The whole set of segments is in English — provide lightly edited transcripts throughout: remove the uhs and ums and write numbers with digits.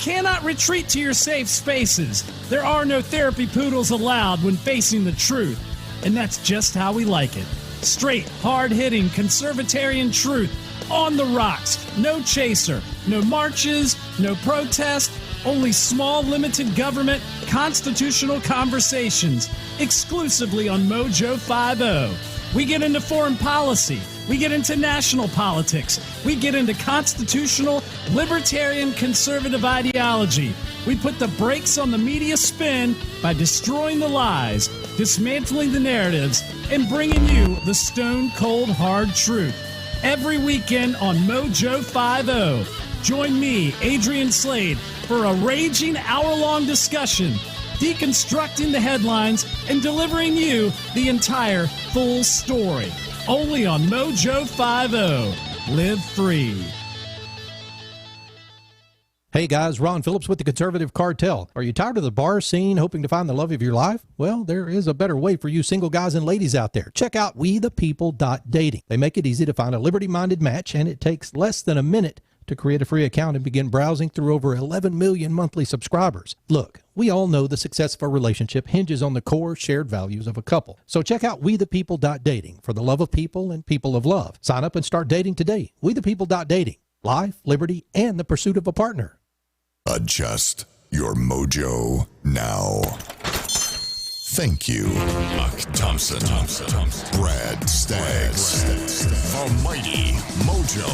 cannot retreat to your safe spaces. There are no therapy poodles allowed when facing the truth. And that's just how we like it. Straight, hard-hitting, conservatarian truth on the rocks. No chaser, no marches, no protest, only small, limited government, constitutional conversations, exclusively on MoJo 50. We get into foreign policy. We get into national politics. We get into constitutional, libertarian, conservative ideology. We put the brakes on the media spin by destroying the lies, dismantling the narratives, and bringing you the stone-cold hard truth. Every weekend on MoJo 50. Join me, Adrian Slade, for a raging hour-long discussion, deconstructing the headlines and delivering you the entire full story. Only on MoJo 50. Live free. Hey guys, Ron Phillips with the Conservative Cartel. Are you tired of the bar scene, hoping to find the love of your life? Well, there is a better way for you single guys and ladies out there. Check out wethepeople.dating. They make it easy to find a liberty-minded match, and it takes less than a minute to create a free account and begin browsing through over 11 million monthly subscribers. Look, we all know the success of a relationship hinges on the core shared values of a couple. So check out wethepeople.dating for the love of people and people of love. Sign up and start dating today. Wethepeople.dating. Life, liberty, and the pursuit of a partner. Adjust your mojo now. Thank you. Thompson. Brad Staggs. The mighty MoJo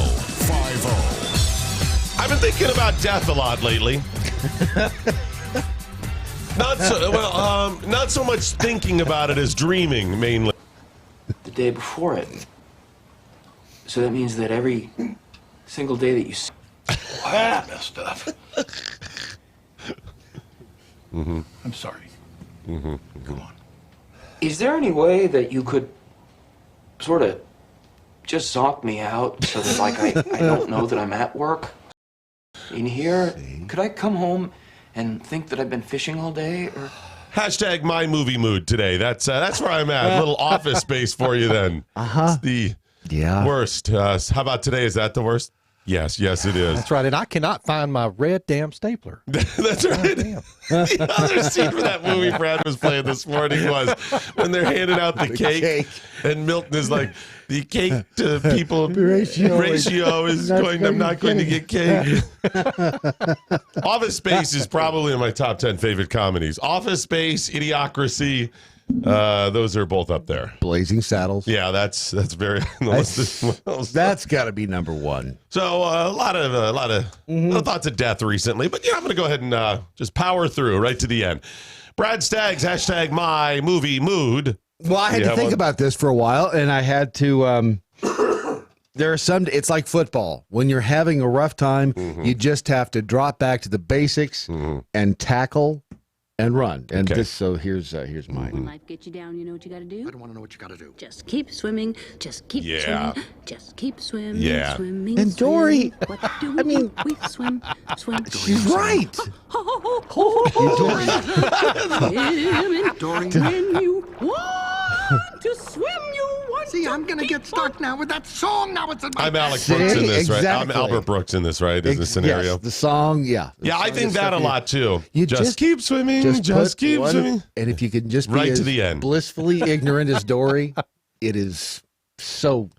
50. I've been thinking about death a lot lately. Not so much thinking about it as dreaming, mainly. The day before it. So that means that every single day that you... Wow, messed up. I'm sorry. Come on. Is there any way that you could sort of just zonk me out so that, like, I don't know that I'm at work in here? Could I come home and think that I've been fishing all day? Or... Hashtag my movie mood today. That's where I'm at. A little office space for you then. It's the worst. How about today? Is that the worst? Yes, it is. That's right, and I cannot find my red damn stapler. That's right. The other scene for that movie Brad was playing this morning was when they're handing out the cake, and Milton is like, the cake to people ratio is going, I'm not going to get cake. Office Space is probably in my top 10 favorite comedies. Office Space, Idiocracy. Those are both up there. Blazing Saddles. Yeah, that's very. That's got to be number one. So a lot of thoughts of death recently, but I'm going to go ahead and just power through right to the end. Brad Staggs, hashtag my movie mood. Well, I had to think about this for a while, and I had to. There are some. It's like football. When you're having a rough time, you just have to drop back to the basics and tackle. And run. And so here's mine. Life get you down, you know what you got to do? I don't want to know what you got to do. Just keep swimming. Just keep swimming. Just keep swimming. Yeah. Swimming. And Dory, I mean, we swim. She's right. Dory. When you want to swim, you want See, to I'm going to get stuck now with that song. Now it's in my... I'm Alec Brooks in this, right? I'm Exactly. Albert Brooks in this, right? Is the scenario? Yes, the song, Yeah, I think that a lot too. You just keep swimming. Just keep swimming. And if you can just be Right as to the end. blissfully ignorant as Dory, it's so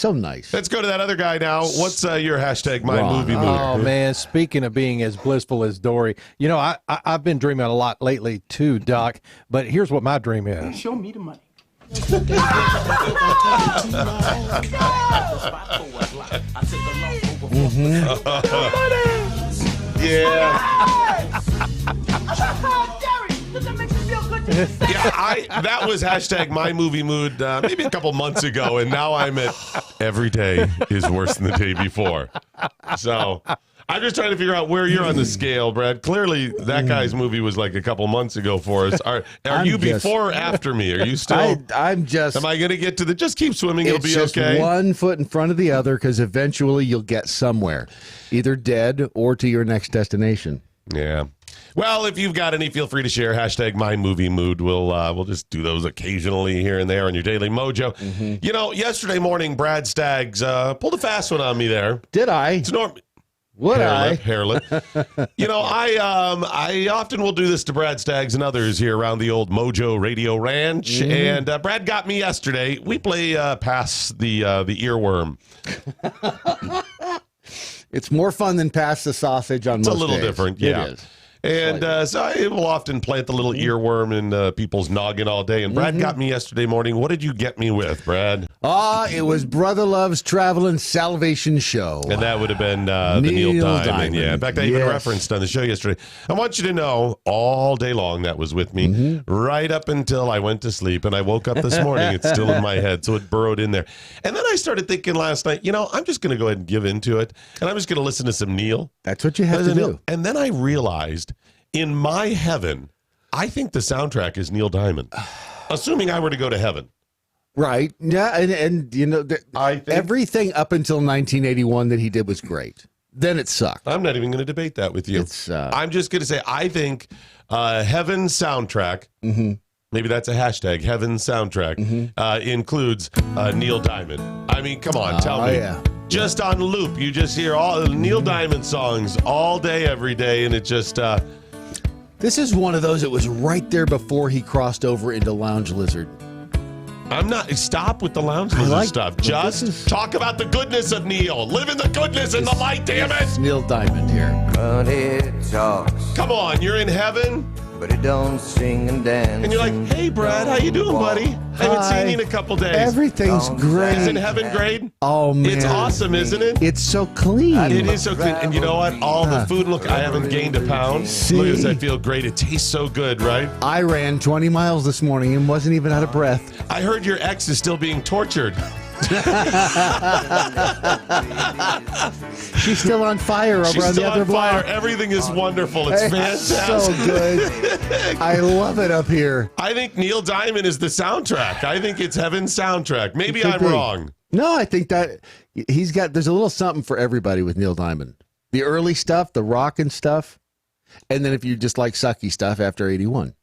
nice. Let's go to that other guy now. What's your hashtag my Ron. movie mood? Oh, man, speaking of being as blissful as Dory, you know, I've been dreaming a lot lately too, Doc, but here's what my dream is. Show me the money. That was hashtag my movie mood maybe a couple months ago, and now I'm at every day is worse than the day before. So I'm just trying to figure out where you're on the scale, Brad. Clearly, that guy's movie was like a couple months ago for us. Are you before or after me? Are you still? I'm just. Am I going to get to the just keep swimming? You'll be just okay. One foot in front of the other, because eventually you'll get somewhere, either dead or to your next destination. Yeah. Well, if you've got any, feel free to share. Hashtag my movie mood. We'll just do those occasionally here and there on your Daily Mojo. You know, yesterday morning, Brad Staggs pulled a fast one on me there. Did I? It's Would I? Hair lip. You know, I often will do this to Brad Staggs and others here around the old MoJo Radio Ranch. And Brad got me yesterday. We play Pass the Earworm. It's more fun than Pass the Sausage on most It's a little days. different, yeah. It is. And so I will often plant the little earworm in people's noggin all day. And Brad got me yesterday morning. What did you get me with, Brad? It was Brother Love's Traveling Salvation Show. And that would have been the Neil Diamond. Yeah. In fact, I even Yes. referenced on the show yesterday. I want you to know all day long that was with me right up until I went to sleep. And I woke up this morning. It's still in my head. So it burrowed in there. And then I started thinking last night, you know, I'm just going to go ahead and give into it. And I'm just going to listen to some Neil. That's what you have to do. And then I realized in my heaven, I think the soundtrack is Neil Diamond. Assuming I were to go to heaven. Right. Yeah. And you know, I think everything up until 1981 that he did was great. Then it sucked. I'm not even going to debate that with you. I'm just going to say, I think Heaven soundtrack, maybe that's a hashtag, Heaven soundtrack, includes Neil Diamond. I mean, come on, tell me. Yeah. Just on loop, you just hear all the Neil Diamond songs all day, every day, and it just... This is one of those that was right there before he crossed over into Lounge Lizard. I'm not... Stop with the Lounge Lizard stuff. Just talk about the goodness of Neil. Live in the goodness and the light, damn it! It's Neil Diamond here. But it talks, Come on, you're in heaven, but it don't sing and dance. and you're like, hey, Brad, how you doing, buddy? I haven't seen you in a couple days. Everything's great. Isn't heaven great? Oh, man. It's awesome, isn't it? It's so clean. It is so clean. And you know what? All the food, look, I haven't gained a pound. Look at this, I feel great. It tastes so good, right? I ran 20 miles this morning and wasn't even out of breath. I heard your ex is still being tortured. She's still on fire over She's on still the other on fire. block. Everything is wonderful. It's fantastic. So good. I love it up here. I think Neil Diamond is the soundtrack. I think it's Heaven's soundtrack. Maybe I'm wrong. No, I think that there's a little something for everybody with Neil Diamond. The early stuff, the rock and stuff, and then if you just like sucky stuff after 81.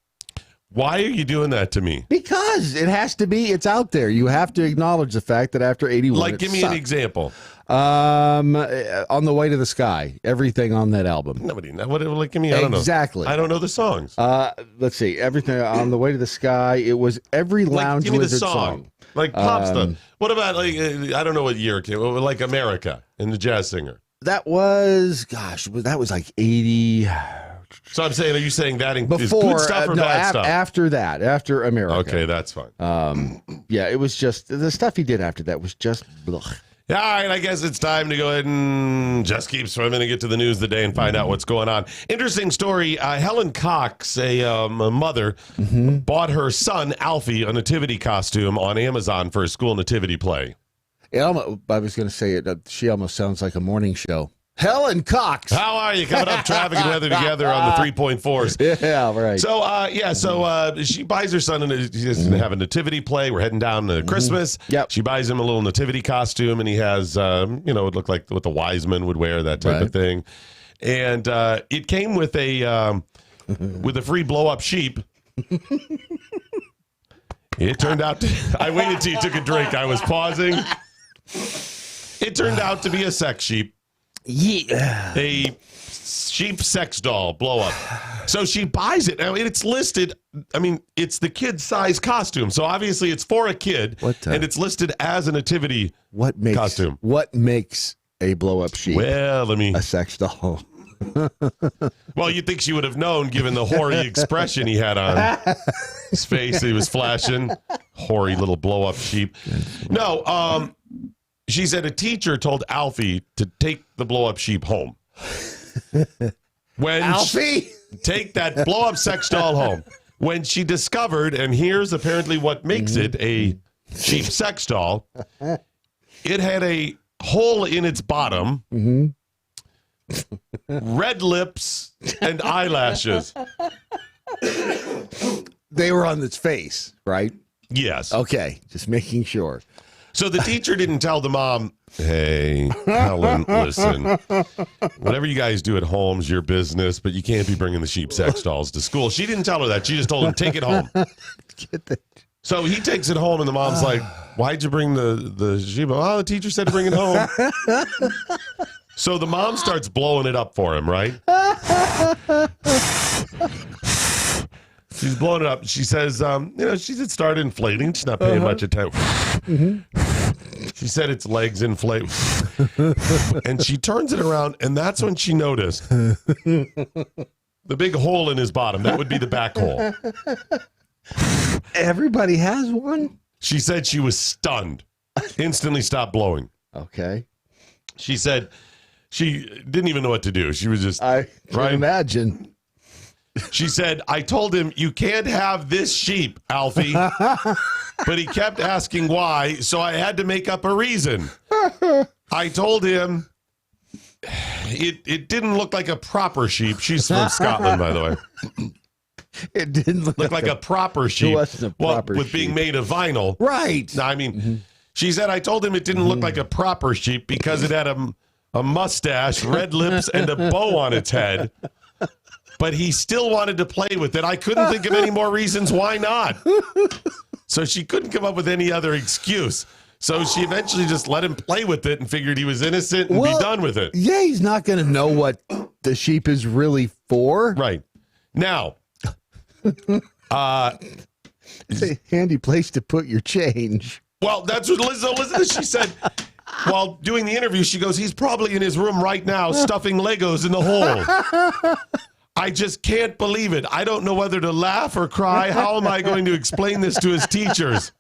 Why are you doing that to me? Because it has to be. It's out there. You have to acknowledge the fact that after 81, Like, give me an example. On the Way to the Sky, everything on that album. Nobody. Like, give me. I don't know. Exactly. I don't know the songs. Let's see. Everything on the Way to the Sky. It was every Lounge give me the Lizard song. Like pop stuff. What about like I don't know what year it came. Like America and the Jazz Singer. That was like 80. So I'm saying, are you saying that is Before good stuff or bad stuff? After that, after America. Okay, that's fine. Yeah, it was just the stuff he did after that was just blech. Yeah, all right, I guess it's time to go ahead and just keep swimming and get to the news of the day and find out what's going on. Interesting story. Helen Cox, a mother, bought her son, Alfie, a nativity costume on Amazon for a school nativity play. I was going to say it. She almost sounds like a morning show. Helen Cox. How are you? Coming up, traffic and weather together on the 3.4s. Yeah, right. So, she buys her son, and he doesn't have a nativity play. We're heading down to Christmas. Yep. She buys him a little nativity costume, and he has, it looked like what the wise men would wear, that type of thing. And it came with a free blow-up sheep. It turned out I waited till you took a drink. I was pausing. It turned out to be a sex sheep. Yeah. A sheep sex doll blow up. So she buys it. Now it's listed. I mean, it's the kid size costume. So obviously it's for a kid. And it's listed as a nativity costume. What makes a blow up sheep? Well, a sex doll. Well, you'd think she would have known given the hoary expression he had on his face. He was flashing. Hoary little blow up sheep. No, she said a teacher told Alfie to take the blow-up sheep home. Alfie? Take that blow-up sex doll home. When she discovered, and here's apparently what makes it a sheep sex doll, it had a hole in its bottom, red lips, and eyelashes. They were on its face, right? Yes. Okay, just making sure. So the teacher didn't tell the mom, hey, Helen, listen, whatever you guys do at home's your business, but you can't be bringing the sheep sex dolls to school. She didn't tell her that. She just told him, take it home. So he takes it home, and the mom's like, why'd you bring the sheep? Oh, the teacher said to bring it home. So the mom starts blowing it up for him, right? She's blowing it up. She says, she had started inflating. She's not paying much attention. She said its legs inflate. And she turns it around, and that's when she noticed the big hole in his bottom. That would be the back hole. Everybody has one? She said she was stunned. Instantly stopped blowing. Okay. She said she didn't even know what to do. She was just... I can imagine. She said, I told him, you can't have this sheep, Alfie. But he kept asking why, so I had to make up a reason. I told him it didn't look like a proper sheep. She's from Scotland, by the way. It didn't look like a proper sheep. It wasn't a proper with sheep. being made of vinyl. Right. No, I mean, she said, I told him it didn't look like a proper sheep because it had a mustache, red lips, and a bow on its head. But he still wanted to play with it. I couldn't think of any more reasons why not. So she couldn't come up with any other excuse. So she eventually just let him play with it and figured he was innocent and be done with it. Yeah, he's not going to know what the sheep is really for. Right. Now, it's a handy place to put your change. Well, that's what Liz, she said. While doing the interview, she goes, he's probably in his room right now stuffing Legos in the hole. I just can't believe it. I don't know whether to laugh or cry. How am I going to explain this to his teachers?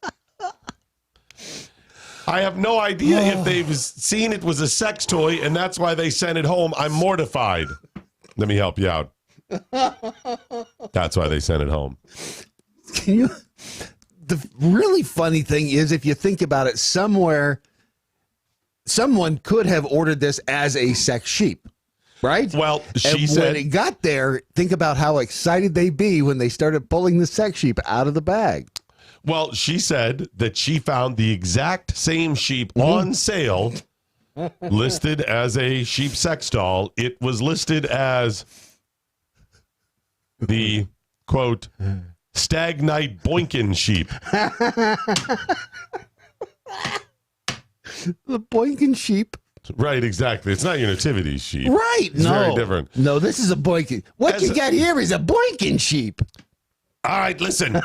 I have no idea if they've seen it was a sex toy and that's why they sent it home. I'm mortified. Let me help you out. That's why they sent it home. The really funny thing is, if you think about it, someone could have ordered this as a sex sheep. Right? Well, she said when it got there, think about how excited they'd be when they started pulling the sex sheep out of the bag. Well, she said that she found the exact same sheep on sale, listed as a sheep sex doll. It was listed as the, quote, Stag Night Boinkin sheep. The Boinkin sheep? Right, exactly. It's not your nativity sheep. Right. It's very different. No, this is a Boinkin. What you got here is a Boinkin sheep. All right, listen.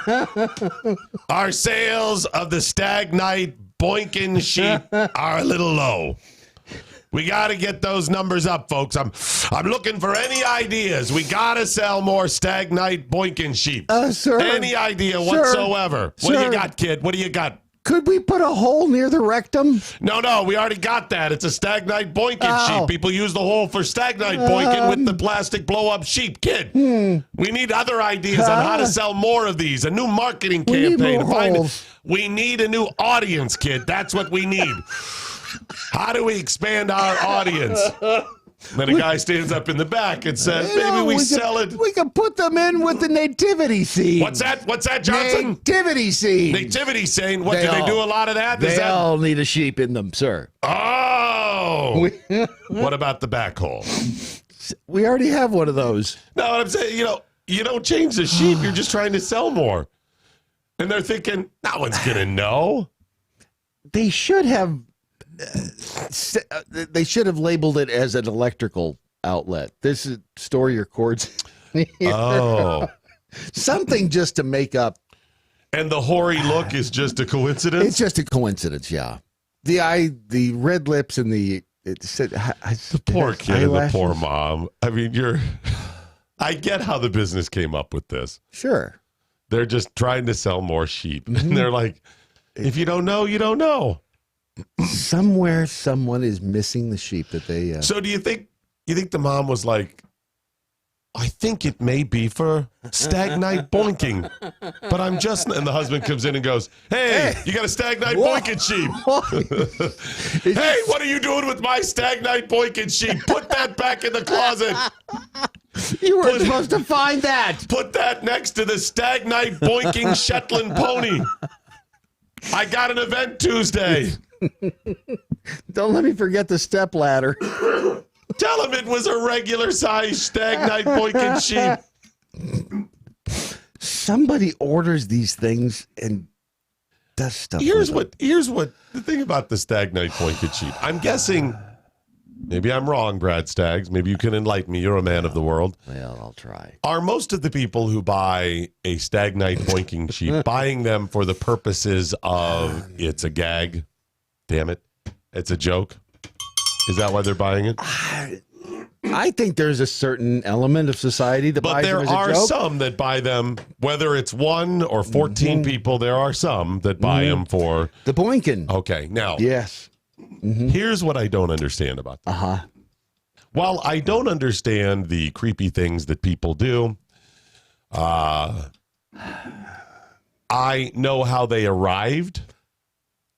Our sales of the Stag Night Boinkin sheep are a little low. We got to get those numbers up, folks. I'm looking for any ideas. We got to sell more Stag Night Boinkin sheep. Sir. Any idea whatsoever. What do you got, kid? What do you got? Could we put a hole near the rectum? No, we already got that. It's a Stag Night Boinkin sheep. People use the hole for Stag Night Boinkin with the plastic blow-up sheep. Kid, we need other ideas on how to sell more of these. A new marketing campaign. We need a new audience, kid. That's what we need. How do we expand our audience? Then a guy stands up in the back and says, maybe we sell it. We can put them in with the nativity scene. What's that, Johnson? Nativity scene. Nativity scene. What, do they do a lot of that? They all need a sheep in them, sir. Oh. What about the back hole? We already have one of those. No, what I'm saying, you don't change the sheep. You're just trying to sell more. And they're thinking, no one's going to know. They should have... they should have labeled it as an electrical outlet. This is store your cords. Oh. Something just to make up. And the hoary look is just a coincidence? It's just a coincidence, yeah. The red lips and the poor kid and the poor mom. I mean, I get how the business came up with this. Sure. They're just trying to sell more sheep. And they're like, if you don't know, you don't know. Somewhere someone is missing the sheep that they So do you think the mom was like, I think it may be for Stag Night Boinking, but I'm just, and the husband comes in and goes, hey, you got a Stag Night Boinking sheep. Hey, what are you doing with my Stag Night Boinking sheep? Put that back in the closet. You weren't supposed to find that. Put that next to the Stag Night Boinking Shetland pony. I got an event Tuesday. Don't let me forget the step ladder. Tell him it was a regular size Stag Night Boinkin sheep. Somebody orders these things and does stuff. Here's what the thing about the Stag Night Boinkin sheep. I'm guessing Maybe I'm wrong, Brad Staggs. Maybe you can enlighten me. You're a man of the world. Well, I'll try. Are most of the people who buy a Stag Night boinking sheep buying them for the purposes of it's a gag? Damn it. It's a joke? Is that why they're buying it? I think there's a certain element of society that buys them as a joke. But there are some that buy them, whether it's 1 or 14 people, there are some that buy them for... the boinking. Okay, now... Yes. Here's what I don't understand about that. While I don't understand the creepy things that people do, I know how they arrived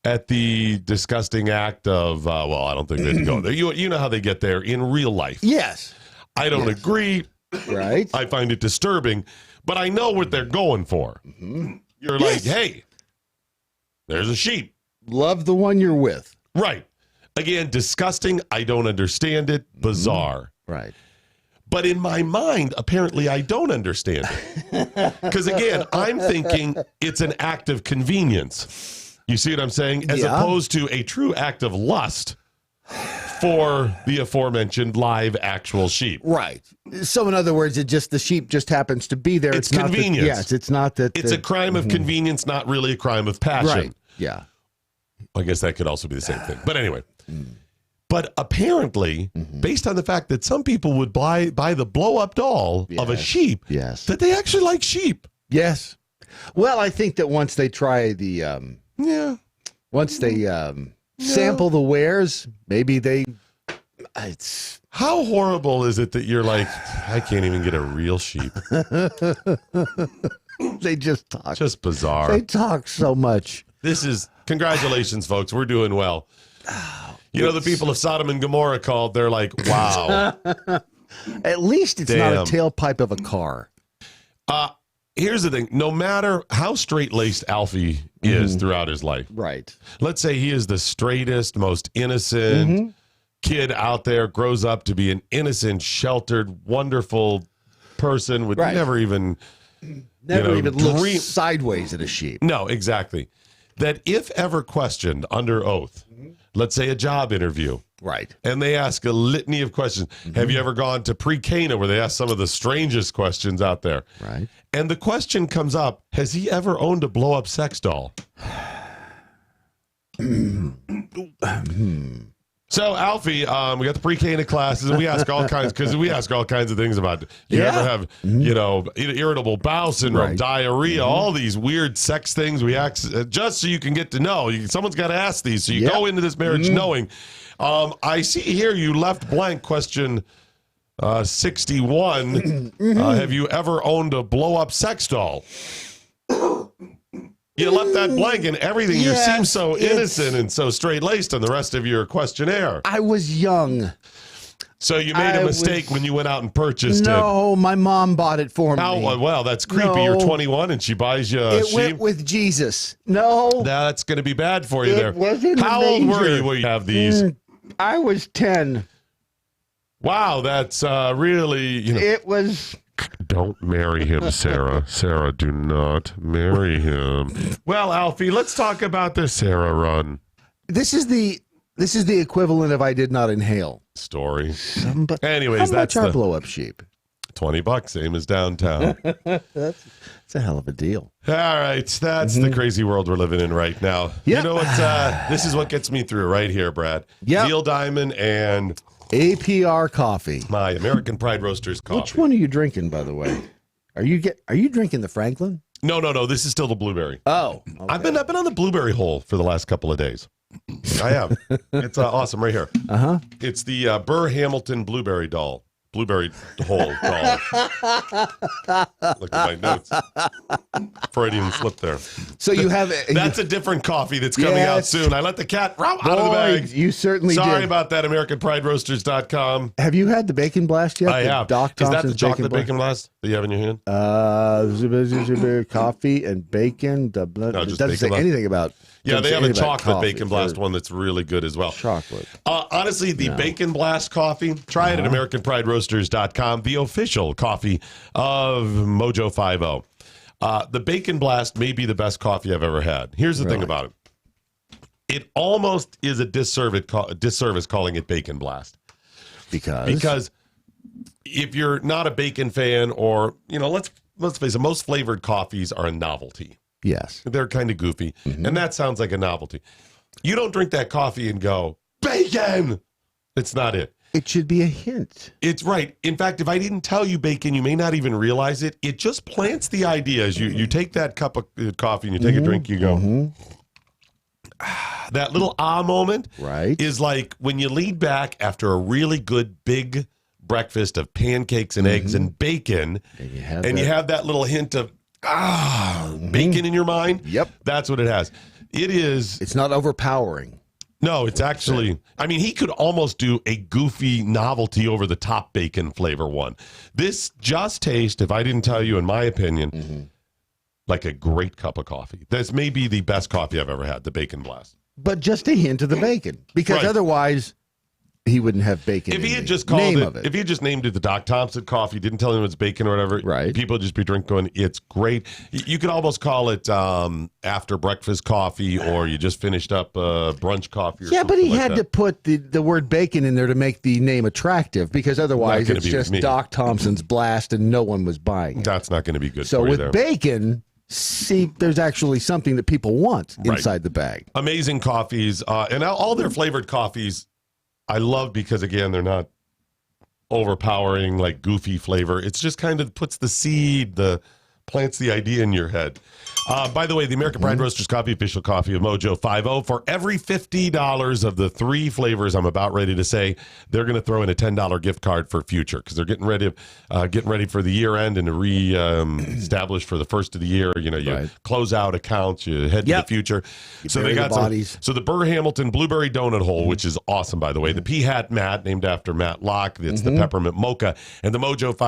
at the disgusting act of, well, I don't think they'd go there. You know how they get there in real life. Yes. I don't agree. Right. I find it disturbing, but I know what they're going for. You're like, hey, there's a sheep. Love the one you're with. Right. Again, disgusting. I don't understand it. Bizarre. Right. But in my mind, apparently I don't understand it. Because again, I'm thinking it's an act of convenience. You see what I'm saying? As opposed to a true act of lust for the aforementioned live actual sheep. Right. So in other words, the sheep just happens to be there. It's convenience. Yes, it's not that. It's a crime of convenience, not really a crime of passion. Right. Yeah. I guess that could also be the same thing. But anyway. But apparently, based on the fact that some people would buy the blow-up doll of a sheep, that they actually like sheep. Yes. Well, I think that once they try the, once they sample the wares, maybe it's... How horrible is it that you're like, I can't even get a real sheep? They just talk. Just bizarre. They talk so much. Congratulations, folks. We're doing well. You know, the people of Sodom and Gomorrah called, they're like, wow. At least it's not a tailpipe of a car. Here's the thing. No matter how straight-laced Alfie is throughout his life. Right. Let's say he is the straightest, most innocent kid out there, grows up to be an innocent, sheltered, wonderful person, would never even... Never even look sideways at a sheep. No, exactly. That if ever questioned under oath, let's say a job interview. Right. And they ask a litany of questions. Have you ever gone to pre-Cana where they ask some of the strangest questions out there? Right. And the question comes up, has he ever owned a blow-up sex doll? So, Alfie, we got the pre-Cana classes, and we ask all kinds of things about, do you ever have, irritable bowel syndrome, diarrhea, all these weird sex things we ask, just so you can get to know. Someone's got to ask these, so you go into this marriage knowing. I see here you left blank question 61. Have you ever owned a blow-up sex doll? You left that blank and everything. You seem so innocent and so straight-laced on the rest of your questionnaire. I was young. So you made a mistake when you went out and purchased it. No, my mom bought it for me. Well, that's creepy. No. You're 21 and she buys you a sheep. It went with Jesus. No. That's going to be bad for you there. How old were you when you have these? I was 10. Wow, that's really... It was... Don't marry him, Sarah. Sarah, do not marry him. Well, Alfie, let's talk about the Sarah run. This is the equivalent of I did not inhale story. Anyways, that's our blow-up sheep. $20, same as downtown. That's a hell of a deal. All right, that's the crazy world we're living in right now. Yep. You know what? This is what gets me through right here, Brad. Neil Diamond and... APR coffee. My American Pride Roasters coffee. Which one are you drinking, by the way? Are you drinking the Franklin? No. This is still the blueberry. Oh, okay. I've been on the blueberry hole for the last couple of days. I have. It's awesome right here. It's the Burr Hamilton blueberry hole doll. Look at my notes. Freudian slip there. So you have that's a different coffee that's coming out soon. I let the cat out of the bag. You certainly Sorry about that. AmericanPrideRoasters.com. Have you had the Bacon Blast yet? I have. Doc Is that the chocolate bacon blast that you have in your hand? Coffee and bacon. No, it doesn't say anything about. Yeah, they have a chocolate Bacon Blast one that's really good as well. Chocolate. Honestly, the Bacon Blast coffee, try it at AmericanPrideRoasters.com, the official coffee of MoJo 50. The Bacon Blast may be the best coffee I've ever had. Here's the thing about it. It almost is a disservice calling it Bacon Blast. Because if you're not a bacon fan, or let's face it, most flavored coffees are a novelty. Yes. They're kind of goofy, and that sounds like a novelty. You don't drink that coffee and go, bacon! It's not it. It should be a hint. It's right. In fact, if I didn't tell you bacon, you may not even realize it. It just plants the idea. As you take that cup of coffee and you take a drink, you go, that little moment is like when you lean back after a really good big breakfast of pancakes and eggs and bacon, and you have that little hint of bacon in your mind. Yep. That's what it has. It's not overpowering. No, it's actually, he could almost do a goofy novelty over the top bacon flavor one. This just tastes, if I didn't tell you, in my opinion, like a great cup of coffee. This may be the best coffee I've ever had, the Bacon Blast. But just a hint of the bacon, because otherwise he wouldn't have bacon. If he had just called it, if he had just named it the Doc Thompson coffee, didn't tell him it's bacon or whatever, people would just be drinking going, it's great. You could almost call it after breakfast coffee, or you just finished up brunch coffee. Or but he like had to put the word bacon in there to make the name attractive, because otherwise it's just Doc Thompson's Blast and no one was buying it. That's not going to be good so for you with bacon, there's actually something that people want inside the bag. Amazing coffees, and all their flavored coffees I love, because again, they're not overpowering, like goofy flavor. It's just kind of puts the seed, plants the idea in your head. By the way, the American Pride Roasters Coffee, official coffee of MoJo 50. For every $50 of the 3 flavors I'm about ready to say, they're going to throw in a $10 gift card for future, because they're getting ready for the year end and to establish for the first of the year. You close out accounts, you head to the future. So they got so the Burr Hamilton Blueberry Donut Hole, which is awesome, by the way. The P-Hat Matt, named after Matt Locke. It's the Peppermint Mocha, and the MoJo 50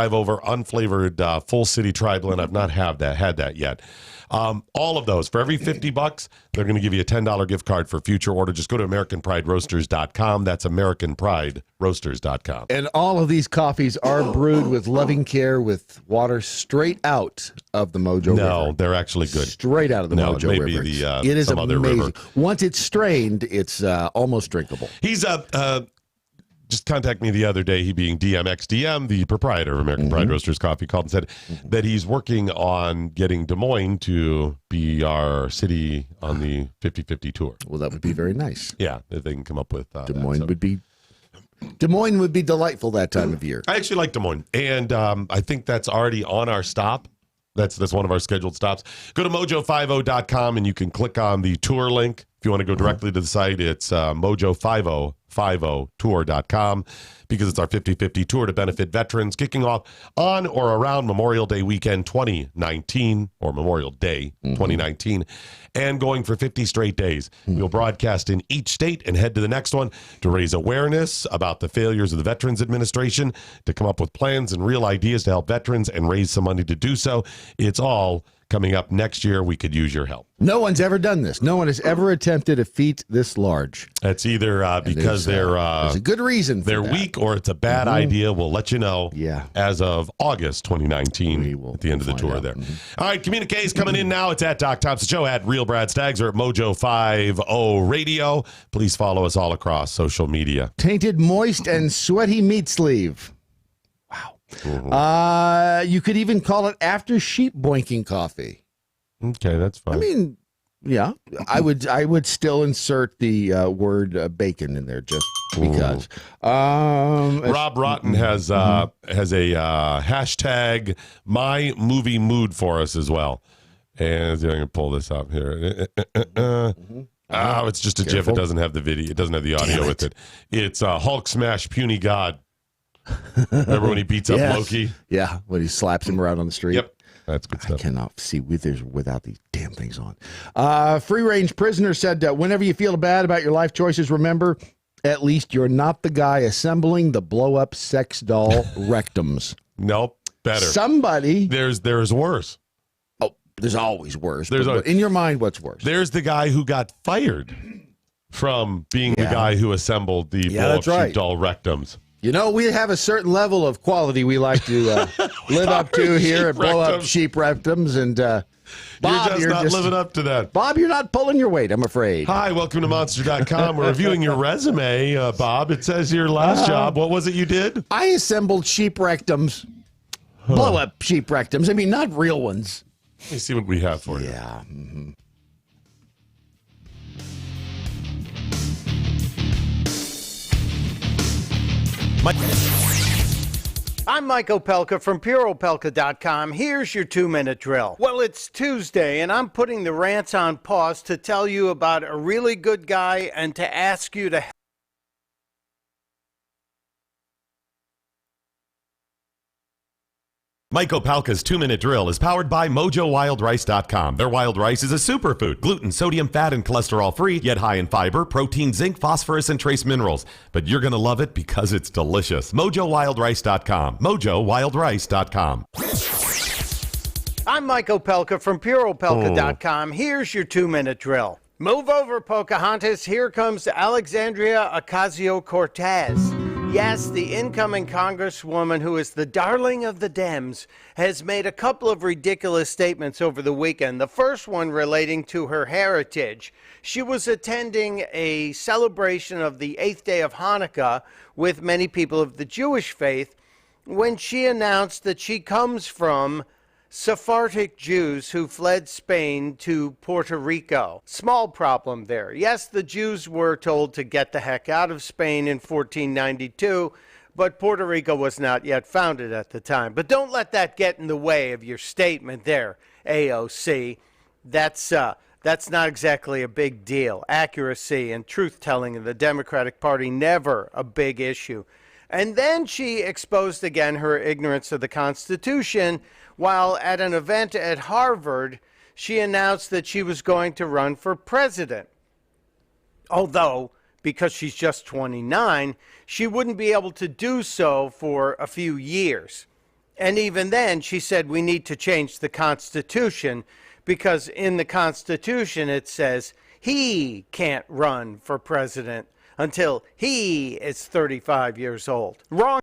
unflavored Full City Tri-Blend. I've not had that yet. All of those, for every $50, they're going to give you a $10 gift card for future order. Just go to AmericanPrideRoasters.com. That's AmericanPrideRoasters.com. And all of these coffees are brewed with loving care, with water straight out of the MoJo River. No, they're actually good. Straight out of the MoJo River. It is some amazing. other river. Once it's strained, it's almost drinkable. He's just contacted me the other day, he being DMXDM, the proprietor of American Pride Roasters Coffee, called and said that he's working on getting Des Moines to be our city on the 50/50 tour. Well, that would be very nice. Yeah, if they can come up with Des Moines would be delightful that time of year. I actually like Des Moines, and I think that's already on our stop. That's one of our scheduled stops. Go to mojo50.com and you can click on the tour link. If you want to go directly to the site, it's mojo50tour.com, because it's our 50/50 tour to benefit veterans, kicking off on or around Memorial Day weekend 2019, or Memorial Day 2019, and going for 50 straight days. We'll broadcast in each state and head to the next one to raise awareness about the failures of the Veterans Administration, to come up with plans and real ideas to help veterans and raise some money to do so. It's all coming up next year. We could use your help. No one's ever done this. No one has ever attempted a feat this large. It's either because there's a good reason for they're that. weak, or it's a bad idea. We'll let you know as of August 2019 at the end of the tour there. All right, communiques coming in now. It's at Doc Thompson Show, at Real Brad Staggs, or at MoJo 50 Radio. Please follow us all across social media. Tainted, moist, and sweaty meat sleeve. Wow. You could even call it after sheep boinking coffee. Okay, that's fine. I mean, yeah, I would still insert the word bacon in there just because. Rob Rotten has a hashtag my movie mood for us as well. And I'm going to pull this up here. It's just a GIF. It doesn't have the video. It doesn't have the audio with it. It's Hulk smash puny god. Remember when he beats up Loki? Yeah, when he slaps him around on the street. Yep. That's good stuff. I cannot see without these damn things on. Free range prisoner said, whenever you feel bad about your life choices, remember, at least you're not the guy assembling the blow up sex doll rectums. Nope. Better. Somebody. There's worse. Oh, there's always worse. In your mind, what's worse? There's the guy who got fired from being the guy who assembled the blow up sheep doll rectums. You know, we have a certain level of quality we like to live up to here and blow up sheep rectums. And Bob, you're just not living up to that. Bob, you're not pulling your weight, I'm afraid. Hi, welcome to Monster.com. We're reviewing your resume, Bob. It says your last job. What was it you did? I assembled sheep rectums. Blow up sheep rectums. I mean, not real ones. Let me see what we have for you. Yeah. Mm-hmm. I'm Mike Opelka from PureOpelka.com. Here's your 2-minute drill. Well, it's Tuesday, and I'm putting the rants on pause to tell you about a really good guy and to ask you to Mike Opelka's 2-minute drill is powered by MoJoWildRice.com. Their wild rice is a superfood, gluten, sodium, fat, and cholesterol-free, yet high in fiber, protein, zinc, phosphorus, and trace minerals. But you're going to love it because it's delicious. MoJoWildRice.com. MoJoWildRice.com. I'm Mike Opelka from PureOpelka.com. Here's your 2-minute drill. Move over, Pocahontas. Here comes Alexandria Ocasio-Cortez. Yes, the incoming congresswoman, who is the darling of the Dems, has made a couple of ridiculous statements over the weekend. The first one relating to her heritage. She was attending a celebration of the 8th day of Hanukkah with many people of the Jewish faith when she announced that she comes from Sephardic Jews who fled Spain to Puerto Rico. Small problem there. Yes, the Jews were told to get the heck out of Spain in 1492, but Puerto Rico was not yet founded at the time. But don't let that get in the way of your statement there, AOC. That's not exactly a big deal. Accuracy and truth-telling in the Democratic Party, never a big issue. And then she exposed again her ignorance of the Constitution while at an event at Harvard, she announced that she was going to run for president. Although, because she's just 29, she wouldn't be able to do so for a few years. And even then, she said we need to change the Constitution because in the Constitution it says he can't run for president until he is 35 years old. Wrong.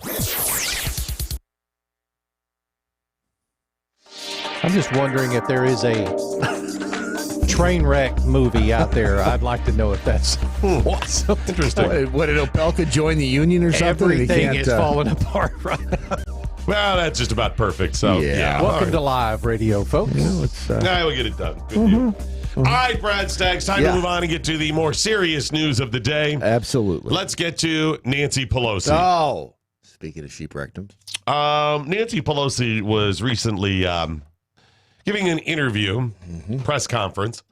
I'm just wondering if there is a train wreck movie out there. I'd like to know if that's what's interesting. What did Opelka join the union or something? Everything is falling apart right now. Well, that's just about perfect. So, yeah. Welcome to live radio, folks. Yeah, we'll get it done. Good deal. All right, Brad Staggs, time to move on and get to the more serious news of the day. Absolutely. Let's get to Nancy Pelosi. Oh, speaking of sheep rectums. Nancy Pelosi was recently giving an interview, press conference,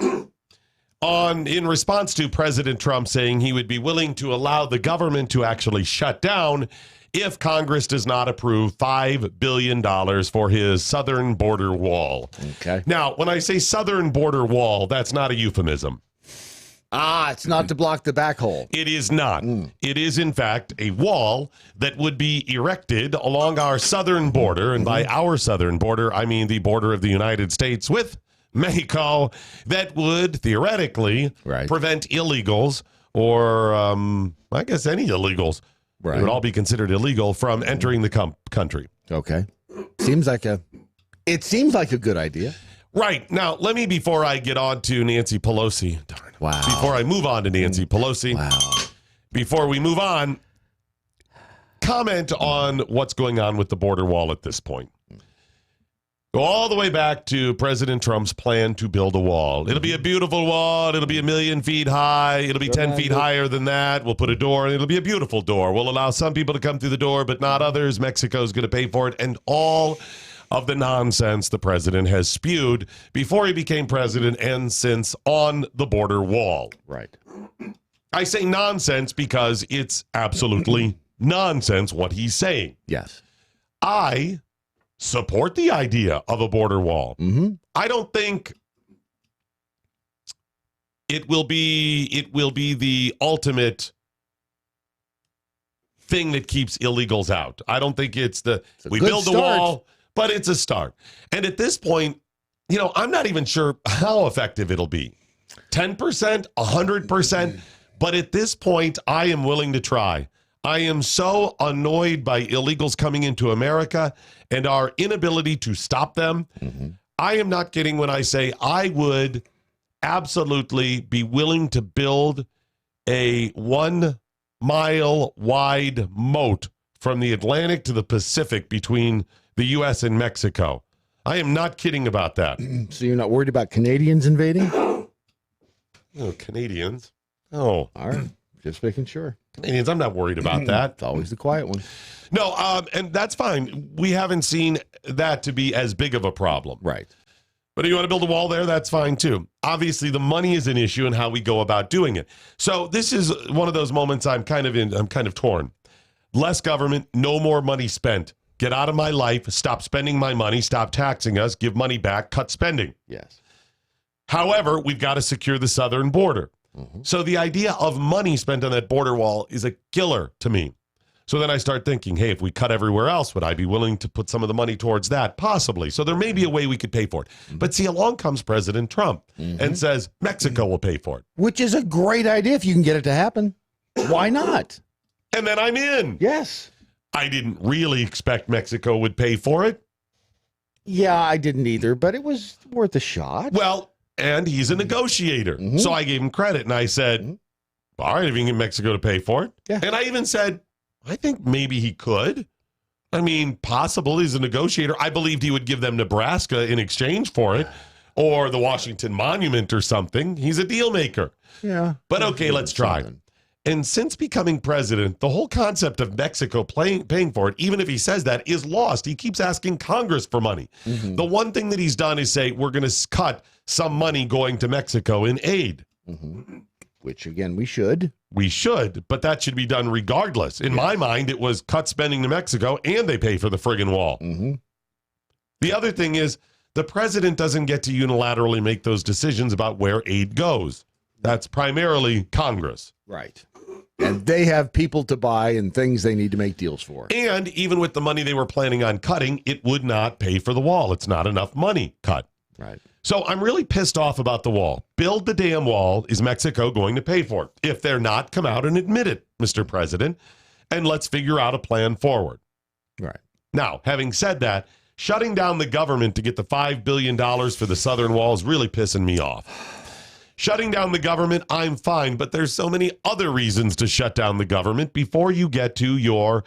in response to President Trump saying he would be willing to allow the government to actually shut down if Congress does not approve $5 billion for his southern border wall. Okay. Now, when I say southern border wall, that's not a euphemism. It's not to block the back hole. It is not. It is, in fact, a wall that would be erected along our southern border. And by our southern border, I mean the border of the United States with Mexico, that would theoretically prevent illegals or, I guess, any illegals. Right. It would all be considered illegal from entering the country. Okay. Seems like a good idea. Right. Now, let me, before I get on to Nancy Pelosi, before I move on to Nancy Pelosi, before we move on, comment on what's going on with the border wall at this point. Go all the way back to President Trump's plan to build a wall. It'll be a beautiful wall. It'll be 1 million feet high. It'll be 10 feet higher than that. We'll put a door, and it'll be a beautiful door. We'll allow some people to come through the door, but not others. Mexico's going to pay for it. And all of the nonsense the president has spewed before he became president and since on the border wall. Right. I say nonsense because it's absolutely nonsense what he's saying. Yes. I support the idea of a border wall. I don't think it will be the ultimate thing that keeps illegals out. I don't think it's we build the wall, but it's a start. And at this point, I'm not even sure how effective it'll be. 10%, 100%. But at this point, I am willing to try. I am so annoyed by illegals coming into America and our inability to stop them. I am not kidding when I say I would absolutely be willing to build a 1 mile wide moat from the Atlantic to the Pacific between the U.S. and Mexico. I am not kidding about that. So you're not worried about Canadians invading? Oh, Canadians? Oh. All right. Just making sure. Canadians, I'm not worried about that. It's always the quiet one. No, and that's fine. We haven't seen that to be as big of a problem. Right. But if you want to build a wall there, that's fine too. Obviously, the money is an issue and how we go about doing it. So this is one of those moments I'm kind of torn. Less government, no more money spent. Get out of my life, stop spending my money, stop taxing us, give money back, cut spending. Yes. However, we've got to secure the southern border. So the idea of money spent on that border wall is a killer to me. So then I start thinking, hey, if we cut everywhere else, would I be willing to put some of the money towards that? Possibly. So there may be a way we could pay for it. But see, along comes President Trump and says Mexico will pay for it. Which is a great idea if you can get it to happen. Why not? And then I'm in. Yes. I didn't really expect Mexico would pay for it. Yeah, I didn't either, but it was worth a shot. Well, and he's a negotiator. So I gave him credit and I said, all right, if you can get Mexico to pay for it. Yeah. And I even said, I think maybe he could. I mean, possible. He's a negotiator. I believed he would give them Nebraska in exchange for it or the Washington Monument or something. He's a deal maker. Yeah. But okay, let's try. And since becoming president, the whole concept of Mexico paying for it, even if he says that, is lost. He keeps asking Congress for money. The one thing that he's done is say, we're going to cut some money going to Mexico in aid. Which, again, we should. We should, but that should be done regardless. In my mind, it was cut spending to Mexico and they pay for the friggin' wall. The other thing is the president doesn't get to unilaterally make those decisions about where aid goes. That's primarily Congress. Right. And they have people to buy and things they need to make deals for. And even with the money they were planning on cutting, it would not pay for the wall. It's not enough money cut. Right. So I'm really pissed off about the wall. Build the damn wall. Is Mexico going to pay for it? If they're not, come out and admit it, Mr. President, and let's figure out a plan forward. Right. Now, having said that, shutting down the government to get the $5 billion for the southern wall is really pissing me off. Shutting down the government, I'm fine, but there's so many other reasons to shut down the government before you get to your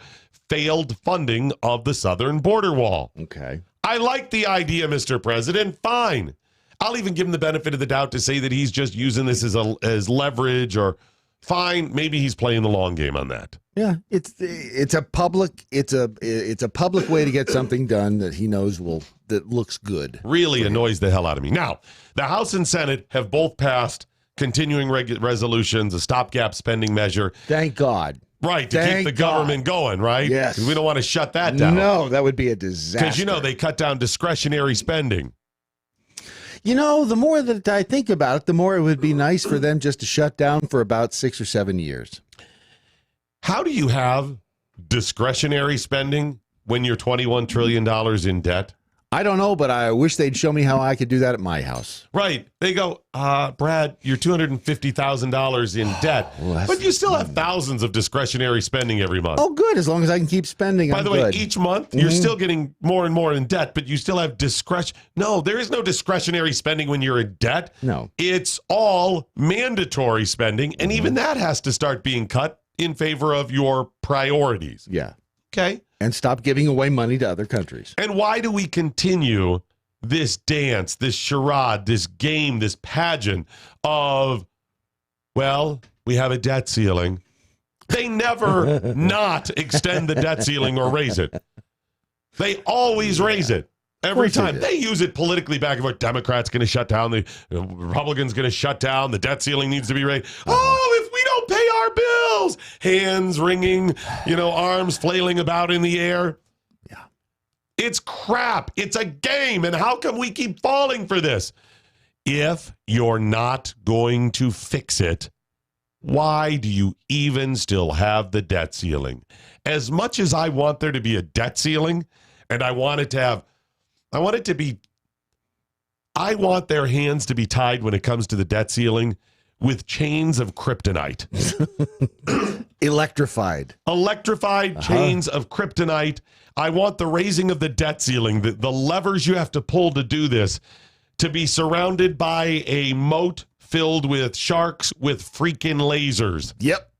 failed funding of the southern border wall. Okay. I like the idea, Mr. President. Fine. I'll even give him the benefit of the doubt to say that he's just using this as leverage or fine. Maybe he's playing the long game on that. Yeah, it's a public way to get something done that he knows that looks good. Really annoys the hell out of me. Now, the House and Senate have both passed continuing resolutions, a stopgap spending measure. Thank God. Right, to keep the government going, right? Yes. 'Cause we don't want to shut that down. No, that would be a disaster. Because, they cut down discretionary spending. The more that I think about it, the more it would be nice for them just to shut down for about 6 or 7 years. How do you have discretionary spending when you're $21 trillion in debt? I don't know, but I wish they'd show me how I could do that at my house. Right. They go, Brad, you're $250,000 in debt, but you still have thousands of discretionary spending every month. Oh, good. As long as I can keep spending, By the way, each month, you're still getting more and more in debt, but you still have discretion. No, there is no discretionary spending when you're in debt. No. It's all mandatory spending, and even that has to start being cut in favor of your priorities. Yeah. Okay. And stop giving away money to other countries. And why do we continue this dance, this charade, this game, this pageant of, well, we have a debt ceiling. They never not extend the debt ceiling or raise it. They always raise it. Every time. They use it politically back and forth. Democrats going to shut down. The Republicans going to shut down. The debt ceiling needs to be raised. Oh, if we don't pay our bills. Hands wringing, arms flailing about in the air. Yeah. It's crap. It's a game. And how come we keep falling for this? If you're not going to fix it, why do you even still have the debt ceiling? As much as I want there to be a debt ceiling, and I want their hands to be tied when it comes to the debt ceiling, with chains of kryptonite. Electrified Chains of kryptonite. I want the raising of the debt ceiling, the levers you have to pull to do this, to be surrounded by a moat filled with sharks with freaking lasers. Yep.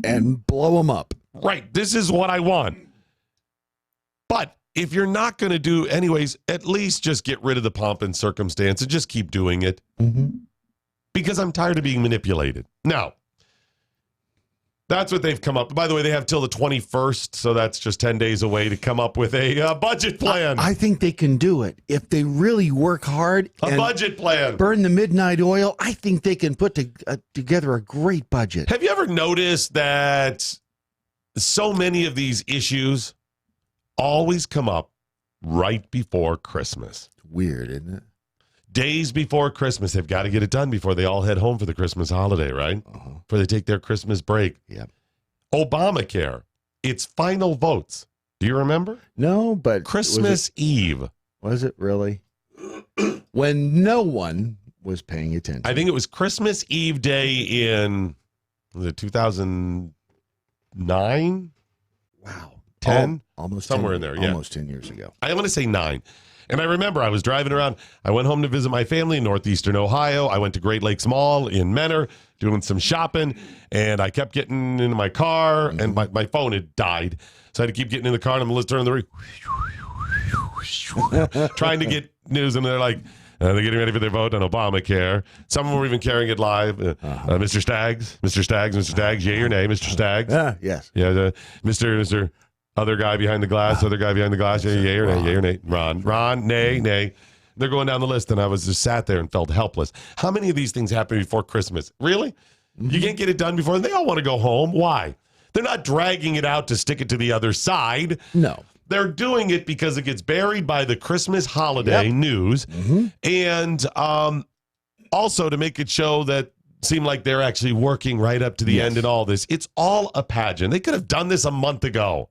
And blow them up. Right. This is what I want. But if you're not going to do anyways, at least just get rid of the pomp and circumstance and just keep doing it. Mm-hmm. Because I'm tired of being manipulated. Now, that's what they've come up. By the way, they have till the 21st, so that's just 10 days away to come up with a budget plan. I think they can do it. If they really work hard a budget plan. Burn the midnight oil, I think they can put together a great budget. Have you ever noticed that so many of these issues always come up right before Christmas? Weird, isn't it? Days before Christmas, they've got to get it done before they all head home for the Christmas holiday, right? Before they take their Christmas break. Yep. Obamacare, its final votes. Do you remember? No, but Christmas Eve. Was it really? When no one was paying attention. I think it was Christmas Eve day in, was it 2009? Wow. 10? Almost somewhere 10, in there, yeah. Almost 10 years ago. I want to say 9. And I remember I was driving around. I went home to visit my family in northeastern Ohio. I went to Great Lakes Mall in Menor doing some shopping, and I kept getting into my car, and my phone had died. So I had to keep getting in the car, and I'm listening to the trying to get news, and they're like, they're getting ready for their vote on Obamacare. Some of them were even carrying it live. Mr. Staggs, yay or nay, Mr. Staggs? Yes. Yeah, Mr. Other guy behind the glass, yay or nay, Ron, nay. They're going down the list, and I was just sat there and felt helpless. How many of these things happen before Christmas? Really? You can't get it done before? They all want to go home. Why? They're not dragging it out to stick it to the other side. No. They're doing it because it gets buried by the Christmas holiday news, and also to make it show that seem like they're actually working right up to the end in all this. It's all a pageant. They could have done this a month ago.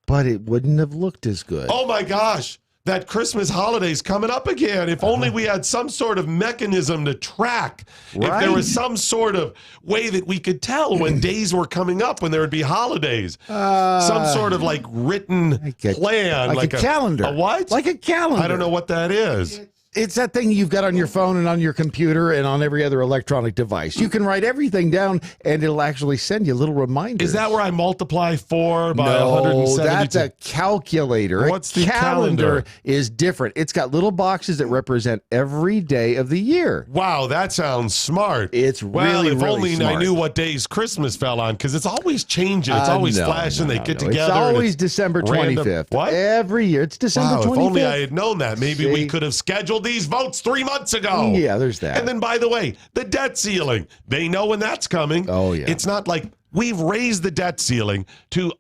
But it wouldn't have looked as good. Oh, my gosh. That Christmas holiday's coming up again. If only we had some sort of mechanism to track. Right. If there was some sort of way that we could tell when days were coming up, when there would be holidays. Some sort of like written plan. Like a calendar. A what? Like a calendar. I don't know what that is. It's that thing you've got on your phone and on your computer and on every other electronic device. You can write everything down, and it'll actually send you little reminders. Is that where I multiply 4 by no, 172? That's a calculator. What's the calendar? Is different. It's got little boxes that represent every day of the year. Wow, that sounds smart. It's really, if really only smart. I knew what days Christmas fell on, because it's always changing. It's always flashing. They get together. It's always December 25th. What? Every year. It's December 25th. If only I had known that. Maybe we could have scheduled these votes 3 months ago. Yeah, there's that. And then, by the way, the debt ceiling. They know when that's coming. Oh, yeah. It's not like we've raised the debt ceiling to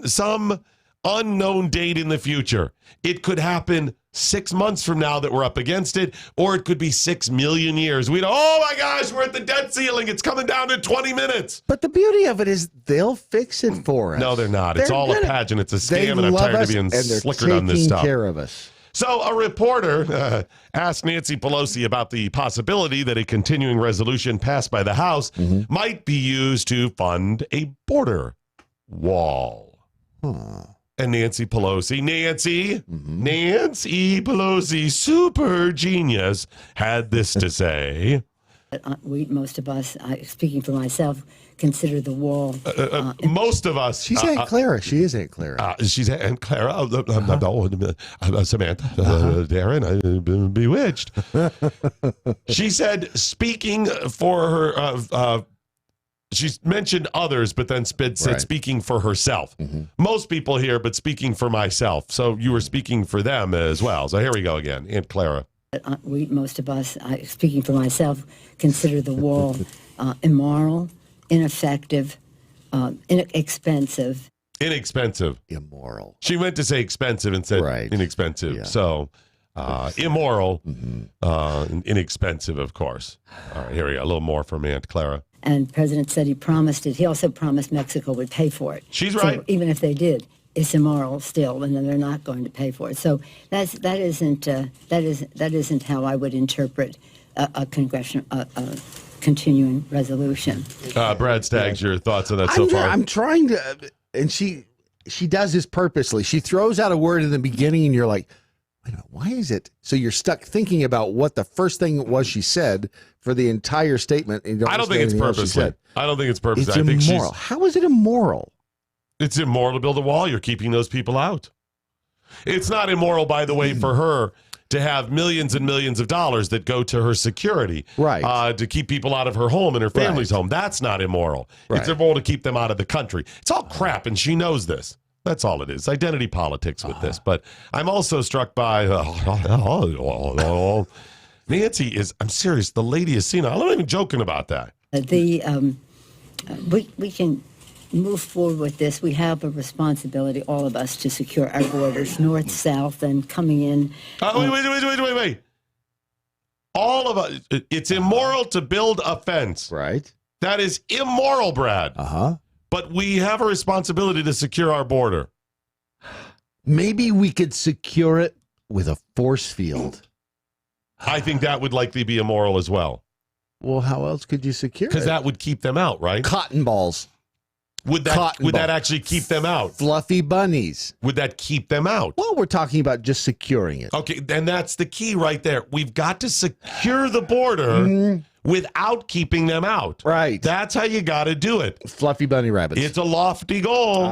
some unknown date in the future. It could happen 6 months from now that we're up against it, or it could be 6 million years. Oh my gosh, we're at the debt ceiling. It's coming down to 20 minutes. But the beauty of it is they'll fix it for us. No, they're not. It's all a pageant. It's a scam, and I'm tired of being slickered on this stuff. They're taking care of us. So a reporter asked Nancy Pelosi about the possibility that a continuing resolution passed by the House might be used to fund a border wall. And Nancy Pelosi, Nancy Pelosi, super genius, had this to say. Most of us, speaking for myself, consider the wall. Most of us. She's Aunt Clara. She is Aunt Clara. She's Aunt Clara. Samantha, Darren, I've been bewitched. She said, speaking for her, she's mentioned others, but then said speaking for herself. Most people here, but speaking for myself. So you were speaking for them as well. So here we go again. Aunt Clara. Most of us, speaking for myself, consider the wall immoral, ineffective, inexpensive. Inexpensive. Immoral. She meant to say expensive and said inexpensive. Yeah. So immoral, and inexpensive, of course. All right, here we go. A little more from Aunt Clara. And the president said he promised it. He also promised Mexico would pay for it. She's right. So even if they did, it's immoral still, and then they're not going to pay for it. So that isn't how I would interpret a continuing resolution. Brad Staggs, your thoughts on that so far? I'm trying to, and she does this purposely. She throws out a word in the beginning, and you're like, wait a minute, why is it? So you're stuck thinking about what the first thing was she said for the entire statement. And I don't think it's purposely. I don't think it's purposely. It's I think immoral. How is it immoral? It's immoral to build a wall. You're keeping those people out. It's not immoral, by the way, for her to have millions and millions of dollars that go to her security, right? To keep people out of her home and her family's home. That's not immoral. Right. It's immoral to keep them out of the country. It's all crap, and she knows this. That's all it is. Identity politics with this. But I'm also struck by Nancy is. I'm serious. The lady is senile. I'm not even joking about that. We can move forward with this. We have a responsibility, all of us, to secure our borders, north, south, and coming in. Wait. All of us. It's immoral to build a fence. Right. That is immoral, Brad. But we have a responsibility to secure our border. Maybe we could secure it with a force field. I think that would likely be immoral as well. Well, how else could you secure it? Because that would keep them out, right? Cotton balls. Would that actually keep them out? Fluffy bunnies. Would that keep them out? Well, we're talking about just securing it. Okay, and that's the key right there. We've got to secure the border without keeping them out. Right. That's how you got to do it. Fluffy bunny rabbits. It's a lofty goal,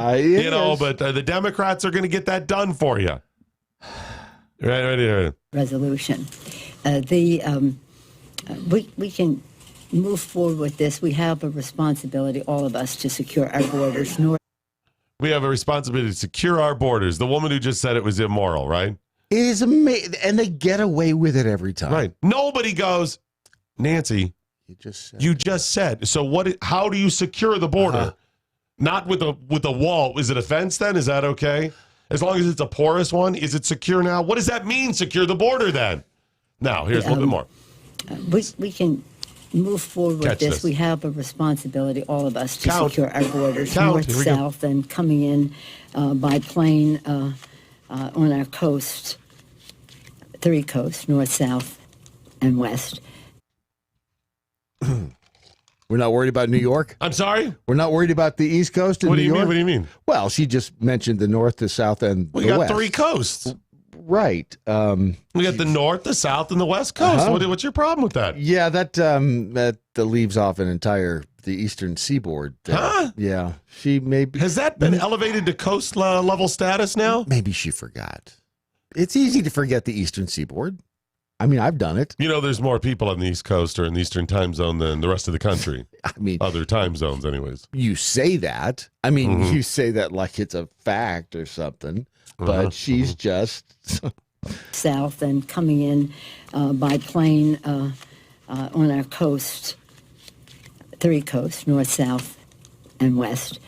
but the Democrats are going to get that done for you. Right here. Resolution. We can move forward with this. We have a responsibility, all of us, to secure our borders. We have a responsibility to secure our borders. The woman who just said it was immoral, right? It is amazing, and they get away with it every time. Right. Nobody goes, Nancy, you just said. So how do you secure the border? Not with a wall. Is it a fence then? Is that okay? As long as it's a porous one, is it secure now? What does that mean, secure the border then? Now, here's a little bit more. We can move forward with this. We have a responsibility, all of us, to secure our borders, north, south, and coming in by plane on our coast, 3 coasts, north, south, and west. We're not worried about New York? I'm sorry? We're not worried about the East Coast in New York? What do you mean? Well, she just mentioned the north, the south, and the west. We got 3 coasts. Right. We got the north, the south, and the west coast. What's your problem with that? Yeah, that leaves off the eastern seaboard. Yeah. She maybe has that been elevated to coast level status now? Maybe she forgot. It's easy to forget the eastern seaboard. I mean, I've done it. You know, there's more people on the East Coast or in the Eastern time zone than the rest of the country. I mean, other time zones, anyways. You say that. I mean, you say that like it's a fact or something. But she's just south and coming in by plane on our coast, 3 coasts, north, south, and west.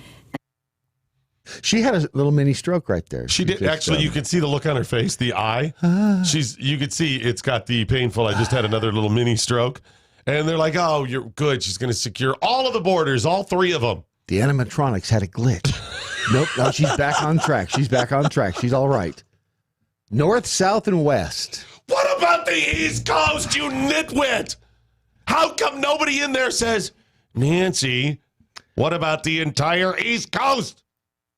She had a little mini stroke right there. She did. Actually, you can see the look on her face, the eye. You could see it's got the painful, I just had another little mini stroke. And they're like, oh, you're good. She's going to secure all of the borders, all 3 of them. The animatronics had a glitch. Nope, no, she's back on track. She's back on track. She's all right. North, south, and west. What about the East Coast, you nitwit? How come nobody in there says, Nancy, what about the entire East Coast?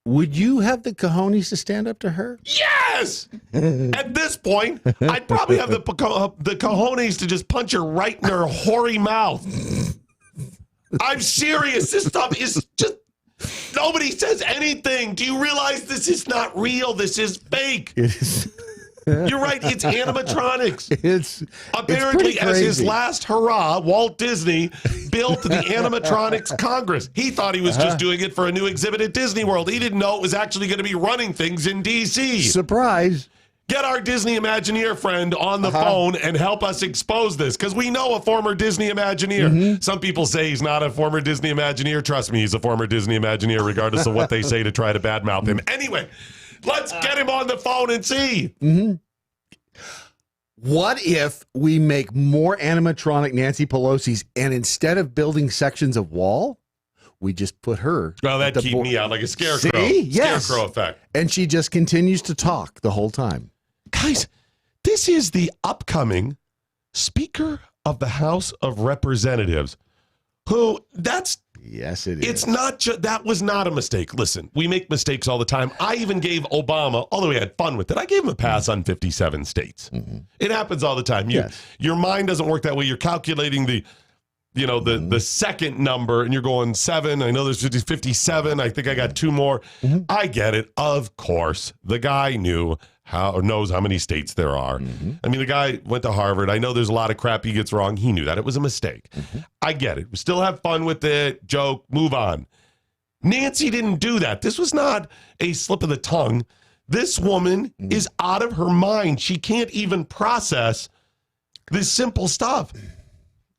Would you have the cojones to stand up to her? Yes! At this point, I'd probably have the cojones to just punch her right in her hoary mouth. I'm serious. This stuff is just... Nobody says anything. Do you realize this is not real? This is fake. It is. You're right. It's animatronics. It's apparently as his last hurrah, Walt Disney built the animatronics Congress. He thought he was just doing it for a new exhibit at Disney World. He didn't know it was actually going to be running things in D.C. Surprise. Get our Disney Imagineer friend on the phone and help us expose this, because we know a former Disney Imagineer. Some people say he's not a former Disney Imagineer. Trust me, he's a former Disney Imagineer, regardless of what they say to try to badmouth him. Anyway, let's get him on the phone and see. What if we make more animatronic Nancy Pelosi's, and instead of building sections of wall, we just put her... Well, that'd keep me out like a scarecrow. See? Yes. Scarecrow effect. And she just continues to talk the whole time. Guys, this is the upcoming Speaker of the House of Representatives. Yes, it is. It's not just, that was not a mistake. Listen, we make mistakes all the time. I even gave Obama, although we had fun with it, I gave him a pass on 57 states. It happens all the time. Your mind doesn't work that way. You're calculating the second number, and you're going 7. I know there's 57. I think I got 2 more. I get it. Of course, the guy knows how many states there are. I mean, the guy went to Harvard. I know there's a lot of crap he gets wrong. He knew that. It was a mistake. I get it. We still have fun with it. Joke. Move on. Nancy didn't do that. This was not a slip of the tongue. This woman is out of her mind. She can't even process this simple stuff.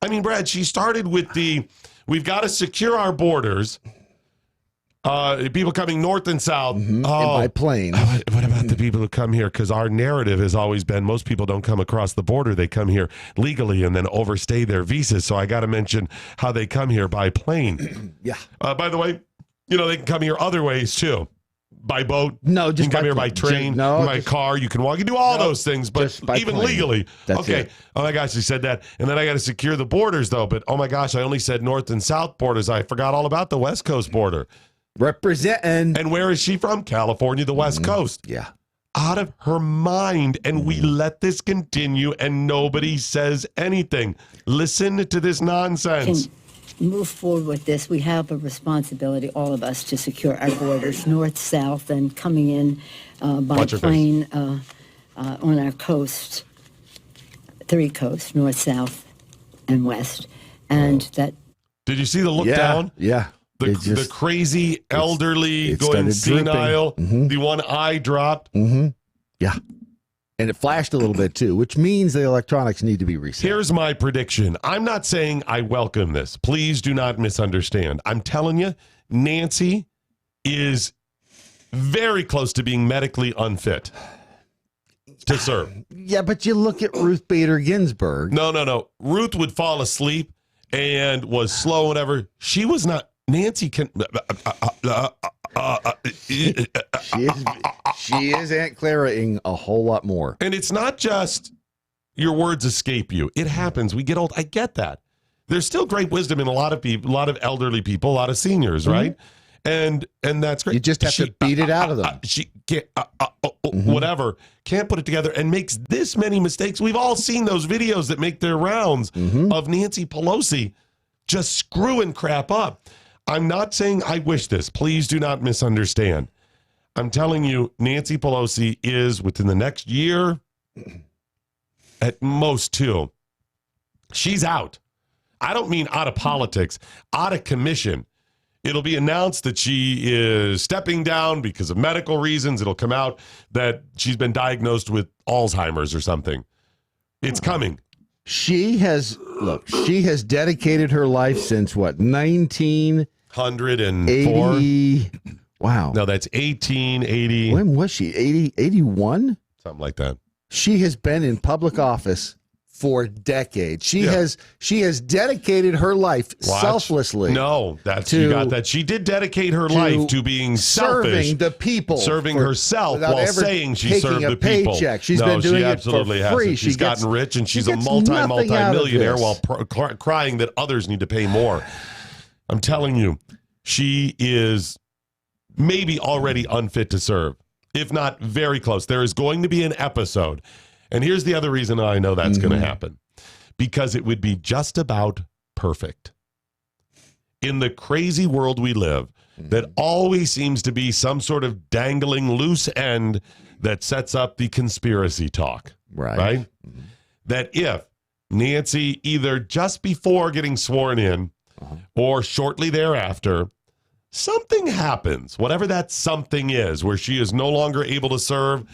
I mean, Brad, she started with we've got to secure our borders. People coming north and south. And by plane. What about the people who come here? Because our narrative has always been most people don't come across the border. They come here legally and then overstay their visas. So I got to mention how they come here by plane. By the way, they can come here other ways too. By boat. No, just you can come here by train. By car. You can walk. You can do all those things, but even plane. Legally. That's it. Oh my gosh, you said that. And then I got to secure the borders though. But oh my gosh, I only said north and south borders. I forgot all about the West Coast border. Representing. And where is she from? California, the West Coast. Yeah. Out of her mind. And we let this continue and nobody says anything. Listen to this nonsense. Move forward with this. We have a responsibility, all of us, to secure our borders, north, south, and coming in by plane on our coast, 3 coasts, north, south, and west. And that. Did you see the look down? Yeah. The crazy elderly going senile. The one eye dropped. Yeah. And it flashed a little bit too, which means the electronics need to be reset. Here's my prediction. I'm not saying I welcome this. Please do not misunderstand. I'm telling you, Nancy is very close to being medically unfit to serve. Yeah, but you look at Ruth Bader Ginsburg. No. Ruth would fall asleep and was slow whenever. She was not. Nancy can. She is Aunt Clara-ing a whole lot more. And it's not just your words escape you. It happens. We get old. I get that. There's still great wisdom in a lot of people, a lot of elderly people, a lot of seniors, right? And that's great. You just have to beat it out of them. She can't, whatever, can't put it together and makes this many mistakes. We've all seen those videos that make their rounds of Nancy Pelosi just screwing crap up. I'm not saying I wish this. Please do not misunderstand. I'm telling you, Nancy Pelosi is, within the next year, at most 2, she's out. I don't mean out of politics, out of commission. It'll be announced that she is stepping down because of medical reasons. It'll come out that she's been diagnosed with Alzheimer's or something. It's coming. She has dedicated her life since what, 1984? Wow. No, that's 1880. When was she? 81? Something like that. She has been in public office for decades. She has dedicated her life selflessly. No, you got that. She did dedicate her life to being selfish, serving the people, serving herself while saying she served the people. Paycheck. She's been doing it for free. She's gotten rich, and she's a multi-millionaire while crying that others need to pay more. I'm telling you, she is maybe already unfit to serve, if not very close. There is going to be an episode. And here's the other reason I know that's going to happen. Because it would be just about perfect. In the crazy world we live, that always seems to be some sort of dangling loose end that sets up the conspiracy talk. Right? That if Nancy, either just before getting sworn in or shortly thereafter, something happens, whatever that something is, where she is no longer able to serve,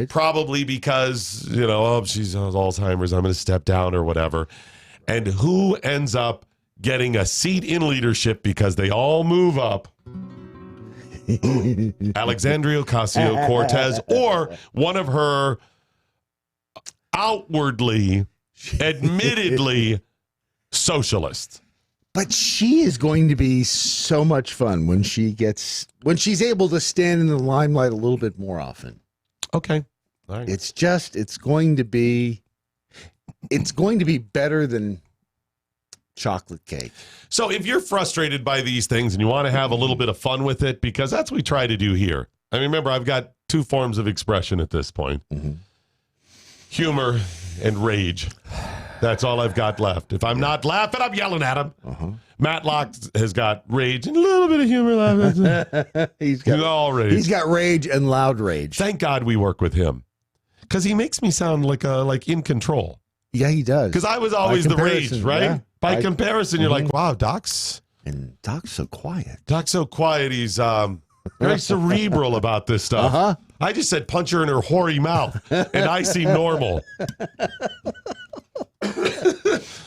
probably because, she's Alzheimer's, I'm going to step down or whatever. And who ends up getting a seat in leadership because they all move up? Alexandria Ocasio-Cortez, or one of her outwardly, admittedly socialists. But she is going to be so much fun when she's able to stand in the limelight a little bit more often. Okay. All right. It's going to be better than chocolate cake. So if you're frustrated by these things and you want to have a little bit of fun with it, because that's what we try to do here. I mean, remember, I've got two forms of expression at this point. Humor and rage. That's all I've got left. If I'm not laughing, I'm yelling at him. Matlock has got rage and a little bit of humor left. He's got all rage. He's got rage and loud rage. Thank God we work with him, because he makes me sound like in control. Yeah, he does. Because I was always the rage, right? Yeah. By comparison, you're like, wow, Doc's so quiet. Doc's so quiet. He's very cerebral about this stuff. I just said punch her in her hoary mouth, and I seem normal.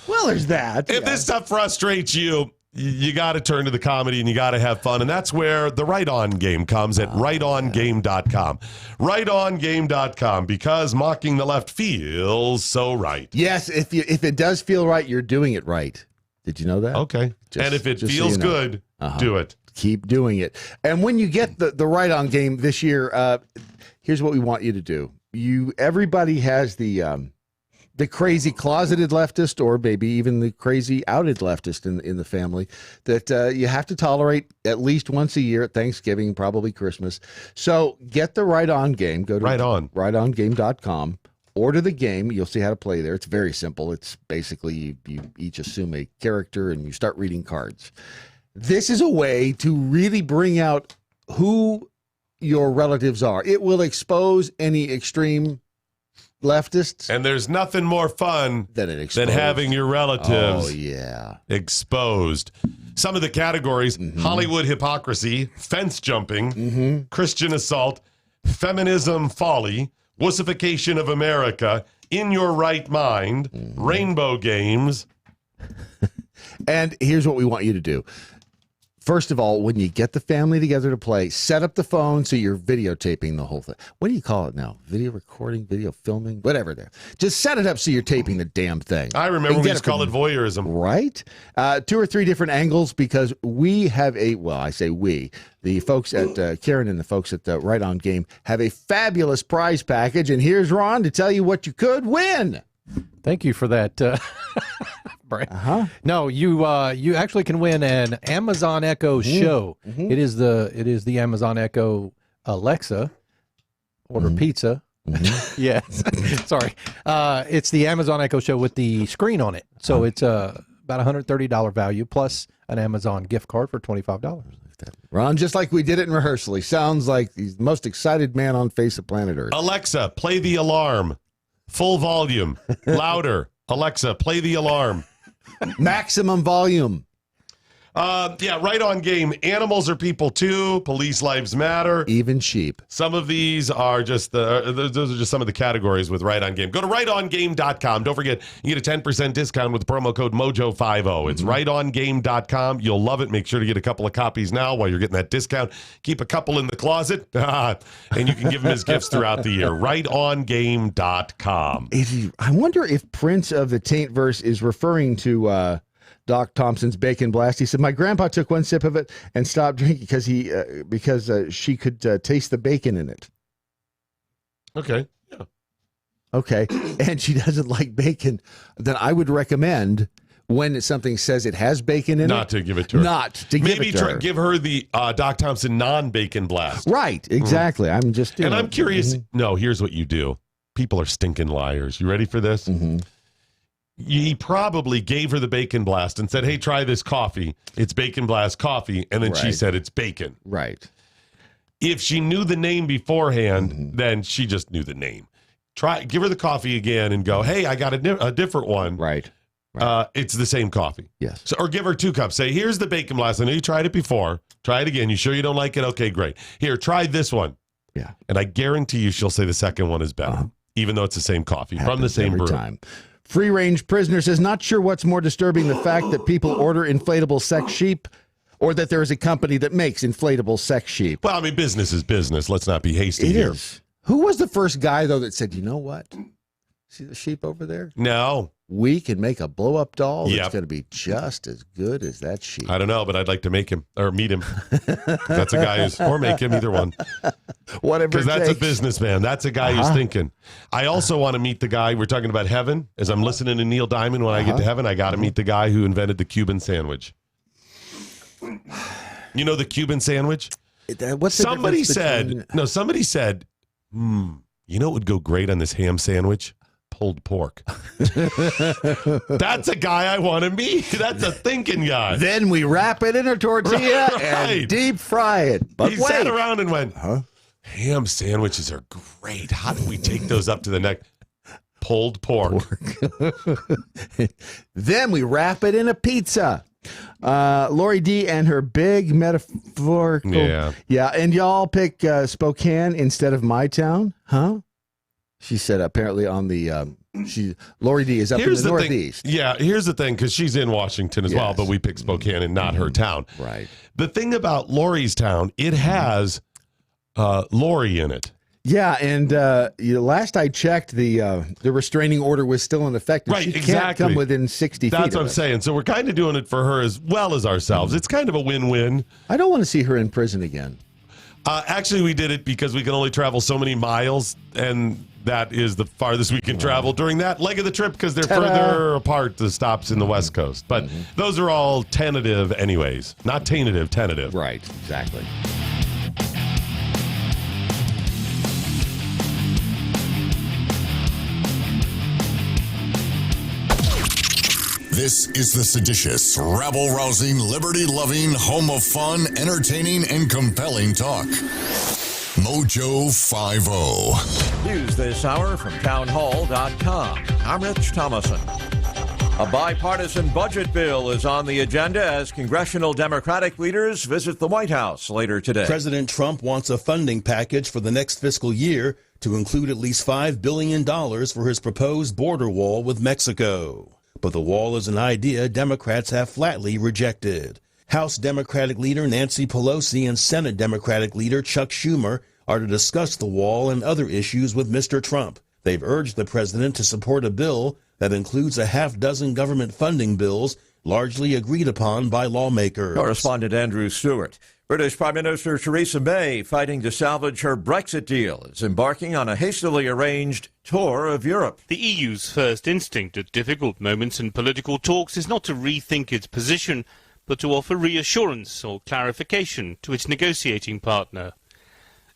Well, there's that. If this stuff frustrates you, you got to turn to the comedy and you got to have fun. And that's where the Right On Game comes at rightongame.com. Rightongame.com, because mocking the left feels so right. Yes, if it does feel right, you're doing it right. Did you know that? Okay. And if it feels good, do it. Keep doing it. And when you get the Right On Game this year, here's what we want you to do. Everybody has the crazy closeted leftist, or maybe even the crazy outed leftist in the family that you have to tolerate at least once a year at Thanksgiving, probably Christmas. So get the Right On Game. Go to rightongame.com. Order the game. You'll see how to play there. It's very simple. It's basically you each assume a character and you start reading cards. This is a way to really bring out who your relatives are. It will expose any extreme leftists. And there's nothing more fun than having your relatives exposed. Some of the categories: Hollywood hypocrisy, fence jumping, Christian assault, feminism folly, wussification of America, in your right mind, rainbow games. And here's what we want you to do. First of all, when you get the family together to play, set up the phone so you're videotaping the whole thing. What do you call it now? Video recording, video filming, whatever there. Just set it up so you're taping the damn thing. I remember we used to call it voyeurism. Right? 2 or 3 different angles, because we have I say we, the folks at Karen and the folks at the Right On Game have a fabulous prize package. And here's Ron to tell you what you could win. Thank you for that, Brad. No, you actually can win an Amazon Echo Show. It is the Amazon Echo Alexa. Order pizza. Yes, sorry. It's the Amazon Echo Show with the screen on it. So it's about $130 value plus an Amazon gift card for $25. Ron, just like we did it in rehearsal, he sounds like he's the most excited man on face of planet Earth. Alexa, play the alarm. Full volume. Louder. Alexa, play the alarm. Maximum volume. Right On Game. Animals are people too. Police lives matter. Even sheep. Some of these are just those are just some of the categories with Right On Game. Go to rightongame.com. Don't forget, you get a 10% discount with the promo code MoJo50. It's rightongame.com. You'll love it. Make sure to get a couple of copies now while you're getting that discount. Keep a couple in the closet, and you can give them as gifts throughout the year. Rightongame.com. I wonder if Prince of the Taint verse is referring to Doc Thompson's Bacon Blast. He said, my grandpa took one sip of it and stopped drinking because she could taste the bacon in it. Okay. Yeah. Okay. And she doesn't like bacon. Then I would recommend, when something says it has bacon in not to give it to her. Not to give it to her. Give her the Doc Thompson non-bacon blast. Right. Exactly. I'm just... And I'm curious. No, here's what you do. People are stinking liars. You ready for this? He probably gave her the bacon blast and said, hey, try this coffee. It's Bacon Blast coffee. And then she said it's bacon. Right. If she knew the name beforehand, then she just knew the name. Give her the coffee again and go, hey, I got a different one. Right. It's the same coffee. Yes. So, or give her 2 cups. Say, here's the Bacon Blast. I know you tried it before. Try it again. You sure you don't like it? Okay, great. Here, try this one. Yeah. And I guarantee you she'll say the second one is better, even though it's the same coffee from the same brew. Time. Free Range Prisoner says, not sure what's more disturbing, the fact that people order inflatable sex sheep or that there is a company that makes inflatable sex sheep. Well, I mean, business is business. Let's not be hasty It here. is. Who was the first guy, though, that said, you know what? See the sheep over there? No. We can make a blow-up doll Yep. that's going to be just as good as that sheep. I don't know, but I'd like to make him or meet him. That's a guy or make him, either one. Whatever. Because that's a takes. businessman. That's a guy who's thinking. I also want to meet the guy. We're talking about heaven. As I'm listening to Neil Diamond, when I get to heaven, I got to meet the guy who invented the Cuban sandwich. You know the Cuban sandwich? What's the Somebody difference between- somebody said, you know what would go great on this ham sandwich? Pulled pork. That's a guy I want to meet. That's a thinking guy. Then we wrap it in a tortilla Right. and deep fry it. But He wait. sat around and went, ham sandwiches are great. How do we take those up to the next? Pulled pork. Then we wrap it in a pizza. Lori D and her big metaphorical. Yeah, and y'all pick Spokane instead of my town, huh? She said apparently on the Lori D is up in the Northeast. Yeah, here's the thing, because she's in Washington as well, but we picked Spokane and not her town. Right. The thing about Lori's town, it has Lori in it. Yeah, and last I checked, the restraining order was still in effect. And Right, she can't exactly. come within 60 feet. That's what of I'm it. saying. So we're kind of doing it for her as well as ourselves. It's kind of a win-win. I don't want to see her in prison again. Actually, we did it because we can only travel so many miles, and that is the farthest we can travel during that leg of the trip because they're further apart, the stops in the West Coast. But those are all tentative anyways. Not taintative, tentative. Right, exactly. This is the seditious, rabble-rousing, liberty-loving, home of fun, entertaining, and compelling talk. MoJo 50. News this hour from townhall.com. I'm Rich Thomason. A bipartisan budget bill is on the agenda as congressional Democratic leaders visit the White House later today. President Trump wants a funding package for the next fiscal year to include at least $5 billion for his proposed border wall with Mexico. But the wall is an idea Democrats have flatly rejected. House Democratic leader Nancy Pelosi and Senate Democratic leader Chuck Schumer are to discuss the wall and other issues with Mr. Trump. They've urged the president to support a bill that includes a half dozen government funding bills largely agreed upon by lawmakers. Correspondent Andrew Stewart. British Prime Minister Theresa May, fighting to salvage her Brexit deal, is embarking on a hastily arranged tour of Europe. The EU's first instinct at difficult moments in political talks is not to rethink its position, but to offer reassurance or clarification to its negotiating partner.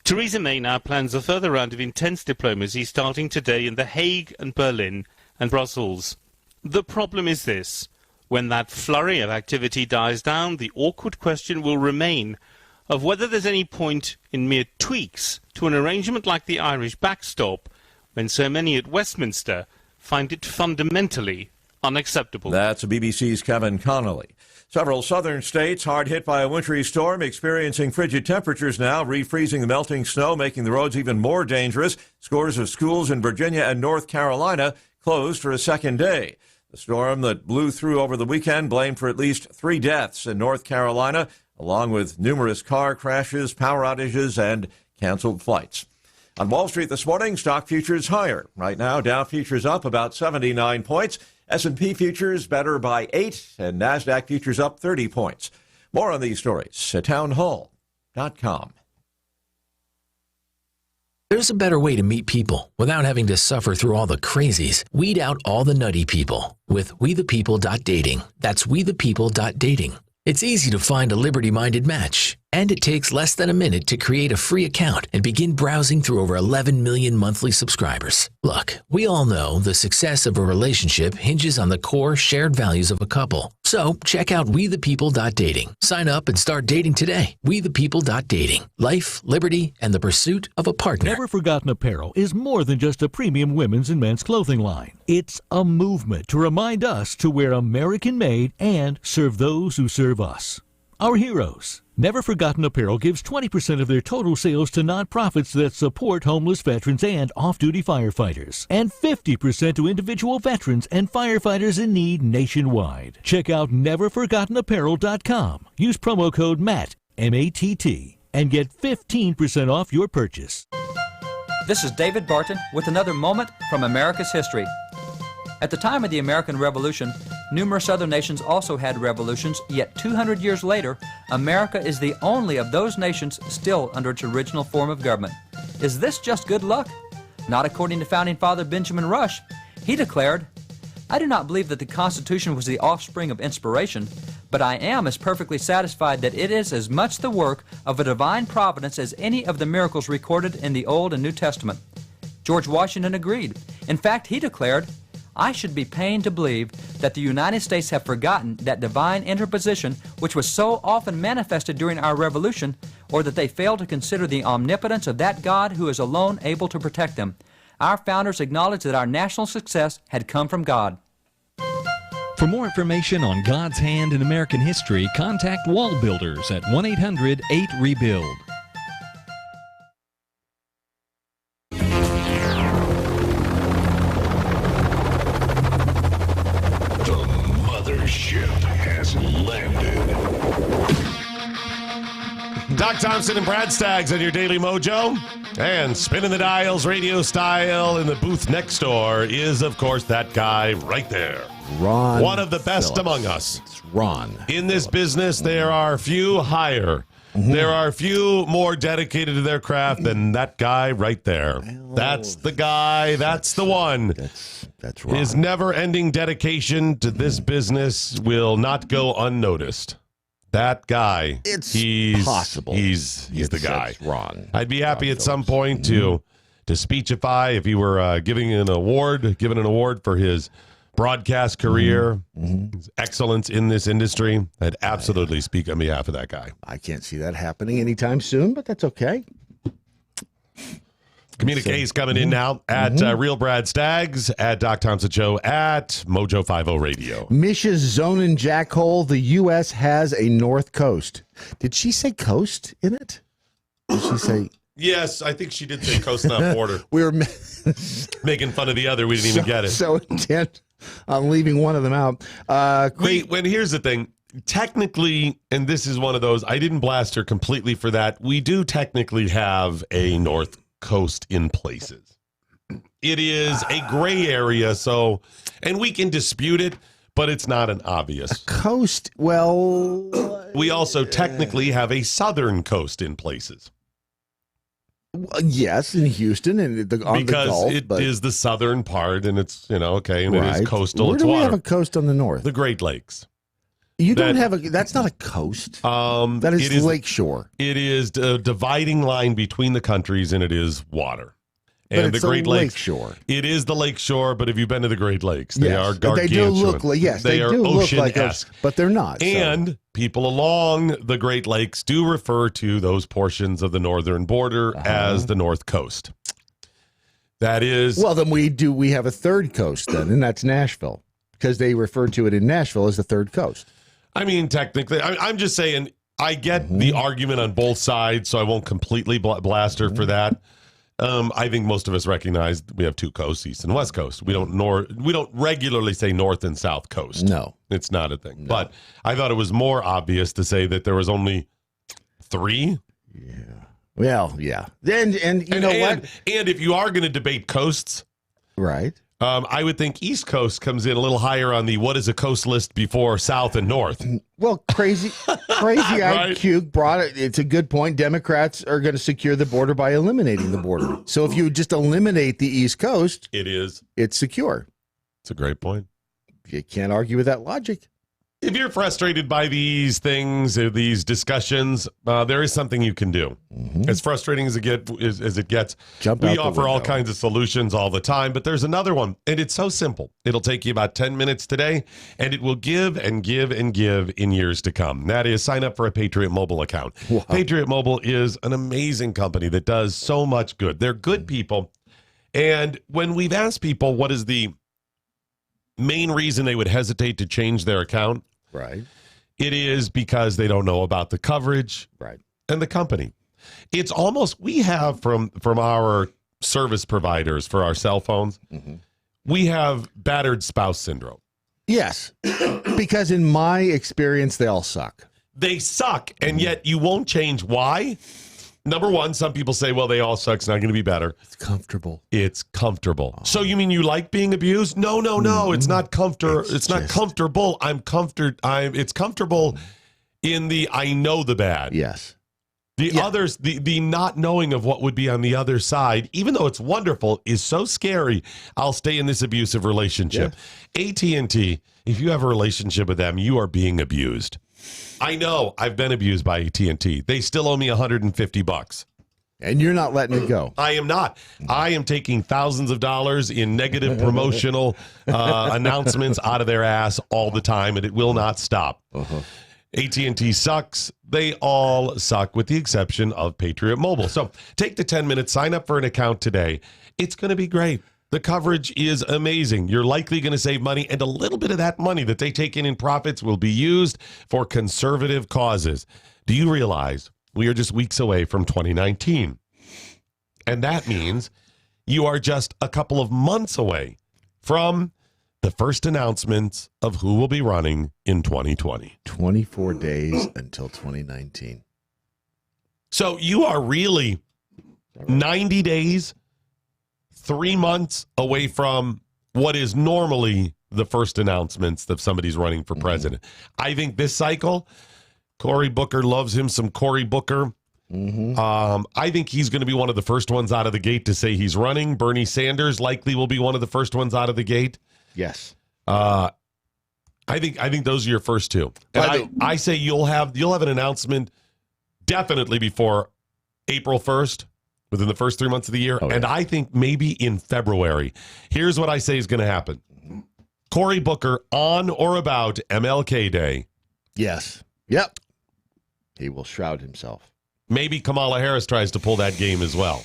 Theresa May now plans a further round of intense diplomacy starting today in The Hague and Berlin and Brussels. The problem is this. When that flurry of activity dies down, the awkward question will remain of whether there's any point in mere tweaks to an arrangement like the Irish backstop when so many at Westminster find it fundamentally unacceptable. That's BBC's Kevin Connolly. Several southern states hard hit by a wintry storm experiencing frigid temperatures now, refreezing the melting snow, making the roads even more dangerous. Scores of schools in Virginia and North Carolina closed for a second day. The storm that blew through over the weekend blamed for at least 3 deaths in North Carolina, along with numerous car crashes, power outages, and canceled flights. On Wall Street this morning, stock futures higher. Right now, Dow futures up about 79 points. S&P futures better by 8, and NASDAQ futures up 30 points. More on these stories at townhall.com. There's a better way to meet people without having to suffer through all the crazies. Weed out all the nutty people with WeThePeople.dating. That's WeThePeople.dating. It's easy to find a liberty-minded match, and it takes less than a minute to create a free account and begin browsing through over 11 million monthly subscribers. Look, we all know the success of a relationship hinges on the core shared values of a couple. So check out WeThePeople.dating. Sign up and start dating today. WeThePeople.dating. Life, liberty, and the pursuit of a partner. Never Forgotten Apparel is more than just a premium women's and men's clothing line. It's a movement to remind us to wear American-made and serve those who serve us. Our heroes. Never Forgotten Apparel gives 20% of their total sales to nonprofits that support homeless veterans and off-duty firefighters, and 50% to individual veterans and firefighters in need nationwide. Check out NeverForgottenApparel.com. Use promo code MATT, M-A-T-T, and get 15% off your purchase. This is David Barton with another moment from America's history. At the time of the American Revolution, numerous other nations also had revolutions, yet 200 years later, America is the only of those nations still under its original form of government. Is this just good luck? Not according to founding father Benjamin Rush. He declared, "I do not believe that the Constitution was the offspring of inspiration, but I am as perfectly satisfied that it is as much the work of a divine providence as any of the miracles recorded in the Old and New Testament." George Washington agreed. In fact, he declared, "I should be pained to believe that the United States have forgotten that divine interposition which was so often manifested during our revolution, or that they fail to consider the omnipotence of that God who is alone able to protect them. Our founders acknowledged that our national success had come from God." For more information on God's hand in American history, contact Wall Builders at 1-800-8-REBUILD. Mothership has landed. Doc Thompson and Brad Staggs on your Daily Mojo. And spinning the dials radio style in the booth next door is, of course, that guy right there. Ron. One of the best Phillips. among us. It's Ron. In this business, there are few higher. There are few more dedicated to their craft than that guy right there. That's the guy. That's the one. That's Ron. His never-ending dedication to this business will not go unnoticed. That guy. He's possible. He's the guy. It's Ron. I'd be happy at some point to speechify if he were given an award for his broadcast career, his excellence in this industry. I'd absolutely speak on behalf of that guy. I can't see that happening anytime soon, but that's okay. Communiques coming in now at Real Brad Staggs, at Doc Thompson Show, at Mojo 50 Radio. Mish's Zonin Jackhole, the U.S. has a North Coast. Did she say coast in it? Did she say... Yes, I think she did say coast, not border. We were making fun of the other. We didn't even get it. So intent on leaving one of them out. Here's the thing. Technically, and this is one of those, I didn't blast her completely for that. We do technically have a North Coast in places. It is a gray area, so, and we can dispute it, but it's not an obvious. Coast, well... We also technically have a southern coast in places. Yes, in Houston and on the Gulf. Because it is the southern part, and it's, and right. It is coastal. Where it's do we water. have a coast on the north? The Great Lakes. You don't have a, that's not a coast. That is lakeshore. It is a dividing line between the countries, and it is water. But And it's the Great Lakes. lakeshore. It is the lakeshore, but have you been to the Great Lakes? They are gargantuan. They do look like, yes, they are do look like ocean-esque. but they're not. And people along the Great Lakes do refer to those portions of the northern border as the North Coast. That is... Well, then we have a third coast then, and that's Nashville, because they refer to it in Nashville as the third coast. I mean, technically, I'm just saying, I get the argument on both sides, so I won't completely blast her for that. I think most of us recognize we have two coasts, East and West Coast. We don't regularly say North and South Coast. No. It's not a thing. No. But I thought it was more obvious to say that there was only 3. Yeah. Well, yeah. And you know what? And if you are going to debate coasts, right? I would think East Coast comes in a little higher on the what is a coast list before South and North. Well, crazy right? IQ brought it. It's a good point. Democrats are going to secure the border by eliminating the border. So if you just eliminate the East Coast, it's secure. It's a great point. You can't argue with that logic. If you're frustrated by these things, these discussions, there is something you can do. As frustrating as it gets, we offer all kinds of solutions all the time, but there's another one, and it's so simple. It'll take you about 10 minutes today, and it will give and give and give in years to come. That is, sign up for a Patriot Mobile account. Wow. Patriot Mobile is an amazing company that does so much good. They're good people, and when we've asked people what is the main reason they would hesitate to change their account, right, it is because they don't know about the coverage, right, and the company. It's almost, we have from our service providers for our cell phones, we have battered spouse syndrome. Yes, because in my experience, they all suck. They suck, and yet you won't change. Why? Number one, some people say, well, they all suck. It's not going to be better. It's comfortable. It's comfortable. Oh. So you mean you like being abused? No. It's not comfortable. It's not comfortable. It's comfortable in the I know the bad. Yes. The others, the not knowing of what would be on the other side, even though it's wonderful, is so scary. I'll stay in this abusive relationship. Yeah. AT&T, if you have a relationship with them, you are being abused. I know. I've been abused by AT&T. They still owe me $150. And you're not letting it go. I am not. I am taking thousands of dollars in negative promotional announcements out of their ass all the time, and it will not stop. AT&T sucks. They all suck, with the exception of Patriot Mobile. So take the 10 minutes, sign up for an account today. It's going to be great. The coverage is amazing. You're likely going to save money, and a little bit of that money that they take in profits will be used for conservative causes. Do you realize we are just weeks away from 2019? And that means you are just a couple of months away from the first announcements of who will be running in 2020. 24 days until 2019. So you are really 90 days, 3 months away from what is normally the first announcements that somebody's running for president. I think this cycle, Cory Booker loves him some Cory Booker. I think he's going to be one of the first ones out of the gate to say he's running. Bernie Sanders likely will be one of the first ones out of the gate. Yes. I think those are your first two. And I say you'll have an announcement definitely before April 1st. Within the first 3 months of the year. And I think maybe in February. Here's what I say is going to happen. Cory Booker on or about MLK Day. Yes. Yep. He will shroud himself. Maybe Kamala Harris tries to play that game as well.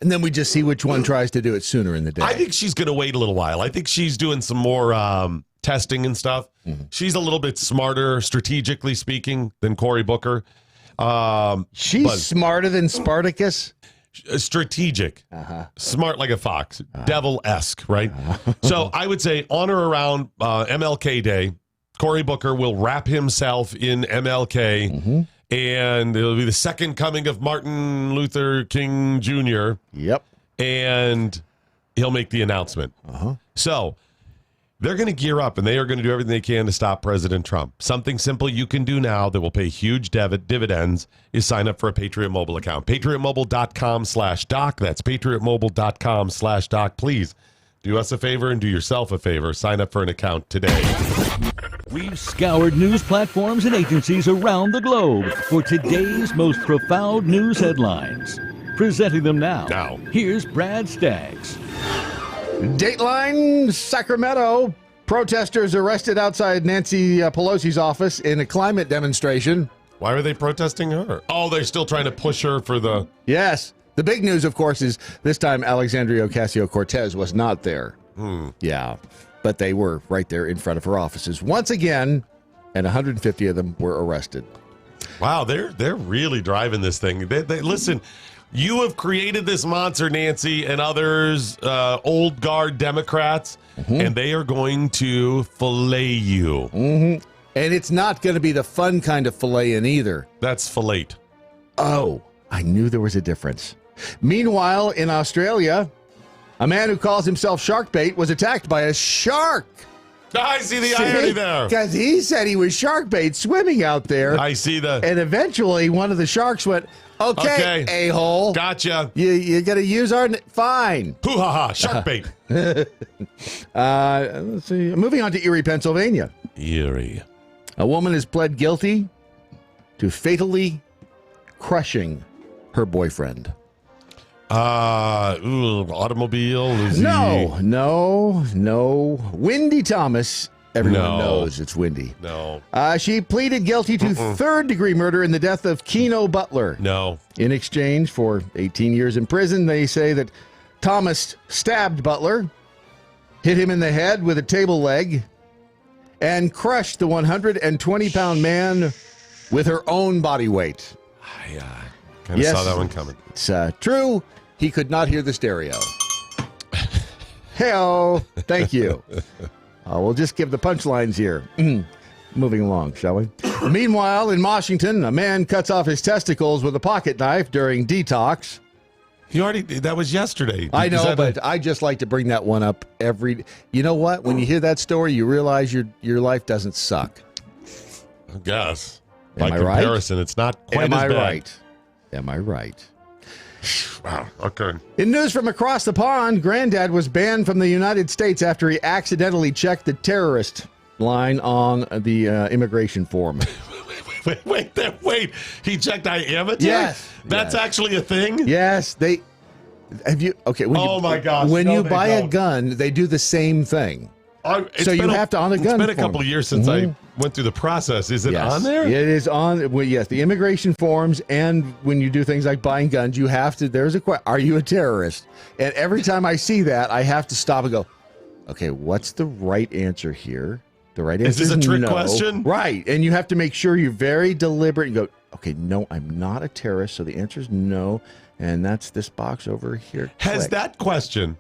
And then we just see which one tries to do it sooner in the day. I think she's going to wait a little while. I think she's doing some more testing and stuff. She's a little bit smarter, strategically speaking, than Cory Booker. She's smarter than Spartacus. Strategic, smart like a fox, devil-esque, right? So I would say on or around MLK Day, Cory Booker will wrap himself in MLK, and it'll be the second coming of Martin Luther King Jr. Yep. And he'll make the announcement. So they're going to gear up, and they are going to do everything they can to stop President Trump. Something simple you can do now that will pay huge dividends is sign up for a Patriot Mobile account. PatriotMobile.com/doc. That's PatriotMobile.com/doc. Please do us a favor and do yourself a favor. Sign up for an account today. We've scoured news platforms and agencies around the globe for today's most profound news headlines. Presenting them now. Here's Brad Staggs. Dateline, Sacramento. Protesters arrested outside Nancy Pelosi's office in a climate demonstration. Why are they protesting her? Oh, they're still trying to push her for the... Yes. The big news, of course, is this time Alexandria Ocasio-Cortez was not there. Yeah. But they were right there in front of her offices once again, and 150 of them were arrested. Wow, they're really driving this thing. They listen... You have created this monster, Nancy, and others, old guard Democrats, and they are going to fillet you. And it's not going to be the fun kind of filleting either. That's fillet. Oh, I knew there was a difference. Meanwhile, in Australia, a man who calls himself Sharkbait was attacked by a shark. I see the irony there. Because he said he was sharkbait swimming out there. I see the... And eventually, one of the sharks went, okay. A-hole. Gotcha. You got to use our... Fine. Hoo-ha-ha, sharkbait. Let's see. Moving on to Erie, Pennsylvania. Erie. A woman has pled guilty to fatally crushing her boyfriend. Automobile? No. Wendy Thomas. Everyone knows it's Wendy. No. She pleaded guilty to third-degree murder in the death of Keno Butler. No. In exchange for 18 years in prison, they say that Thomas stabbed Butler, hit him in the head with a table leg, and crushed the 120-pound man with her own body weight. I kind of saw that one coming. It's true. He could not hear the stereo. Hey-o. Thank you. We'll just give the punchlines here. Moving along, shall we? Meanwhile, in Washington, a man cuts off his testicles with a pocket knife during detox. That was yesterday. I know, but I just like to bring that one up every. You know what? When you hear that story, you realize your life doesn't suck. I guess. Am By I right? comparison, it's not quite Am as I bad. right? Am I right? Wow. Okay. In news from across the pond, Granddad was banned from the United States after he accidentally checked the terrorist line on the immigration form. Wait. He checked I am a terrorist? Yes. That's actually a thing? Yes, they have you. Okay. My gosh. When No, you they buy a don't. gun, they do the same thing. It's So you been have to on a gun. It's been a form. couple of years since I went through the process. Is it Yes. on there? It is on. Well, yes, the immigration forms, and when you do things like buying guns, you have to. There's a question: are you a terrorist? And every time I see that, I have to stop and go, okay, what's the right answer here? The right answer Is this a trick no. question? Right, and you have to make sure you're very deliberate and go, okay, no, I'm not a terrorist, so the answer is no, and that's this box over here. Has Click. that question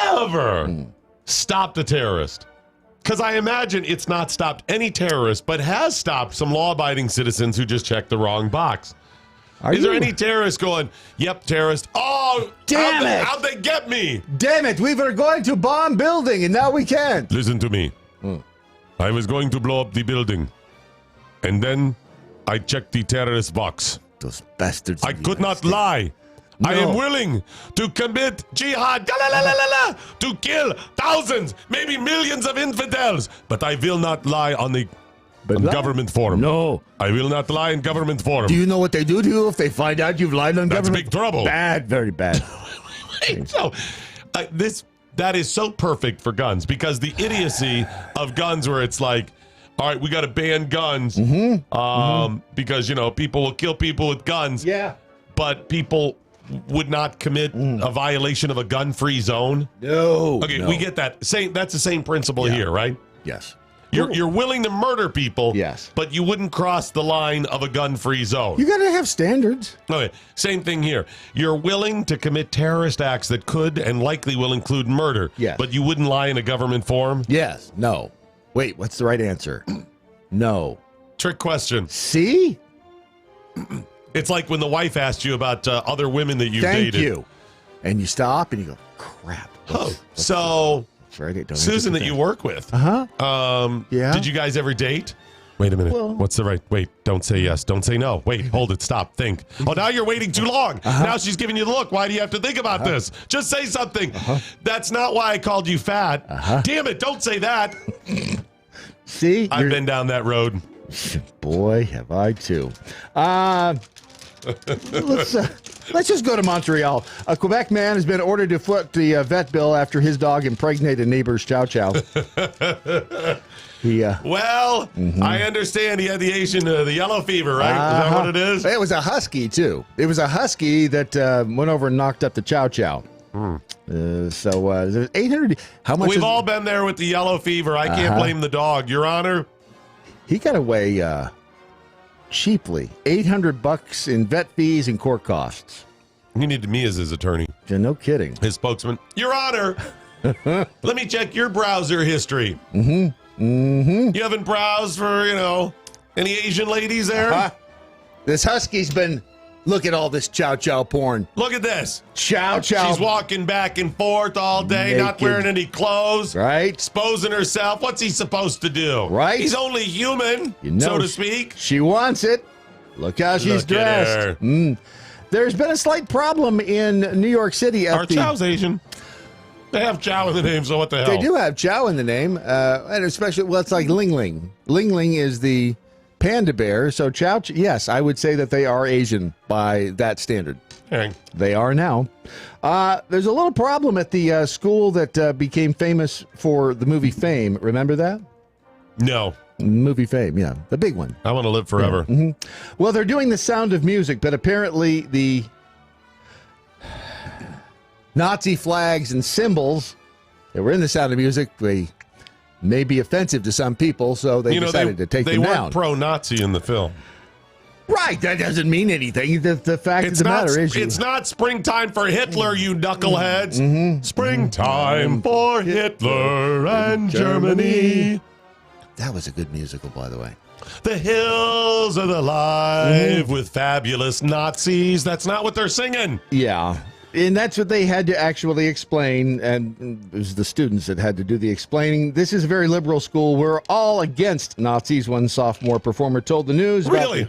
ever stopped a terrorist? Because I imagine it's not stopped any terrorist, but has stopped some law-abiding citizens who just checked the wrong box. Is there any terrorist going, yep, terrorist? Oh, Damn it! How'd they get me? Damn it, we were going to bomb building, and now we can't. Listen to me. I was going to blow up the building, and then I checked the terrorist box. Those bastards. I could not lie. No. I am willing to commit jihad, to kill thousands, maybe millions of infidels, but I will not lie on the government forum. No. I will not lie in government forum. Do you know what they do to you if they find out you've lied on That's government? big trouble. Bad, very bad. So, that is so perfect for guns, because the idiocy of guns where it's like, all right, we got to ban guns because, people will kill people with guns. Yeah. But people would not commit a violation of a gun-free zone. No. Okay, no. we get that. That's the same principle here, right? Yes. You're willing to murder people, yes, but you wouldn't cross the line of a gun-free zone. You got to have standards. Okay, same thing here. You're willing to commit terrorist acts that could and likely will include murder, yes, but you wouldn't lie in a government forum? Yes. No. Wait, what's the right answer? No. Trick question. See? It's like when the wife asked you about other women that you've dated. Thank you. And you stop and you go, crap. So, Susan that you work with. Yeah. Did you guys ever date? Wait a minute. Well- What's the right? Wait, don't say yes. Don't say no. Wait, hold it. Stop. Think. Oh, now you're waiting too long. Now she's giving you the look. Why do you have to think about this? Just say something. That's not why I called you fat. Damn it. Don't say that. See? I've been down that road. Boy, have I too. Let's just go to Montreal. A Quebec man has been ordered to foot the vet bill after his dog impregnated neighbor's chow chow. I understand he had the yellow fever, right? Is that what it is? It was a husky, too. It was a husky that went over and knocked up the chow chow. There's 800. How much? We've all been there with the yellow fever. I can't blame the dog, Your Honor. He got away cheaply. $800 in vet fees and court costs. He needed me as his attorney. Yeah, no kidding. His spokesman. Your Honor, let me check your browser history. You haven't browsed for, any Asian ladies there? This husky's been... Look at all this chow chow porn. Look at this. Chow chow. She's walking back and forth all day, Naked. not wearing any clothes. Right. Exposing herself. What's he supposed to do? Right. He's only human, so to speak. She wants it. Look how she's Look at dressed. There's been a slight problem in New York City. Our chow's Asian. They have chow in the name, so what the hell? They do have chow in the name, and especially, it's like Ling Ling. Ling Ling is the panda bear, so chow, yes, I would say that they are Asian by that standard. They are now. There's a little problem at the school that became famous for the movie Fame. Remember that? No. Movie Fame, yeah. The big one. I want to live forever. Yeah. Well, they're doing The Sound of Music, but apparently the Nazi flags and symbols that were in The Sound of Music, they may be offensive to some people, so they decided to take them down. They weren't pro-Nazi in the film. Right, that doesn't mean anything. The fact of the matter is... It's not springtime for Hitler, you knuckleheads. Springtime for Hitler and Germany. That was a good musical, by the way. The hills are alive with fabulous Nazis. That's not what they're singing. Yeah. And that's what they had to actually explain, and it was the students that had to do the explaining. This is a very liberal school. We're all against Nazis, one sophomore performer told the news. Really?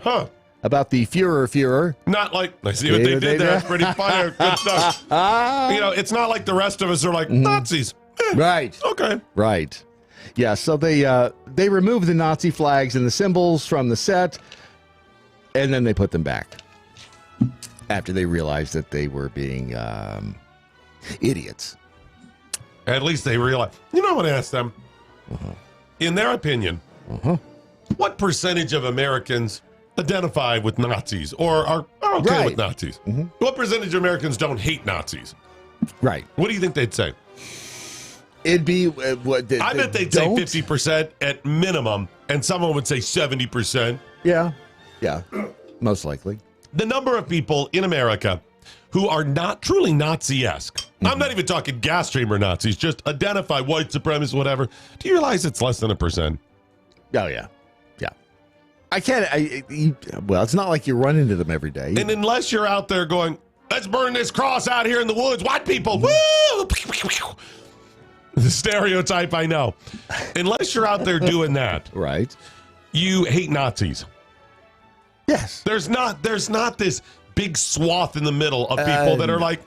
About the Führer. Not like, I see what they did there. That's pretty funny. Good stuff. It's not like the rest of us are like, Nazis. Right. Okay. Right. Yeah, so they removed the Nazi flags and the symbols from the set, and then they put them back after they realized that they were being idiots. At least they realized. You know, I want to ask them, in their opinion, what percentage of Americans identify with Nazis or are okay with Nazis? What percentage of Americans don't hate Nazis? Right. What do you think they'd say? It'd be I bet they'd say 50% at minimum, and someone would say 70%. Yeah, most likely. The number of people in America who are not truly Nazi-esque. I'm not even talking gas chamber Nazis, just identify white supremacists, whatever. Do you realize it's less than 1%? Oh, yeah. I can't, well, it's not like you run into them every day. And unless you're out there going, let's burn this cross out here in the woods, white people, woo! The stereotype, I know. Unless you're out there doing that, right? You hate Nazis. Yes. There's not this big swath in the middle of people that are like,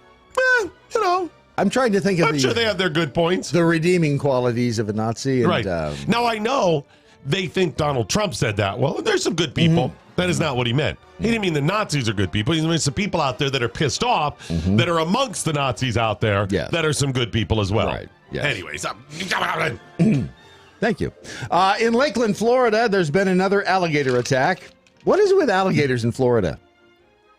I'm trying to think of I'm sure they have their good points. The redeeming qualities of a Nazi. And, right. Now, I know they think Donald Trump said that. Well, there's some good people. That is not what he meant. He didn't mean the Nazis are good people. He meant some people out there that are pissed off, that are amongst the Nazis out there, that are some good people as well. Right. Yes. Anyways. Thank you. In Lakeland, Florida, there's been another alligator attack. What is it with alligators in Florida?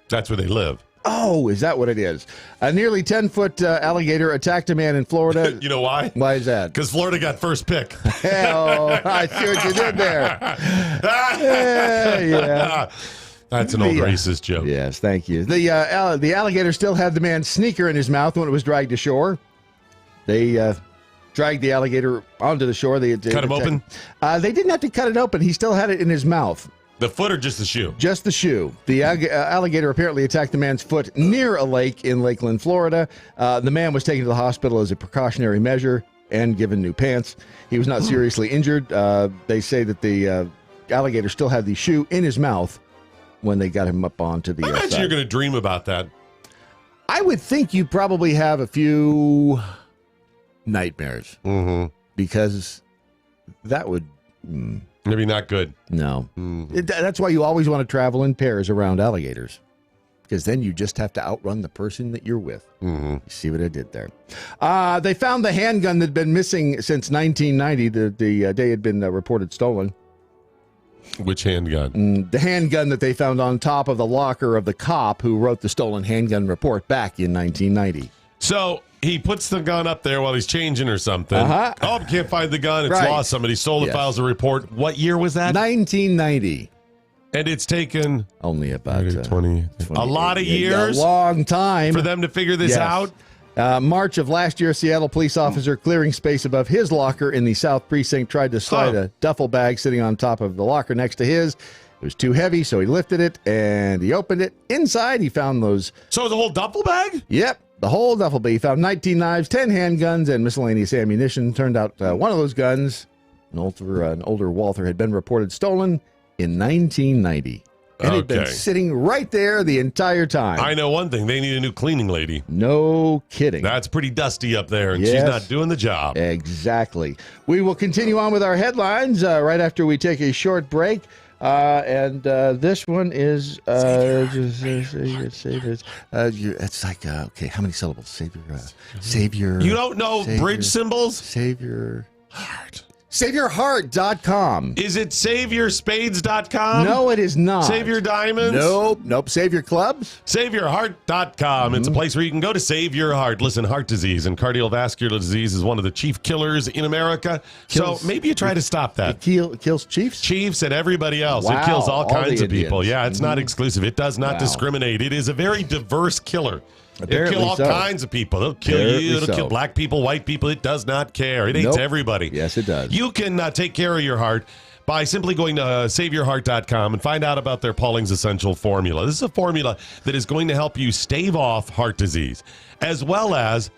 That's where they live. Oh, is that what it is? A nearly 10-foot alligator attacked a man in Florida. You know why? Why is that? Because Florida got first pick. Hell, I see what you did there. Yeah. That's an old racist joke. Yes, thank you. The alligator still had the man's sneaker in his mouth when it was dragged ashore. They dragged the alligator onto the shore. They cut him open? They didn't have to cut it open. He still had it in his mouth. The foot or just the shoe? Just the shoe. The alligator apparently attacked the man's foot near a lake in Lakeland, Florida. The man was taken to the hospital as a precautionary measure and given new pants. He was not seriously injured. They say that the alligator still had the shoe in his mouth when they got him up onto the I imagine side. you're going to dream about that. I would think you probably have a few nightmares because that would... Maybe not good. No. That's why you always want to travel in pairs around alligators, because then you just have to outrun the person that you're with. You see what I did there? They found the handgun that had been missing since 1990. The day had been reported stolen. Which handgun? The handgun that they found on top of the locker of the cop who wrote the stolen handgun report back in 1990. So he puts the gun up there while he's changing or something. Oh, can't find the gun. It's lost. Somebody stole it, files a report. What year was that? 1990. And it's taken only about 20 a lot of years. A long time. For them to figure this out. March of last year, a Seattle police officer clearing space above his locker in the South Precinct tried to slide a duffel bag sitting on top of the locker next to his. It was too heavy, so he lifted it and he opened it. Inside, he found those. So the whole duffel bag? Yep. The whole duffel bag. He found 19 knives, 10 handguns, and miscellaneous ammunition. Turned out one of those guns, an older Walther, had been reported stolen in 1990. And had been sitting right there the entire time. I know one thing. They need a new cleaning lady. No kidding. That's pretty dusty up there, and she's not doing the job. Exactly. We will continue on with our headlines right after we take a short break. And this one is it's like okay, how many syllables? Savior. You don't know bridge symbols? Savior heart. SaveYourHeart.com. Is it SaveYourSpades.com? No, it is not. Save Your Diamonds? Nope. Save Your Clubs? SaveYourHeart.com. It's a place where you can go to save your heart. Listen, heart disease and cardiovascular disease is one of the chief killers in America. So maybe you try to stop that. It kills chiefs? Chiefs and everybody else. Wow, it kills all kinds of Indians. people. Yeah, it's not exclusive. It does not discriminate. It is a very diverse killer. It'll kill all kinds of people. It'll kill you. It'll kill black people, white people. It does not care. It hates everybody. Yes, it does. You can take care of your heart by simply going to SaveYourHeart.com and find out about their Pauling's Essential Formula. This is a formula that is going to help you stave off heart disease, as well as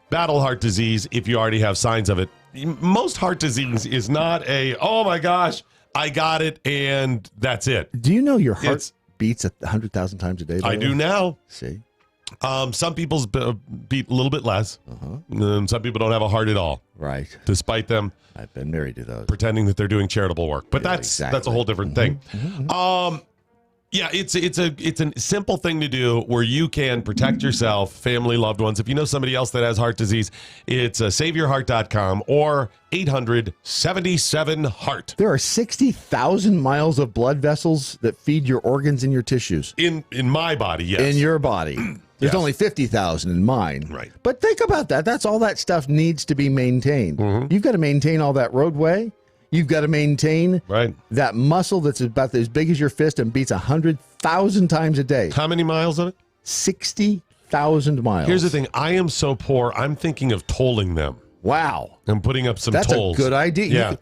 battle heart disease if you already have signs of it. Most heart disease is not oh my gosh, I got it, and that's it. Do you know your heart beats 100,000 times a day? I do now. See? Some people's beat a little bit less. Some people don't have a heart at all. Right. Despite them, I've been married to those, pretending that they're doing charitable work. But that's a whole different thing. Yeah, it's a simple thing to do where you can protect yourself, family, loved ones. If you know somebody else that has heart disease, it's SaveYourHeart.com or 800-77-HEART. There are 60,000 miles of blood vessels that feed your organs and your tissues. In my body, yes. In your body. There's only 50,000 in mine. Right. But think about that. That's all that stuff needs to be maintained. You've got to maintain all that roadway. You've got to maintain that muscle that's about as big as your fist and beats 100,000 times a day. How many miles on it? 60,000 miles. Here's the thing. I am so poor, I'm thinking of tolling them. Wow. I'm putting up some tolls. That's a good idea. Yeah.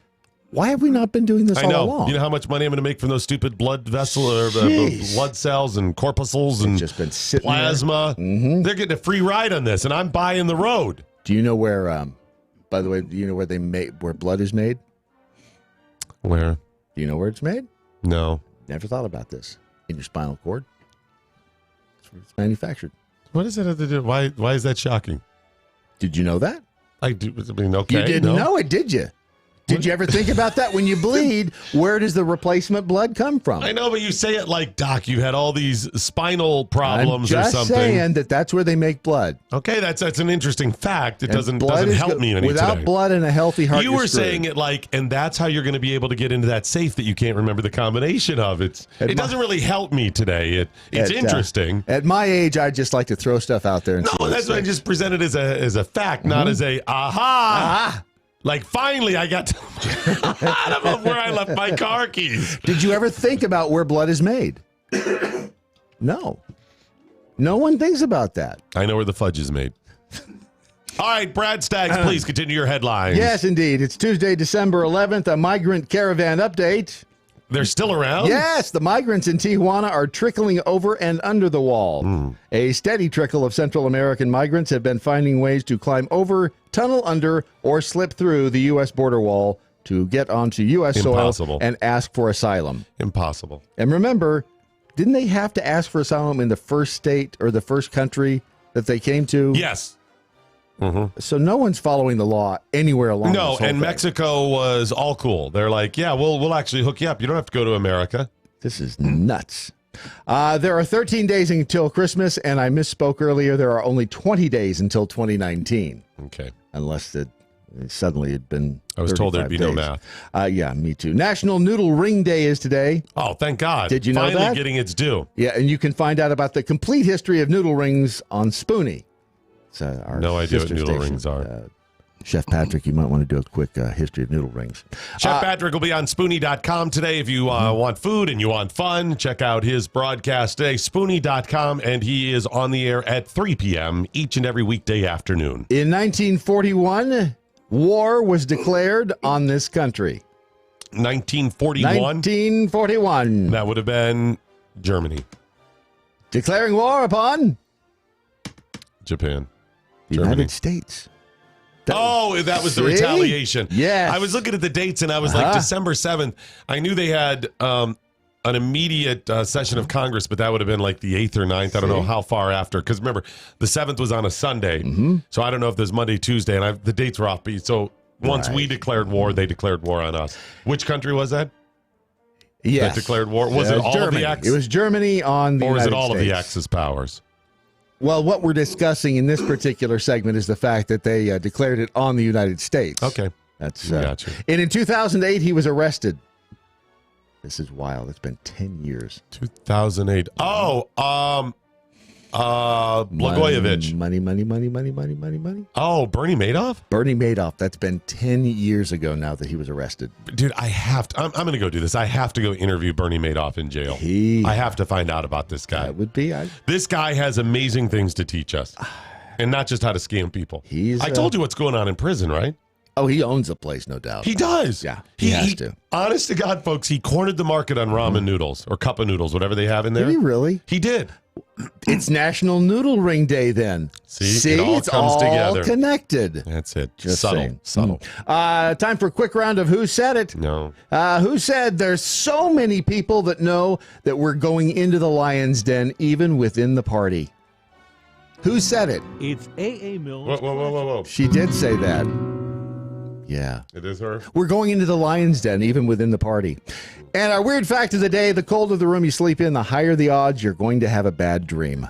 Why have we not been doing this I know. all along? You know how much money I'm going to make from those stupid blood vessels, or blood cells and corpuscles and just been sitting plasma? They're getting a free ride on this, and I'm buying the road. Do you know where, by the way, do you know where blood is made? Where? Do you know where it's made? No. Never thought about this. In your spinal cord. That's where it's manufactured. What does that have to do? Why is that shocking? Did you know that? I do. I mean, okay. You didn't know it, did you? Did you ever think about that? When you bleed, where does the replacement blood come from? I know, but you say it like, Doc, you had all these spinal problems I'm or just something. saying that's where they make blood. Okay, that's an interesting fact. It And doesn't help me any without today. blood and a healthy heart. You were saying it like, and that's how you're going to be able to get into that safe that you can't remember the combination of. It doesn't really help me today. It's interesting. At my age, I just like to throw stuff out there. And No, that's what I just presented as a fact, not as a aha. Like, finally, I got out of where I left my car keys. Did you ever think about where blood is made? No. No one thinks about that. I know where the fudge is made. All right, Brad Staggs, please continue your headlines. Yes, indeed. It's Tuesday, December 11th, a migrant caravan update. They're still around? Yes, the migrants in Tijuana are trickling over and under the wall. A steady trickle of Central American migrants have been finding ways to climb over, tunnel under, or slip through the U.S. border wall to get onto U.S. soil and ask for asylum. Impossible. And remember, didn't they have to ask for asylum in the first state or the first country that they came to? Yes. So no one's following the law anywhere along this No, whole and thing. Mexico was all cool. They're like, yeah, we'll actually hook you up. You don't have to go to America. This is nuts. There are 13 days until Christmas, and I misspoke earlier. There are only 20 days until 2019. Okay. Unless it suddenly had been I was told there'd be no days. math. Yeah, me too. National Noodle Ring Day is today. Oh, thank God. Did you know Finally that? getting its due. Yeah, and you can find out about the complete history of noodle rings on Spoonie. Our No idea what sister noodle station. rings are. Chef Patrick, you might want to do a quick history of noodle rings. Chef Patrick will be on Spoonie.com today. If you want food and you want fun, check out his broadcast today, Spoonie.com, and he is on the air at 3 p.m. each and every weekday afternoon. In 1941, war was declared on this country. 1941? 1941. That would have been Germany. Declaring war upon Japan. the Germany. United States. That was the See? retaliation. Yes. I was looking at the dates, and I was like, December 7th. I knew they had an immediate session of Congress, but that would have been like the 8th or 9th. I don't know how far after. Because remember, the 7th was on a Sunday. So I don't know if there's Monday, Tuesday, and the dates were off. So once we declared war, they declared war on us. Which country was that? Yes. That declared war? Was it all Germany. of the Axis? It was Germany on the Or was United it all States. of the Axis powers? Well, what we're discussing in this particular segment is the fact that they declared it on the United States. Okay. That's Gotcha. And in 2008, he was arrested. This is wild. It's been 10 years. 2008. Oh, Blagojevich. Money. Oh, Bernie Madoff? Bernie Madoff. That's been 10 years ago now that he was arrested. Dude, I have to. I'm going to go do this. I have to go interview Bernie Madoff in jail. I have to find out about this guy. That would be. This guy has amazing things to teach us. And not just how to scam people. I told you what's going on in prison, right? Oh, he owns the place, no doubt. He does. Yeah, he has to. Honest to God, folks, he cornered the market on ramen noodles or cup of noodles, whatever they have in there. Did he really? He did. It's National Noodle Ring Day then. See it all it's comes all together. Connected. That's it. Just Subtle. saying. Time for a quick round of Who Said It? No. Who said there's so many people that know that we're going into the Lion's Den even within the party? Who said it? It's A.A. Mills. Whoa. She did say that. Yeah. It is her? We're going into the Lion's Den, even within the party. And our weird fact of the day, the colder the room you sleep in, the higher the odds you're going to have a bad dream.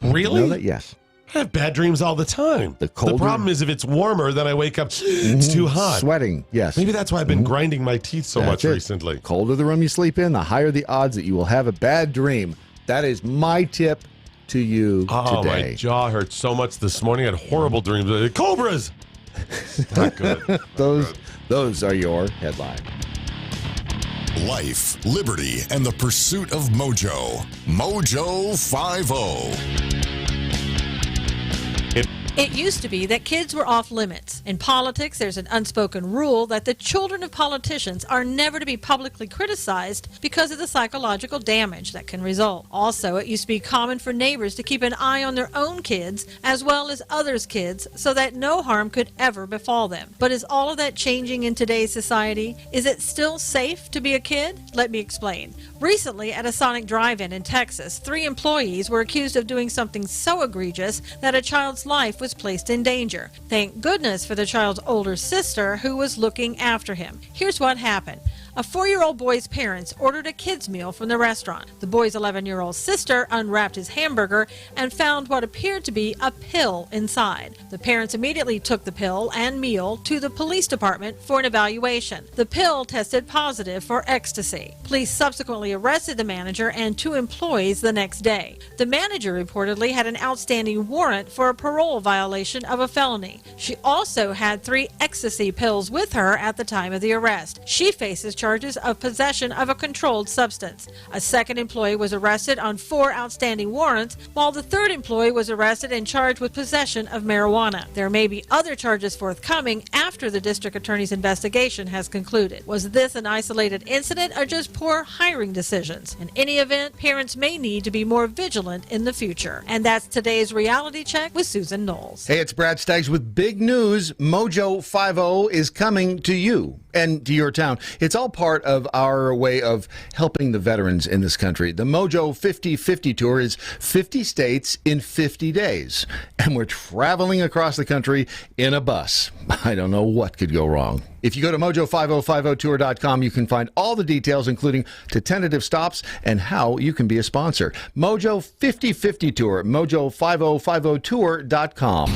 Really? You know that? Yes. I have bad dreams all the time. The problem is if it's warmer, then I wake up, it's too hot. Sweating, yes. Maybe that's why I've been grinding my teeth so much recently. Colder the room you sleep in, the higher the odds that you will have a bad dream. That is my tip to you today. My jaw hurt so much this morning. I had horrible dreams. Cobras! Not good. Those are your headlines. Life, liberty, and the pursuit of mojo. MoJo 50. It used to be that kids were off limits. In politics, there's an unspoken rule that the children of politicians are never to be publicly criticized because of the psychological damage that can result. Also, it used to be common for neighbors to keep an eye on their own kids as well as others' kids so that no harm could ever befall them. But is all of that changing in today's society? Is it still safe to be a kid? Let me explain. Recently, at a Sonic drive-in in Texas, 3 employees were accused of doing something so egregious that a child's life was placed in danger. Thank goodness for the child's older sister who was looking after him. Here's what happened. A 4-year-old boy's parents ordered a kid's meal from the restaurant. The boy's 11-year-old sister unwrapped his hamburger and found what appeared to be a pill inside. The parents immediately took the pill and meal to the police department for an evaluation. The pill tested positive for ecstasy. Police subsequently arrested the manager and 2 employees the next day. The manager reportedly had an outstanding warrant for a parole violation of a felony. She also had 3 ecstasy pills with her at the time of the arrest. She faces charges of possession of a controlled substance. A 2nd employee was arrested on 4 outstanding warrants, while the 3rd employee was arrested and charged with possession of marijuana. There may be other charges forthcoming after the district attorney's investigation has concluded. Was this an isolated incident or just poor hiring decisions? In any event, parents may need to be more vigilant in the future. And that's today's Reality Check with Susan Knowles. Hey, it's Brad Staggs with big news. MoJo 50 is coming to you and to your town. It's all part of our way of helping the veterans in this country. The MoJo 50/50 tour is 50 states in 50 days. And we're traveling across the country in a bus. I don't know what could go wrong. If you go to MoJo5050tour.com, you can find all the details, including to tentative stops and how you can be a sponsor. MoJo 50/50 tour, MoJo5050tour.com.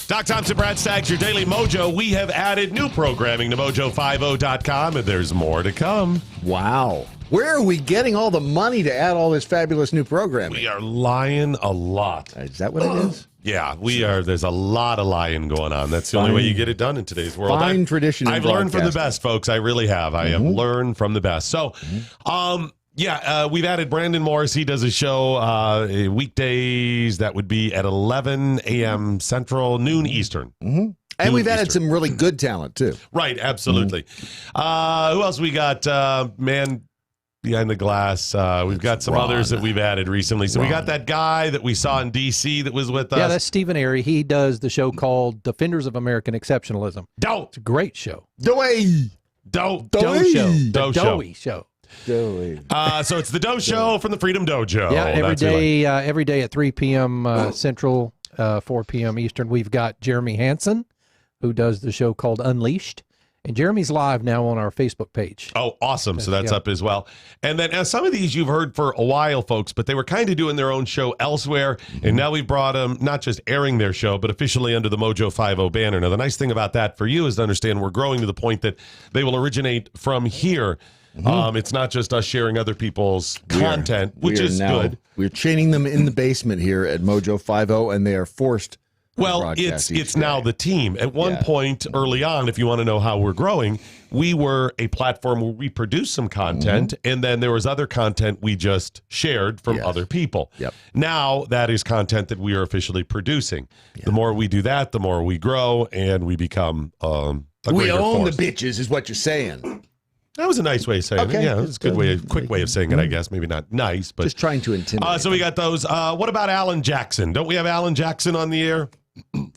Doc Thompson, Brad Staggs, your Daily Mojo. We have added new programming to MoJo50.com, and there's more to come. Wow. Where are we getting all the money to add all this fabulous new programming? We are lying a lot. Is that what it is? Yeah, we are. There's a lot of lying going on. That's the only way you get it done in today's world. Fine tradition. I've learned from the best, folks. I really have. I have learned from the best. So, we've added Brandon Morris. He does a show weekdays. That would be at 11 a.m. Central, noon Eastern. And we've added some really good talent, too. Right, absolutely. Who else we got? Man behind the glass. We've got some others that we've added recently. So we got that guy that we saw in D.C. that was with us. Yeah, that's Stephen Airy. He does the show called Defenders of American Exceptionalism. It's a great show. DoJo show. So it's the DoJo show from the Freedom Dojo. Yeah, every day at 3 p.m. Central, 4 p.m. Eastern. We've got Jeremy Hansen, who does the show called Unleashed. And Jeremy's live now on our Facebook page. Oh, awesome. So that's up as well. And then some of these you've heard for a while, folks, but they were kind of doing their own show elsewhere. And now we've brought them not just airing their show, but officially under the MoJo 50 banner. Now, the nice thing about that for you is to understand we're growing to the point that they will originate from here. It's not just us sharing other people's content, which is good. We're chaining them in the basement here at MoJo 50, and they are forced. Well, it's now the team. At one point early on, if you want to know how we're growing, we were a platform where we produced some content, and then there was other content we just shared from other people. Now that is content that we are officially producing. The more we do that, the more we grow, and we become we own the bitches, is what you're saying. That was a nice way of saying it. Yeah, it's a quick way of saying it, I guess. Maybe not nice, but just trying to intimidate. So we got those. What about Alan Jackson? Don't we have Alan Jackson on the air?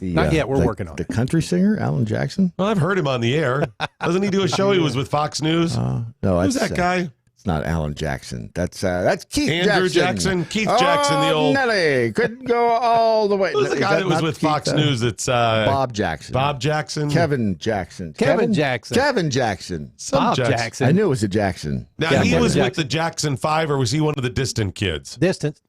Not yet. We're working on it. The country singer, Alan Jackson? Well, I've heard him on the air. Doesn't he do a show? He was with Fox News. No, who's that guy? It's not Alan Jackson. That's Keith Andrew Jackson. Keith Jackson, the old Nelly couldn't go all the way. Who's the guy that was with Fox News? It's Bob Jackson. Bob Jackson. Kevin Jackson. Kevin Jackson. Kevin Jackson. Bob Jackson. I knew it was a Jackson. Now he was with the Jackson 5, or was he one of the distant kids? Distant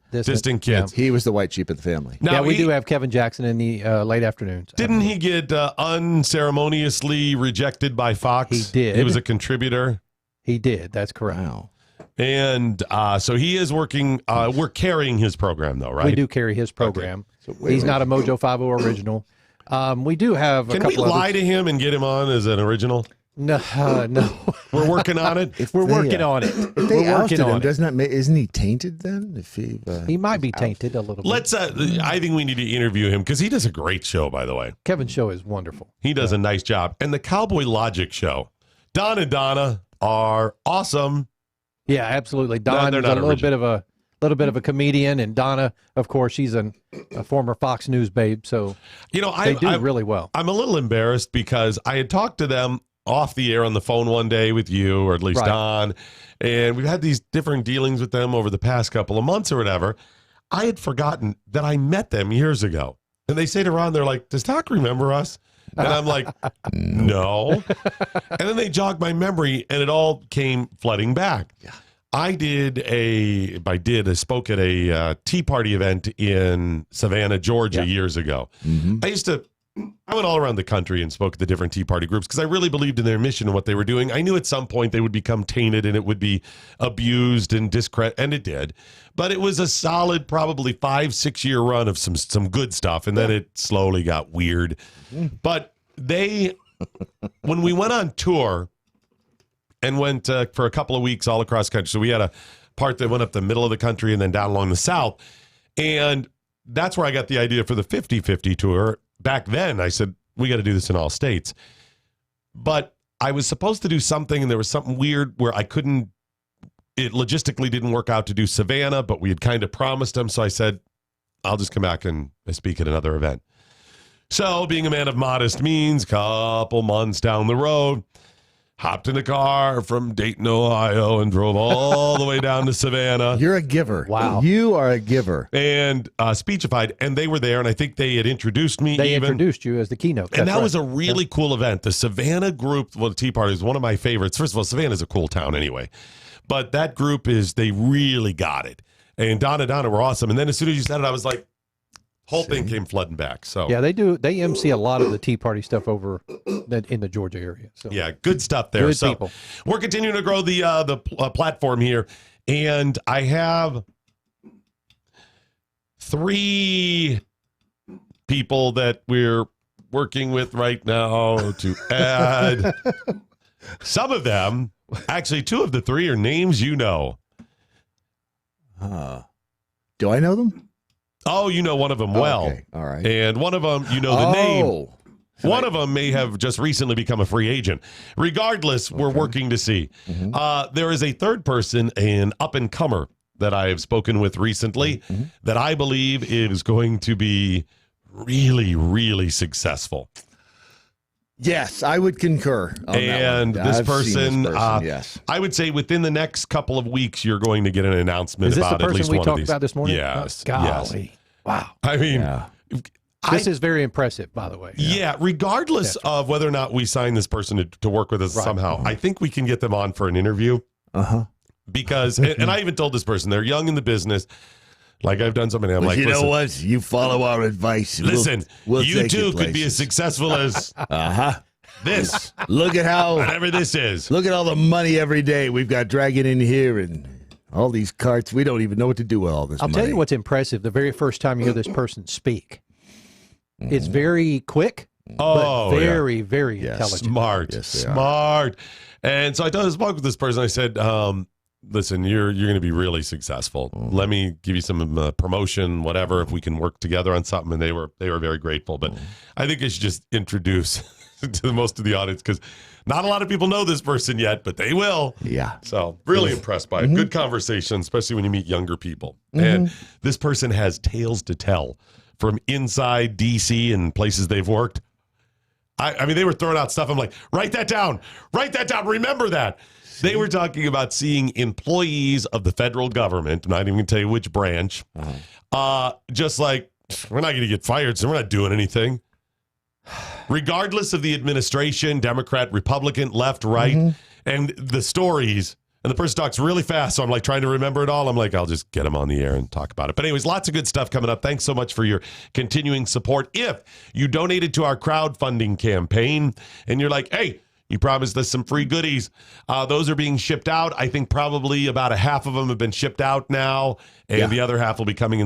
kids. Yeah. He was the white sheep of the family. Now, we do have Kevin Jackson in the late afternoons. Didn't he get unceremoniously rejected by Fox? He did. He was a contributor. He did. That's correct. Wow. And so he is working. We're carrying his program, though, right? We do carry his program. Okay. So he's not a MoJo 50 original. We do have a couple. Can we lie to him and get him on as an original? No. We're working on it. We're working on it. If they ousted him, isn't he tainted then? If he might be tainted a little bit. Let's. I think we need to interview him because he does a great show. By the way, Kevin's show is wonderful. He does a nice job, and the Cowboy Logic show. Don and Donna are awesome. Yeah, absolutely. Don is a little bit of a comedian, and Donna, of course, she's a former Fox News babe. So they do really well. I'm a little embarrassed because I had talked to them off the air on the phone one day with you, or at least Don, and we've had these different dealings with them over the past couple of months or whatever. I had forgotten that I met them years ago, and they say to Ron, they're like, "Does Doc remember us?" And I'm like, "No." And then they jogged my memory, and it all came flooding back. Yeah. I spoke at a Tea Party event in Savannah, Georgia years ago. I went all around the country and spoke at the different Tea Party groups because I really believed in their mission and what they were doing. I knew at some point they would become tainted and it would be abused and discredited, and it did. But it was a solid, probably 5-6 year run of some good stuff, and then it slowly got weird. But when we went on tour and went for a couple of weeks all across the country, so we had a part that went up the middle of the country and then down along the south, and that's where I got the idea for the 50/50 tour. Back then, I said, we got to do this in all states. But I was supposed to do something, and there was something weird where I couldn't, it logistically didn't work out to do Savannah, but we had kind of promised them. So I said, I'll just come back and speak at another event. So being a man of modest means, couple months down the road, hopped in a car from Dayton, Ohio, and drove all the way down to Savannah. You're a giver. Wow. You are a giver. And speechified, and they were there, and I think they had introduced me. They introduced you as the keynote. And that was a really cool event. The Savannah group, the Tea Party, is one of my favorites. First of all, Savannah's a cool town anyway. But that group they really got it. And Don and Donna were awesome. And then as soon as you said it, I was like, whole thing came flooding back. So yeah, they MC a lot of the Tea Party stuff over in the Georgia area. So yeah, good stuff there. Good so people. We're continuing to grow the platform here, and I have 3 people that we're working with right now to add. Some of them, actually 2 of the 3 are names you know. Do I know them? Oh, you know one of them well. Okay. All right. And one of them, you know the name. One of them may have just recently become a free agent. Regardless, we're working to see. There is a third person, an up-and-comer, that I have spoken with recently that I believe is going to be really, really successful. Yes, I would concur on and that one. this I've person, yes. I would say within the next couple of weeks, you're going to get an announcement about at least one of these. Is this the person we talked about this morning? Yes. Golly. Yes. Wow. I mean, this is very impressive, by the way. Yeah, regardless of whether or not we sign this person to work with us somehow, I think we can get them on for an interview. Because, and I even told this person, they're young in the business. Like I've done something. I'm like, you know what? You follow our advice. Listen, we'll you too could be as successful as This. Look at how whatever this is. Look at all the money every day we've got dragging in here and all these carts. We don't even know what to do with all this I'll money. tell you what's impressive. The very first time you hear this person speak, it's very quick, but very, very intelligent. Smart. Smart. And so I spoke with this person. I said, listen, you're going to be really successful. Let me give you some promotion, whatever, if we can work together on something. And they were very grateful. But I think I should just introduce to most of the audience, because not a lot of people know this person yet, but they will. Yeah. So really impressed by it. Good conversation, especially when you meet younger people. And this person has tales to tell from inside DC and places they've worked. I mean, they were throwing out stuff. I'm like, write that down. Remember that. They were talking about seeing employees of the federal government. I'm not even going to tell you which branch. Just like, we're not going to get fired, so we're not doing anything. Regardless of the administration, Democrat, Republican, left, right, and the stories. And the person talks really fast, so I'm like trying to remember it all. I'm like, I'll just get them on the air and talk about it. But anyways, lots of good stuff coming up. Thanks so much for your continuing support. If you donated to our crowdfunding campaign and you're like, hey, you promised us some free goodies. Those are being shipped out. I think probably about a half of them have been shipped out now, and the other half will be coming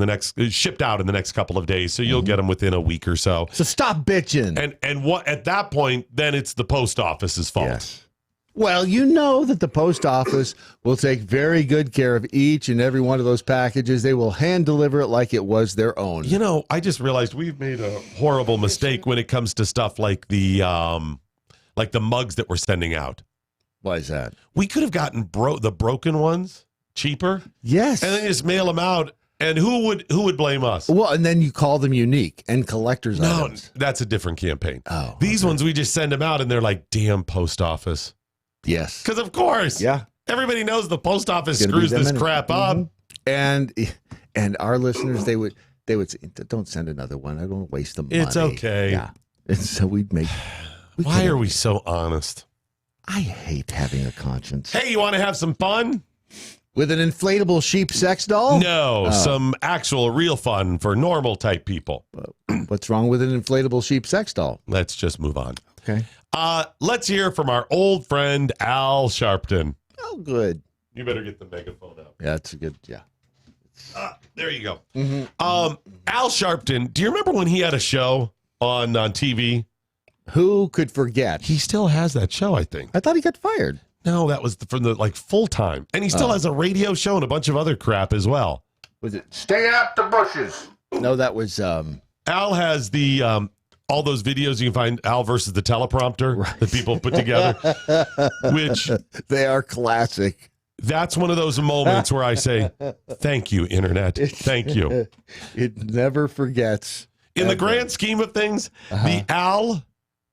shipped out in the next couple of days. So you'll get them within a week or so. So stop bitching. And what at that point, then it's the post office's fault. Yes. Well, you know that the post office will take very good care of each and every one of those packages. They will hand deliver it like it was their own. You know, I just realized we've made a horrible mistake when it comes to stuff like the mugs that we're sending out. Why is that? We could have gotten the broken ones cheaper. Yes. And then just mail them out. And who would blame us? Well, and then you call them unique and collector's items. No, that's a different campaign. Oh, these ones, we just send them out and they're like, damn post office. Yes. Because of course. Yeah. Everybody knows the post office screws this crap up. And our listeners, they would say, don't send another one. I don't waste the money. It's okay. Yeah. And so Why are we so honest? I hate having a conscience. Hey, you want to have some fun? With an inflatable sheep sex doll? No, some actual real fun for normal type people. What's wrong with an inflatable sheep sex doll? Let's just move on. Okay. Let's hear from our old friend Al Sharpton. Oh, good. You better get the megaphone up. Yeah, that's a good, yeah. There you go. Al Sharpton, do you remember when he had a show on TV? Who could forget? He still has that show, I think. I thought he got fired. No, that was from the full time. And he still has a radio show and a bunch of other crap as well. Was it Stay Out the Bushes? No, that was Al has the all those videos you can find, Al versus the teleprompter, that people put together, which they are classic. That's one of those moments where I say, thank you, Internet. Thank you. It never forgets. In the grand scheme of things, the Al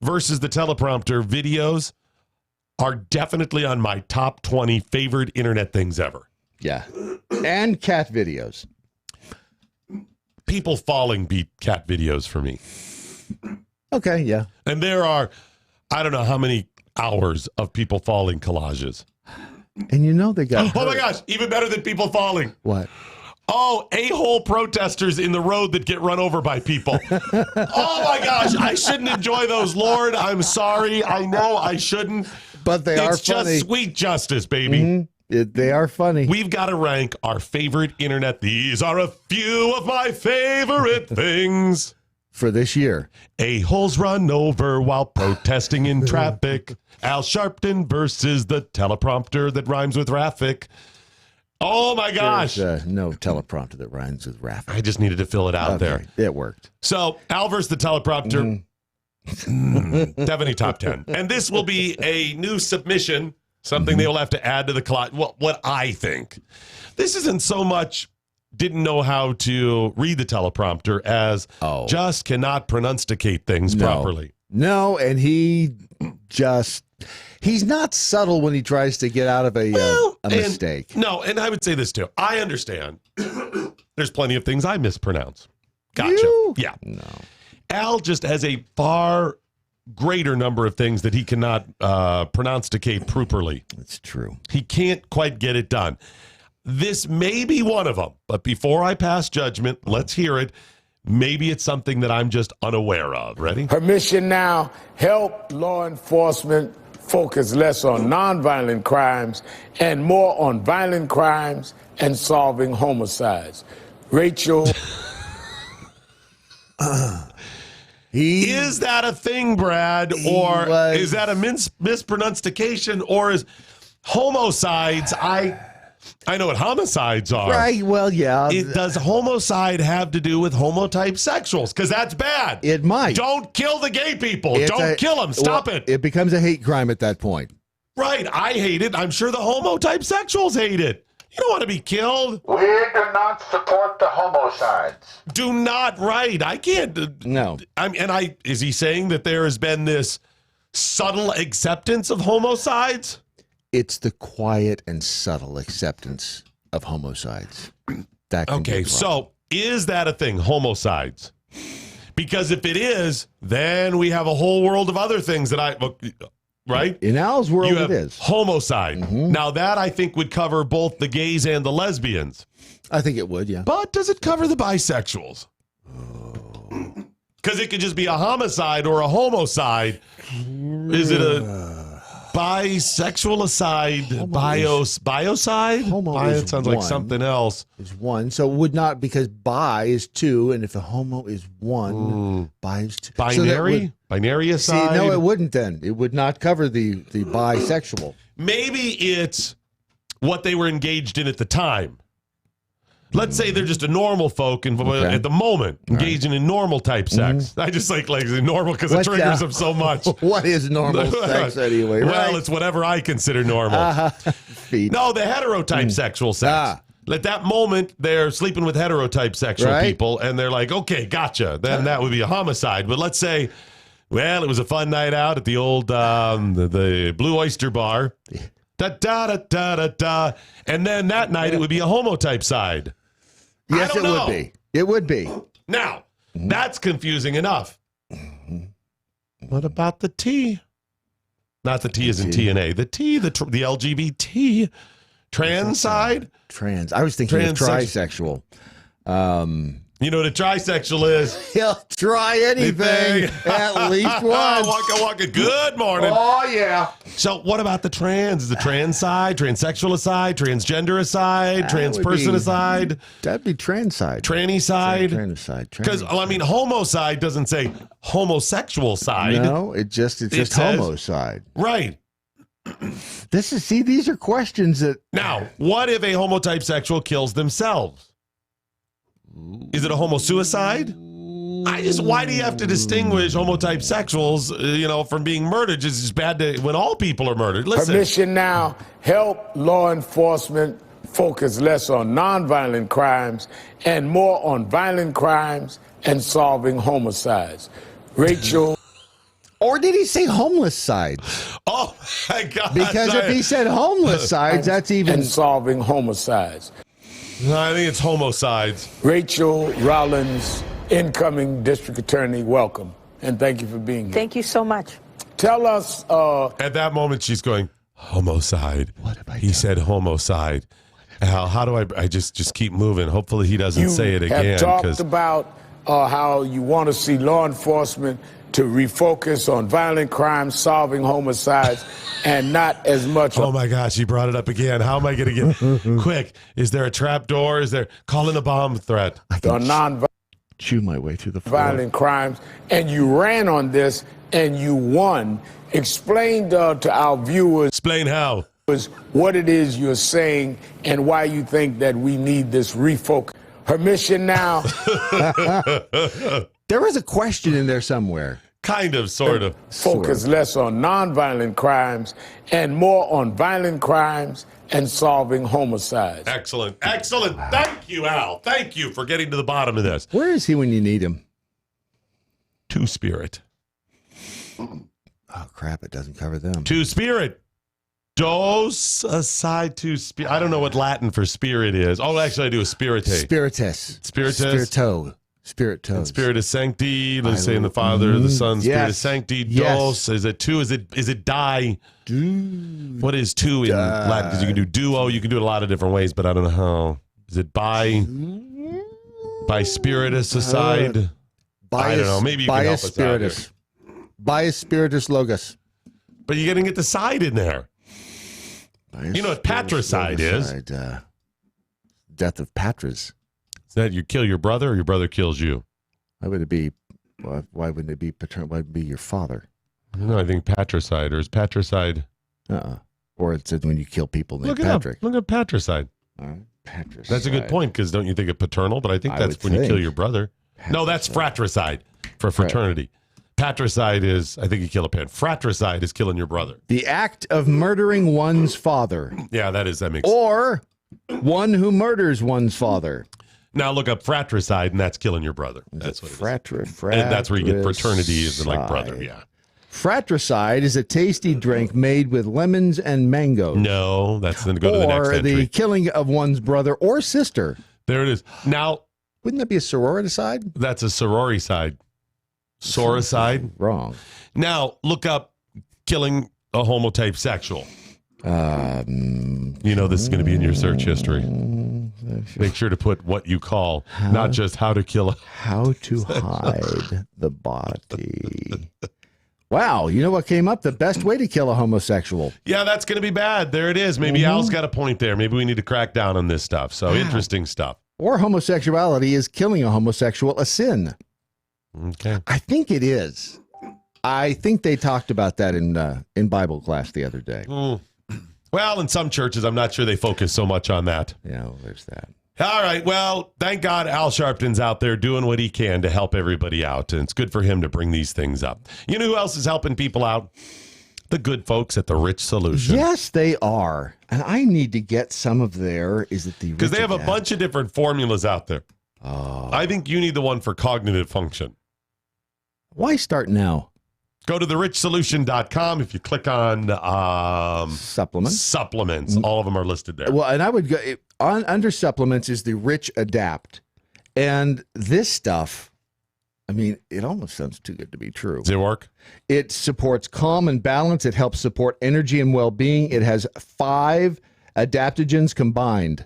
versus the teleprompter videos are definitely on my top 20 favorite Internet things ever. Yeah. And cat videos. People falling beat cat videos for me. Okay, yeah. And there are, I don't know how many hours of people falling collages. And you know they got Oh my gosh, even better than people falling. What? Oh, a-hole protesters in the road that get run over by people. Oh my gosh, I shouldn't enjoy those, Lord. I'm sorry. I know I shouldn't. But they are funny. It's just sweet justice, baby. They are funny. We've got to rank our favorite Internet. These are a few of my favorite things. For this year. A-holes run over while protesting in traffic. Al Sharpton versus the teleprompter that rhymes with Raffic. Oh, my gosh. There's, no teleprompter that rhymes with Raffic. I just needed to fill it out there. It worked. So, Al versus the teleprompter. Definitely top 10. And this will be a new submission, something they will have to add to the what I think. This isn't so much didn't know how to read the teleprompter as just cannot pronunciate things properly. No, and he's not subtle when he tries to get out of a mistake. No, and I would say this too. I understand. There's plenty of things I mispronounce. Gotcha. Yeah. No. Al just has a far greater number of things that he cannot pronunciate properly. That's true. He can't quite get it done. This may be one of them, but before I pass judgment, let's hear it. maybe it's something that I'm just unaware of. Ready? Her mission now, help law enforcement focus less on nonviolent crimes and more on violent crimes and solving homicides. Rachel. Is that a thing, Brad? Or is that a mispronunciation? Or is homicides? I know what homicides are. Right, well, yeah. Does homicide have to do with homotype sexuals? Because that's bad. It might. Don't kill the gay people. Don't kill them. Stop it. It becomes a hate crime at that point. Right. I hate it. I'm sure the homotype sexuals hate it. You don't want to be killed. We do not support the homicides. Do not. Right. I can't. No. Is he saying that there has been this subtle acceptance of homicides? It's the quiet and subtle acceptance of homicides. That can okay, so is that a thing, homicides? Because if it is, then we have a whole world of other things right? In Al's world, you have it is. Homicide. Mm-hmm. Now, that I think would cover both the gays and the lesbians. I think it would, yeah. But does it cover the bisexuals? Because it could just be a homicide or a homicide. Is it a bisexual aside? Biocide? Bio sounds like something else. Is one. So it would not, because bi is two, and if a homo is one, bi is two. Binary? Binary aside? See, no, it wouldn't then. It would not cover the bisexual. Maybe it's what they were engaged in at the time. Let's say they're just a normal folk and at the moment engaging in normal type sex. I just like normal because it triggers them so much. What is normal sex anyway? Well, it's whatever I consider normal. No, the heterotype sexual sex. At that moment, they're sleeping with heterotype sexual people, and they're like, okay, gotcha. Then that would be a homicide. But let's say, well, it was a fun night out at the old the Blue Oyster Bar. Da da da da da da. And then that night it would be a homotype side. Yes, it would be. It would be. Now, that's confusing enough. What about the T? Not the T as in TNA. The T, the LGBT trans side. Trans. I was thinking of trisexual. You know what a trisexual is? He'll try anything at least once. Waka. Good morning. Oh, yeah. So what about the trans? Is the trans side, transsexual aside, transgender aside, trans person aside? That'd be trans side. Tranny side? Trans side. Because, I mean, homicide doesn't say homosexual side. No, it's just homo side. Right. These are questions that... Now, what if a homotype sexual kills themselves? Is it a homo-suicide? Why do you have to distinguish homotype sexuals, from being murdered? It's just bad when all people are murdered. Listen. Her mission now, help law enforcement focus less on nonviolent crimes and more on violent crimes and solving homicides. Rachel. Or did he say homeless side? Oh, my God. Because if he said homeless sides, that's even... And solving homicides. No, I think it's homicides. Rachel Rollins, incoming district attorney, welcome. And thank you for being here. Thank you so much. Tell us... At that moment, she's going, homicide. What have I He said homicide. Al, how do I just keep moving? Hopefully he doesn't say it again. You have talked about how you want to see law enforcement to refocus on violent crimes, solving homicides, and not as much... Oh, my gosh, you brought it up again. How am I going to get... Quick, is there a trap door? Is there... Call in a bomb threat. Chew my way through the floor. Violent crimes, and you ran on this, and you won. Explain to our viewers... Explain how. What it is you're saying and why you think that we need this refocus. Her mission now... There was a question in there somewhere. Kind of, sort of. Focus less on nonviolent crimes and more on violent crimes and solving homicides. Excellent. Thank you, Al. Thank you for getting to the bottom of this. Where is he when you need him? Two-Spirit. Oh, crap. It doesn't cover them. Two-Spirit. Dos aside to spirit. I don't know what Latin for spirit is. Oh, actually, I do a spirite. Spiritus. Spiritus. And Spiritus Sancti. Let's say in the Father, the Son, Spiritus Sancti. Dos. Is it two? Is it die? What is two in Latin? Because you can do duo. You can do it a lot of different ways, but I don't know how. Is it bi? By spiritus aside, I don't know. Maybe you can help us out here. Bias spiritus logos. But you're getting it the side in there. You know what patricide is? Death of Patras. Is that you kill your brother or your brother kills you? Why would it be? Why wouldn't it be paternal? Why would it be your father? No, I think patricide, or is patricide? Or it said when you kill people named Look it Patrick. up. Look at patricide. All right. Patricide. That's a good point, because don't you think of paternal? But I think that's when you kill your brother. No, that's fratricide for fraternity. Patricide is, I think you kill a parent. Fratricide is killing your brother. The act of murdering one's father. Yeah, that makes sense. Or one who murders one's father. Now look up fratricide, and that's killing your brother. That's what it is. And that's where you get fraternity is like brother, yeah. Fratricide is a tasty drink made with lemons and mangoes. No, that's going to go to the next entry. Or the killing of one's brother or sister. There it is. Now, wouldn't that be a sororidicide? That's a sororicide. Soricide? Wrong. Now, look up killing a homotype sexual. You know this is going to be in your search history. Make sure to put what you call, not just how to kill a... How to hide the body. Wow, you know what came up? The best way to kill a homosexual. Yeah, that's going to be bad. There it is. Maybe Al's got a point there. Maybe we need to crack down on this stuff. So interesting stuff. Or homosexuality is killing a homosexual a sin. Okay. I think it is. I think they talked about that in Bible class the other day. Well, in some churches, I'm not sure they focus so much on that. Yeah, well, there's that. All right. Well, thank God Al Sharpton's out there doing what he can to help everybody out. And it's good for him to bring these things up. You know who else is helping people out? The good folks at the Rich Solution. Yes, they are. And I need to get some of their, because they have a bunch of different formulas out there. Oh. I think you need the one for cognitive function. Why start now? Go to therichsolution.com. If you click on supplements, all of them are listed there. Well, and I would go under supplements is the Rich Adapt. And this stuff, I mean, it almost sounds too good to be true. Does it work? It supports calm and balance. It helps support energy and well-being. It has 5 adaptogens combined.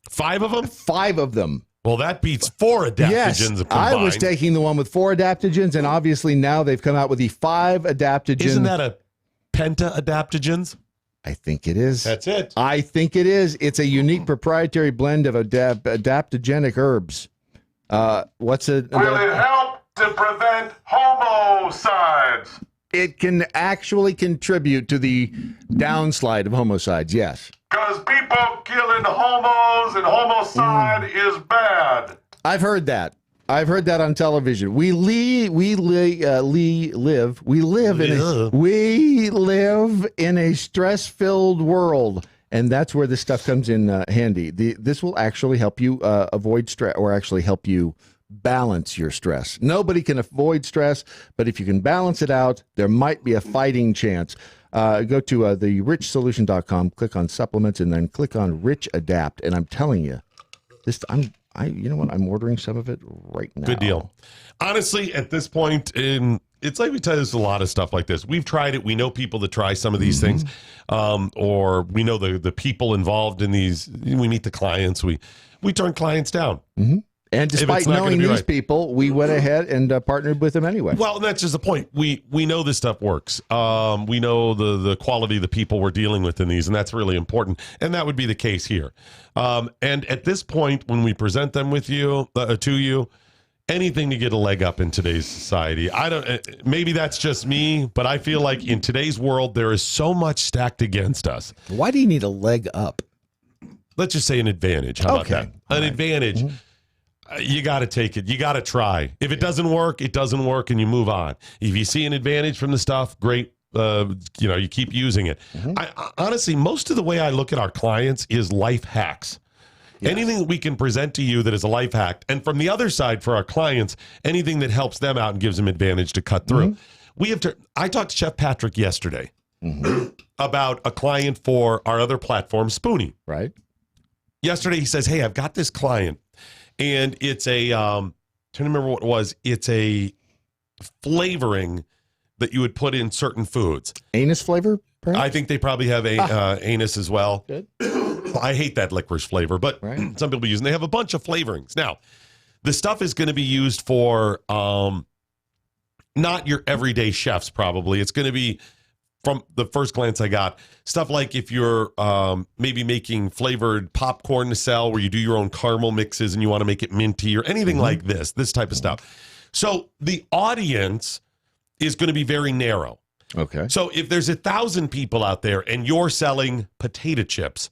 5 of them? 5 of them. Well, that beats 4 adaptogens combined. I was taking the one with 4 adaptogens, and obviously now they've come out with the 5 adaptogens. Isn't that a penta-adaptogens? I think it is. That's it. I think it is. It's a unique proprietary blend of adaptogenic herbs. What's it? Will it help to prevent homicides? It can actually contribute to the downslide of homicides, yes. Because people killing homos and homicide is bad. I've heard that. I've heard that on television. We live in a stress-filled world, and that's where this stuff comes in handy. This will actually help you avoid stress, or actually help you balance your stress. Nobody can avoid stress, but if you can balance it out, there might be a fighting chance. Go to therichsolution.com, click on supplements, and then click on Rich Adapt. And I'm telling you, you know what? I'm ordering some of it right now. Good deal. Honestly, at this point, it's like we tell you a lot of stuff like this. We've tried it. We know people that try some of these things, or we know the people involved in these. We meet the clients. We turn clients down. Mm-hmm. And despite knowing these people, we went ahead and partnered with them anyway. Well, that's just the point. We know this stuff works. We know the quality of the people we're dealing with in these, and that's really important. And that would be the case here. And at this point, when we present them with you, to you, anything to get a leg up in today's society. Maybe that's just me, but I feel like in today's world, there is so much stacked against us. Why do you need a leg up? Let's just say an advantage. How about that? An advantage. Mm-hmm. You got to take it. You got to try. If it doesn't work, it doesn't work, and you move on. If you see an advantage from the stuff, great. You keep using it. Mm-hmm. Honestly, most of the way I look at our clients is life hacks. Yes. Anything that we can present to you that is a life hack. And from the other side, for our clients, anything that helps them out and gives them advantage to cut through. Mm-hmm. I talked to Chef Patrick yesterday about a client for our other platform, Spoonie. Right. Yesterday, he says, hey, I've got this client. And it's trying to remember what it was. It's a flavoring that you would put in certain foods. Anus flavor, perhaps? I think they probably have anus as well. Good. I hate that licorice flavor, but some people use it. They have a bunch of flavorings. Now, The stuff is going to be used for not your everyday chefs, probably. It's going to be, from the first glance I got, stuff like if you're maybe making flavored popcorn to sell where you do your own caramel mixes and you want to make it minty or anything like this type of stuff. So the audience is going to be very narrow. Okay. So if there's 1,000 people out there and you're selling potato chips,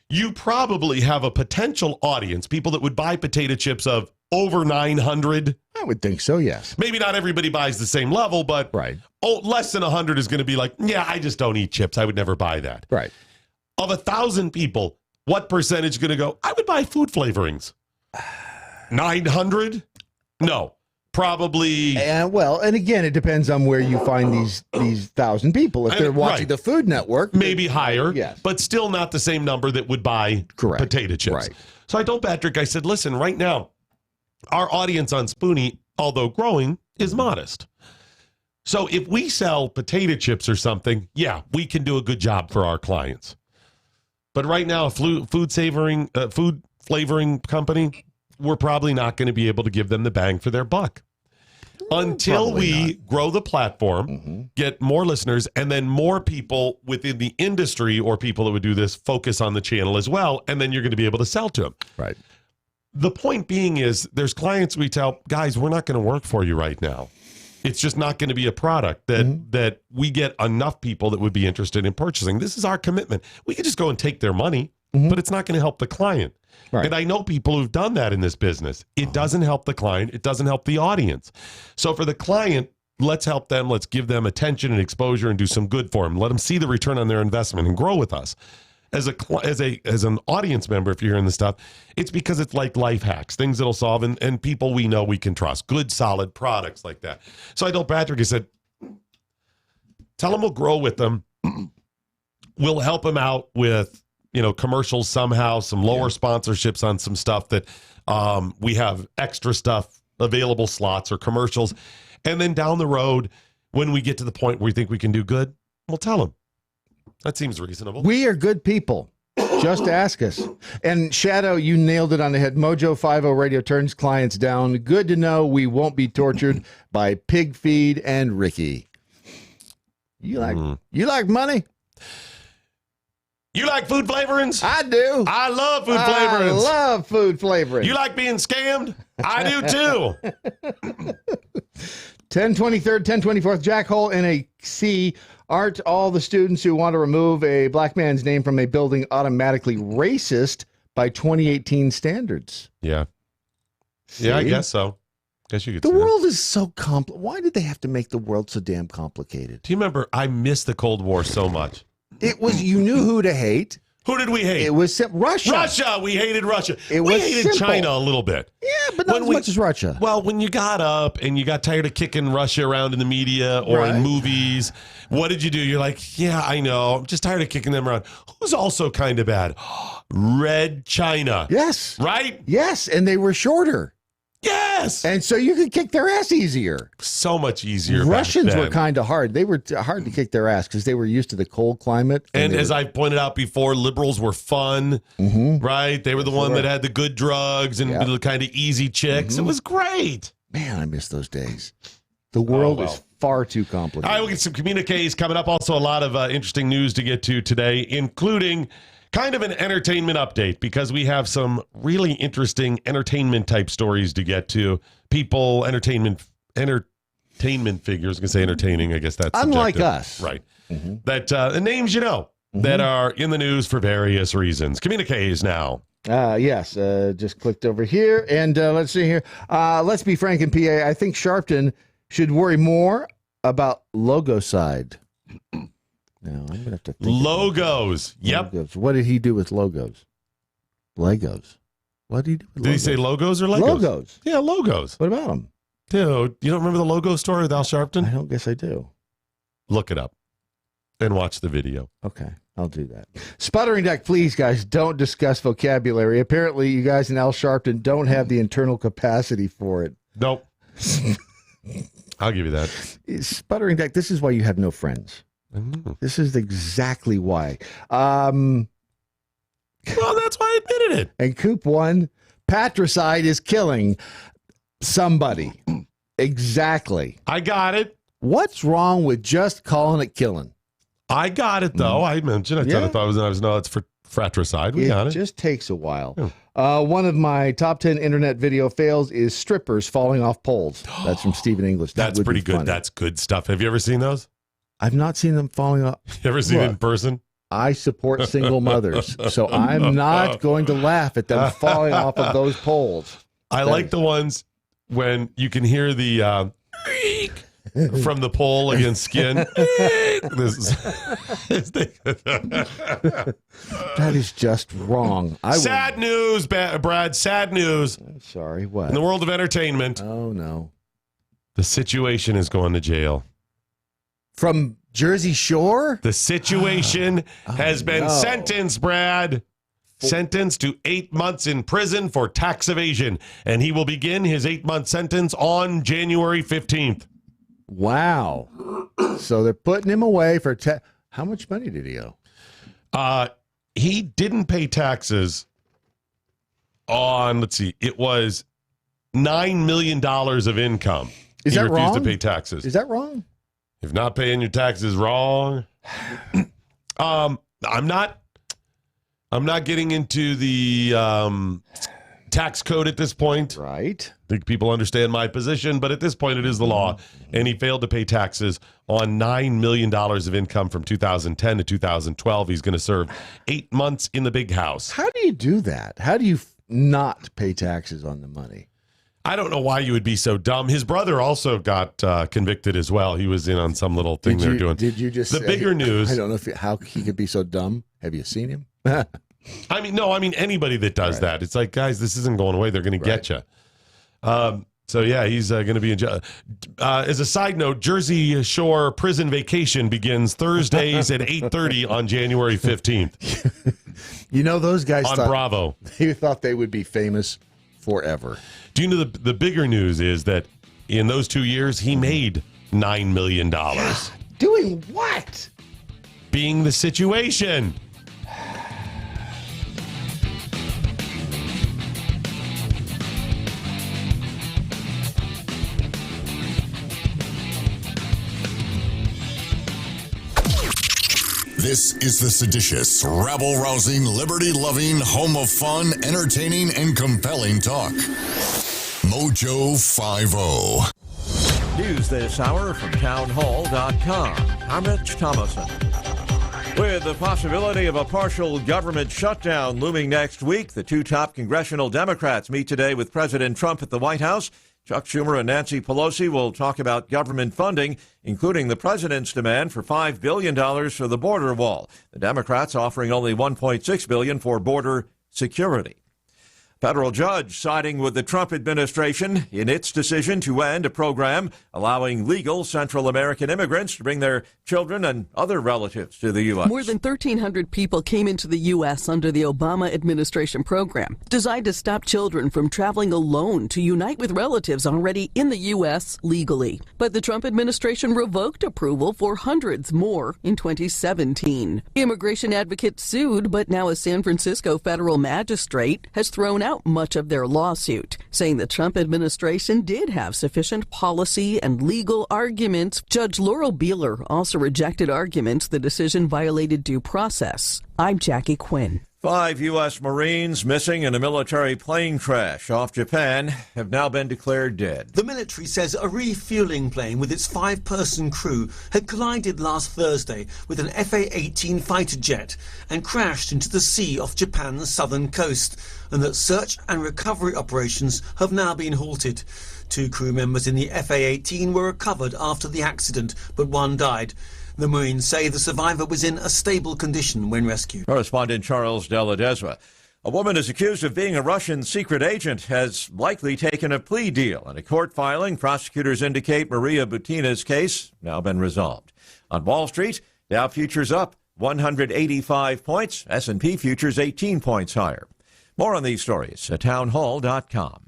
you probably have a potential audience, people that would buy potato chips of over 900. I would think so, yes. Maybe not everybody buys the same level, but less than 100 is going to be like, yeah, I just don't eat chips. I would never buy that. Right. Of 1,000 people, what percentage is going to go, I would buy food flavorings? 900? No. Probably. And again, it depends on where you find these 1,000 people. If they're watching the Food Network, maybe higher, yes, but still not the same number that would buy potato chips. Right. So I told Patrick, I said, listen, right now, our audience on Spoonie, although growing, is modest. So if we sell potato chips or something, yeah, we can do a good job for our clients. But right now, a food flavoring company, we're probably not going to be able to give them the bang for their buck until we grow the platform, get more listeners, and then more people within the industry or people that would do this focus on the channel as well. And then you're going to be able to sell to them. Right. The point being is there's clients we tell, guys, we're not going to work for you right now. It's just not going to be a product that we get enough people that would be interested in purchasing. This is our commitment. We could just go and take their money, but it's not going to help the client. Right. And I know people who've done that in this business. It doesn't help the client. It doesn't help the audience. So for the client, let's help them. Let's give them attention and exposure and do some good for them. Let them see the return on their investment and grow with us. As an audience member, if you're hearing this stuff, it's because it's like life hacks, things that'll solve, and people we know we can trust, good, solid products like that. So I told Patrick, I said, tell them we'll grow with them. We'll help them out with, commercials somehow, some lower sponsorships on some stuff that we have extra stuff, available slots or commercials. And then down the road, when we get to the point where we think we can do good, we'll tell them. That seems reasonable. We are good people. Just ask us. And Shadow, you nailed it on the head. MoJo 50 Radio turns clients down. Good to know we won't be tortured by Pig Feed and Ricky. You like money? You like food flavorings? I do. I love food flavorings. I love food flavorings. You like being scammed? I do too. 1023rd, 1024th, Jack Hole, NAC. Aren't all the students who want to remove a black man's name from a building automatically racist by 2018 standards? Yeah. See? Yeah, I guess so. Guess you could. The world is so complicated. Why did they have to make the world so damn complicated? Do you remember? I miss the Cold War so much. It was, you knew who to hate. Who did we hate? It was Russia. Russia. We hated Russia. We hated China a little bit. Yeah, but not as much as Russia. Well, when you got up and you got tired of kicking Russia around in the media or in movies, what did you do? You're like, yeah, I know. I'm just tired of kicking them around. Who's also kind of bad? Red China. Yes. Right? Yes, and they were shorter. Yes. And so you could kick their ass easier. So much easier. Russians were kind of hard. They were hard to kick their ass because they were used to the cold climate. And as I pointed out before, liberals were fun, right? They were the one that had the good drugs and the kind of easy chicks. It was great. Man, I miss those days. The world is far too complicated. All right, we'll get some communiques coming up. Also, a lot of interesting news to get to today, including kind of an entertainment update because we have some really interesting entertainment type stories to get to. People, entertainment figures. I was going to say entertaining. I guess that's unlike subjective. us. Right. That the names that are in the news for various reasons. Communiques now. Yes, just clicked over here. And let's see here. Let's be frank in PA. I think Sharpton should worry more about logo side. No, I'm going to have to think. Logos. Yep. Logos. What did he do with logos? Legos. What did he do with Did logos? he say logos or Legos? Logos. Yeah, logos. What about them? Dude, you don't remember the logo story with Al Sharpton? I don't guess I do. Look it up and watch the video. Okay, I'll do that. Sputtering Deck, please, guys, don't discuss vocabulary. Apparently, you guys in Al Sharpton don't have the internal capacity for it. Nope. I'll give you that. Sputtering Deck, this is why you have no friends. This is exactly why. Well, that's why I admitted it. And Coop 1, patricide is killing. somebody. Exactly. I got it. What's wrong with just calling it killing? I got it, though. I mentioned I thought it was no, it's for fratricide. We got it. It just takes a while. One of my top 10 internet video fails is strippers falling off poles. That's from Stephen English. That's pretty good. Funny. That's good stuff. Have you ever seen those? I've not seen them falling off. You ever seen it in person? I support single mothers, so I'm not going to laugh at them falling off of those poles. I like the ones when you can hear the from the pole against skin. That is just wrong. Sad news, Brad. Sad news. I'm sorry. What? In the world of entertainment. Oh, no. The Situation is going to jail. From Jersey Shore? The Situation has been sentenced, Brad. Sentenced to 8 months in prison for tax evasion. And he will begin his 8-month sentence on January 15th. Wow. So they're putting him away for how much money did he owe? He didn't pay taxes on, let's see, it was $9 million of income. Is that wrong? He refused to pay taxes. Is that wrong? If not paying your taxes wrong. I'm not getting into the tax code at this point. Right. I think people understand my position, but at this point it is the law. And he failed to pay taxes on $9 million of income from 2010 to 2012. He's going to serve 8 months in the big house. How do you do that? How do you not pay taxes on the money? I don't know why you would be so dumb. His brother also got convicted as well. He was in on some little thing they were doing. Did you just the bigger news? I don't know how he could be so dumb. Have you seen him? I mean anybody that does that. It's like, guys, this isn't going away. They're going to get you. So yeah, he's going to be in jail. As a side note, Jersey Shore prison vacation begins Thursdays at 8:30 on January 15th. You know, those guys on Bravo. They thought they would be famous forever. Do you know the bigger news is that in those 2 years he made $9 million. Doing what? Being the Situation. This is the seditious, rabble-rousing, liberty-loving, home of fun, entertaining, and compelling talk. MoJo 50. News this hour from townhall.com. I'm Rich Thomason. With the possibility of a partial government shutdown looming next week, the two top congressional Democrats meet today with President Trump at the White House. Chuck Schumer and Nancy Pelosi will talk about government funding, including the president's demand for $5 billion for the border wall. The Democrats offering only $1.6 billion for border security. Federal judge siding with the Trump administration in its decision to end a program allowing legal Central American immigrants to bring their children and other relatives to the U.S. More than 1,300 people came into the U.S. under the Obama administration program, designed to stop children from traveling alone to unite with relatives already in the U.S. legally. But the Trump administration revoked approval for hundreds more in 2017. Immigration advocates sued, but now a San Francisco federal magistrate has thrown out much of their lawsuit, saying the Trump administration did have sufficient policy and legal arguments. Judge Laurel Beeler also rejected arguments the decision violated due process. I'm Jackie Quinn. 5 U.S. Marines missing in a military plane crash off Japan have now been declared dead. The military says a refueling plane with its 5-person crew had collided last Thursday with an FA-18 fighter jet and crashed into the sea off Japan's southern coast, and that search and recovery operations have now been halted. 2 crew members in the FA-18 were recovered after the accident, but one died. The Marines say the survivor was in a stable condition when rescued. Correspondent Charles Deladezwa. A woman is accused of being a Russian secret agent has likely taken a plea deal. In a court filing, prosecutors indicate Maria Butina's case now been resolved. On Wall Street, Dow futures up 185 points, S&P futures 18 points higher. More on these stories at townhall.com.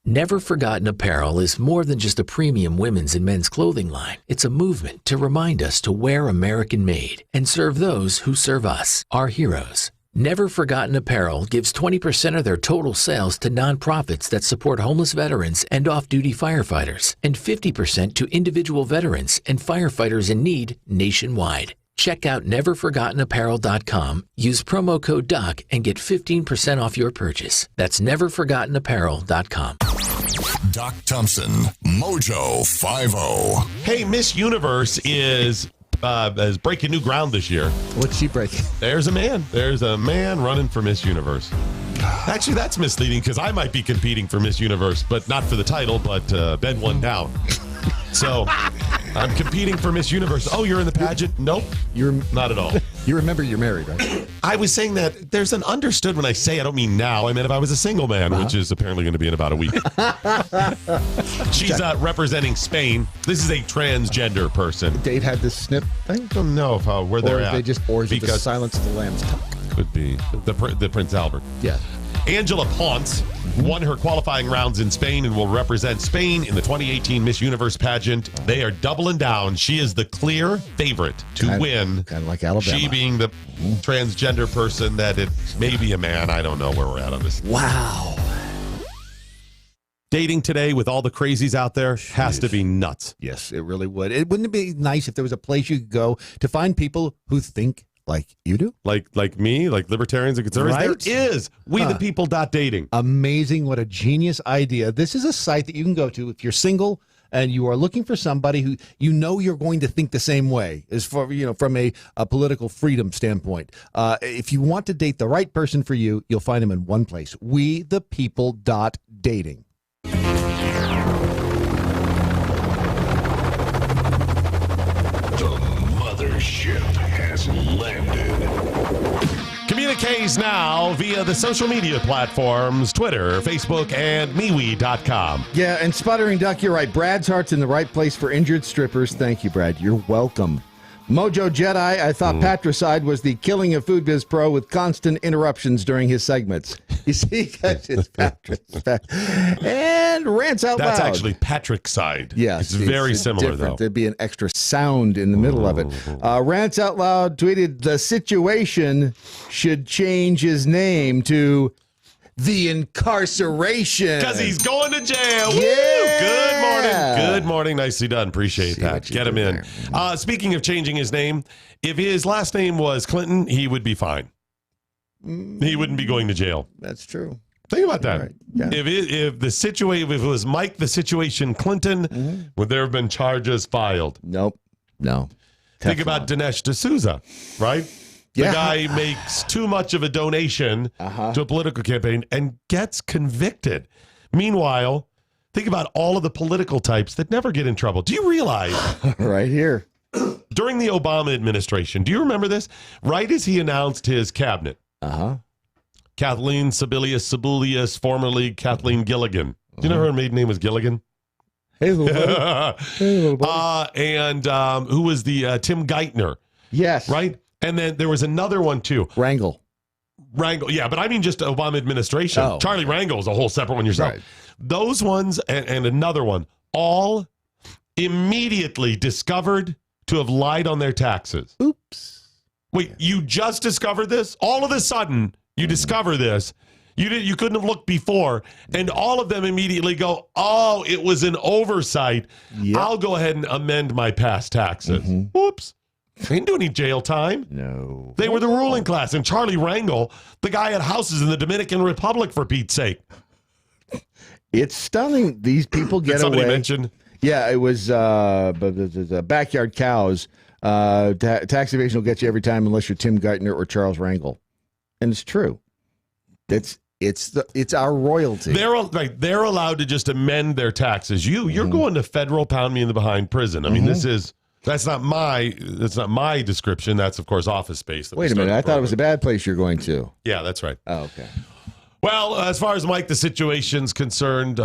Never Forgotten Apparel is more than just a premium women's and men's clothing line. It's a movement to remind us to wear American made and serve those who serve us, our heroes. Never Forgotten Apparel gives 20% of their total sales to nonprofits that support homeless veterans and off-duty firefighters, and 50% to individual veterans and firefighters in need nationwide. Check out neverforgottenapparel.com, use promo code DOC, and get 15% off your purchase. That's neverforgottenapparel.com. Doc Thompson, MoJo 50. Hey, Miss Universe is breaking new ground this year. What's she breaking? There's a man running for Miss Universe. Actually, that's misleading because I might be competing for Miss Universe, but not for the title, but bed one down. So I'm competing for Miss Universe. Oh, you're in the pageant? Nope. You're not at all. You remember you're married, right? I was saying that there's an understood when I say I don't mean now. I meant if I was a single man, which is apparently going to be in about a week. She's representing Spain. This is a transgender person. Date had this snip thing? I don't know where they're at. Or is it the Silence of the Lambs talk? Could be the Prince Albert. Yeah. Angela Ponce won her qualifying rounds in Spain and will represent Spain in the 2018 Miss Universe pageant. They are doubling down. She is the clear favorite to win. Kind of like Alabama. She being the transgender person that it may be a man. I don't know where we're at on this. Wow. Dating today with all the crazies out there has to be nuts. Yes, it really would. Wouldn't it be nice if there was a place you could go to find people who think like you do? Like me, like libertarians and conservatives? Right? There is. WeThePeople.dating. Amazing. What a genius idea. This is a site that you can go to if you're single and you are looking for somebody who you know you're going to think the same way, as for from a political freedom standpoint. If you want to date the right person for you, you'll find them in one place. WeThePeople.dating. Ship has landed. Communiques now via the social media platforms, Twitter, Facebook, and MeWe.com. Yeah, and Sputtering Duck, you're right. Brad's heart's in the right place for injured strippers. Thank you, Brad. You're welcome. MoJo Jedi, I thought patricide was the killing of Food Biz Pro with constant interruptions during his segments. You see, guys, it's patricide. And rants out loud. That's actually patricide. Yes. It's very similar, different. though. There'd be an extra sound in the middle of it. Rants Out Loud tweeted, the situation should change his name to the incarceration. Because he's going to jail. Yeah. Woo! Good morning. Good morning. Nicely done. Appreciate that. Get him in. Speaking of changing his name, if his last name was Clinton, he would be fine. He wouldn't be going to jail. That's true. Think about that. Right. Yeah. If it was Mike the Situation Clinton, would there have been charges filed? Nope. No. Think about Dinesh D'Souza, right? The Yeah. guy makes too much of a donation to a political campaign and gets convicted. Meanwhile, think about all of the political types that never get in trouble. Do you realize? Right here. During the Obama administration, do you remember this? Right as he announced his cabinet. Kathleen Sebelius, formerly Kathleen Gilligan. Do you know her maiden name was Gilligan? Hey, little buddy. Hey, little buddy. And who was the Tim Geithner? Yes. Right? And then there was another one, too. Rangel. Yeah, but I mean just Obama administration. Oh. Charlie Rangel is a whole separate one yourself. Right. Those ones and another one, all immediately discovered to have lied on their taxes. Oops. Wait, you just discovered this? All of a sudden, you discover this. You couldn't have looked before, and all of them immediately go, oh, it was an oversight. Yep. I'll go ahead and amend my past taxes. Whoops. They didn't do any jail time. No. They were the ruling class. And Charlie Rangel, the guy had houses in the Dominican Republic, for Pete's sake. It's stunning. These people get Did somebody away. mention? Yeah, it was backyard cows. Tax evasion will get you every time unless you're Tim Geithner or Charles Rangel. And it's true. It's our royalty. They're allowed to just amend their taxes. You're going to federal pound me in the behind prison. I mean, that's not my description. That's, of course, Office Space. Wait a minute. I thought it was a bad place you're going to. Yeah, that's right. Oh, okay. Well, as far as Mike the Situation's concerned,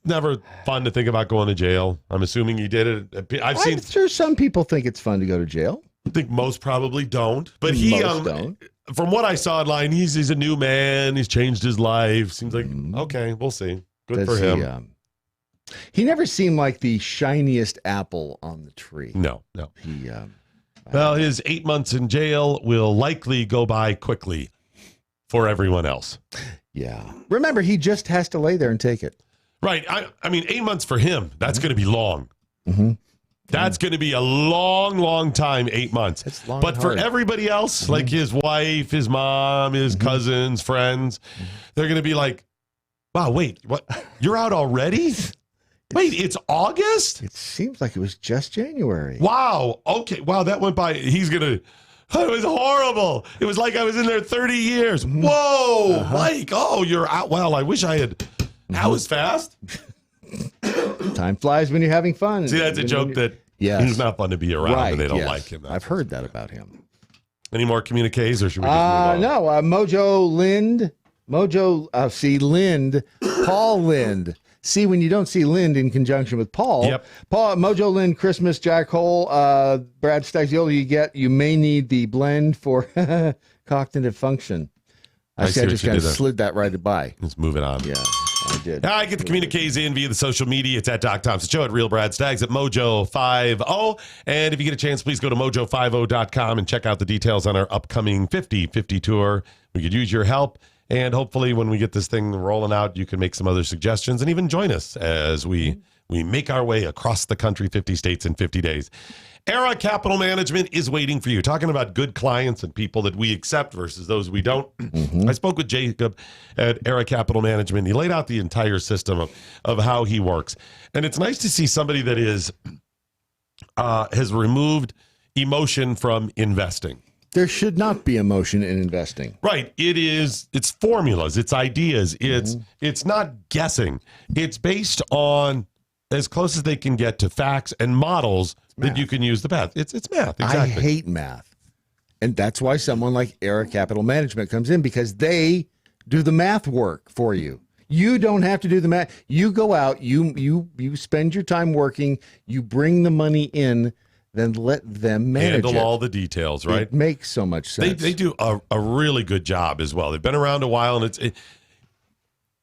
never fun to think about going to jail. I'm assuming he did it. I'm sure some people think it's fun to go to jail. I think most probably don't. But Most don't. From what I saw online, he's a new man. He's changed his life. Seems like, okay, we'll see. Good for him. He never seemed like the shiniest apple on the tree. No. He, well, his 8 months in jail will likely go by quickly. for everyone else. Yeah. Remember, he just has to lay there and take it. Right. I mean, 8 months for him, that's going to be long. Mm-hmm. That's going to be a long, long time, 8 months. It's long but and for hard. everybody else, like his wife, his mom, his cousins, friends, they're going to be like, wow, wait, what? You're out already? Wait, it's August? It seems like it was just January. Wow. Okay. Wow, that went by. He's going to, it was horrible. It was like I was in there 30 years. Whoa, Mike. Oh, you're out. Well, I wish I had. That was fast. Time flies when you're having fun. See, that's a joke that he's not fun to be around and they don't like him. I've heard that about him. Any more communiques or should we just move on? No, MoJo Lind. Lind. Paul Lind. See, when you don't see Lind in conjunction with Paul. Yep. Paul, MoJo Lind, Christmas, Jack Hole, Brad Staggs, the older you get, you may need the blend for cognitive function. I just kind of slid that right by. Let's move it on. Yeah, I did. I get the communiques in via the social media. It's at Doc Thompson Show, at Real Brad Staggs, at MoJo50. And if you get a chance, please go to MoJo50.com and check out the details on our upcoming 50/50 tour. We could use your help. And hopefully when we get this thing rolling out, you can make some other suggestions and even join us as we make our way across the country, 50 states in 50 days. Era Capital Management is waiting for you. Talking about good clients and people that we accept versus those we don't. I spoke with Jacob at Era Capital Management. He laid out the entire system of how he works. And it's nice to see somebody that has removed emotion from investing. There should not be emotion in investing. Right. It's formulas, it's ideas, it's not guessing. It's based on as close as they can get to facts and models that you can use the math. It's math, exactly. I hate math. And that's why someone like Era Capital Management comes in, because they do the math work for you. You don't have to do the math. You go out, you spend your time working, you bring the money in, then let them manage Handle all the details, right? It makes so much sense. They do a really good job as well. They've been around a while, and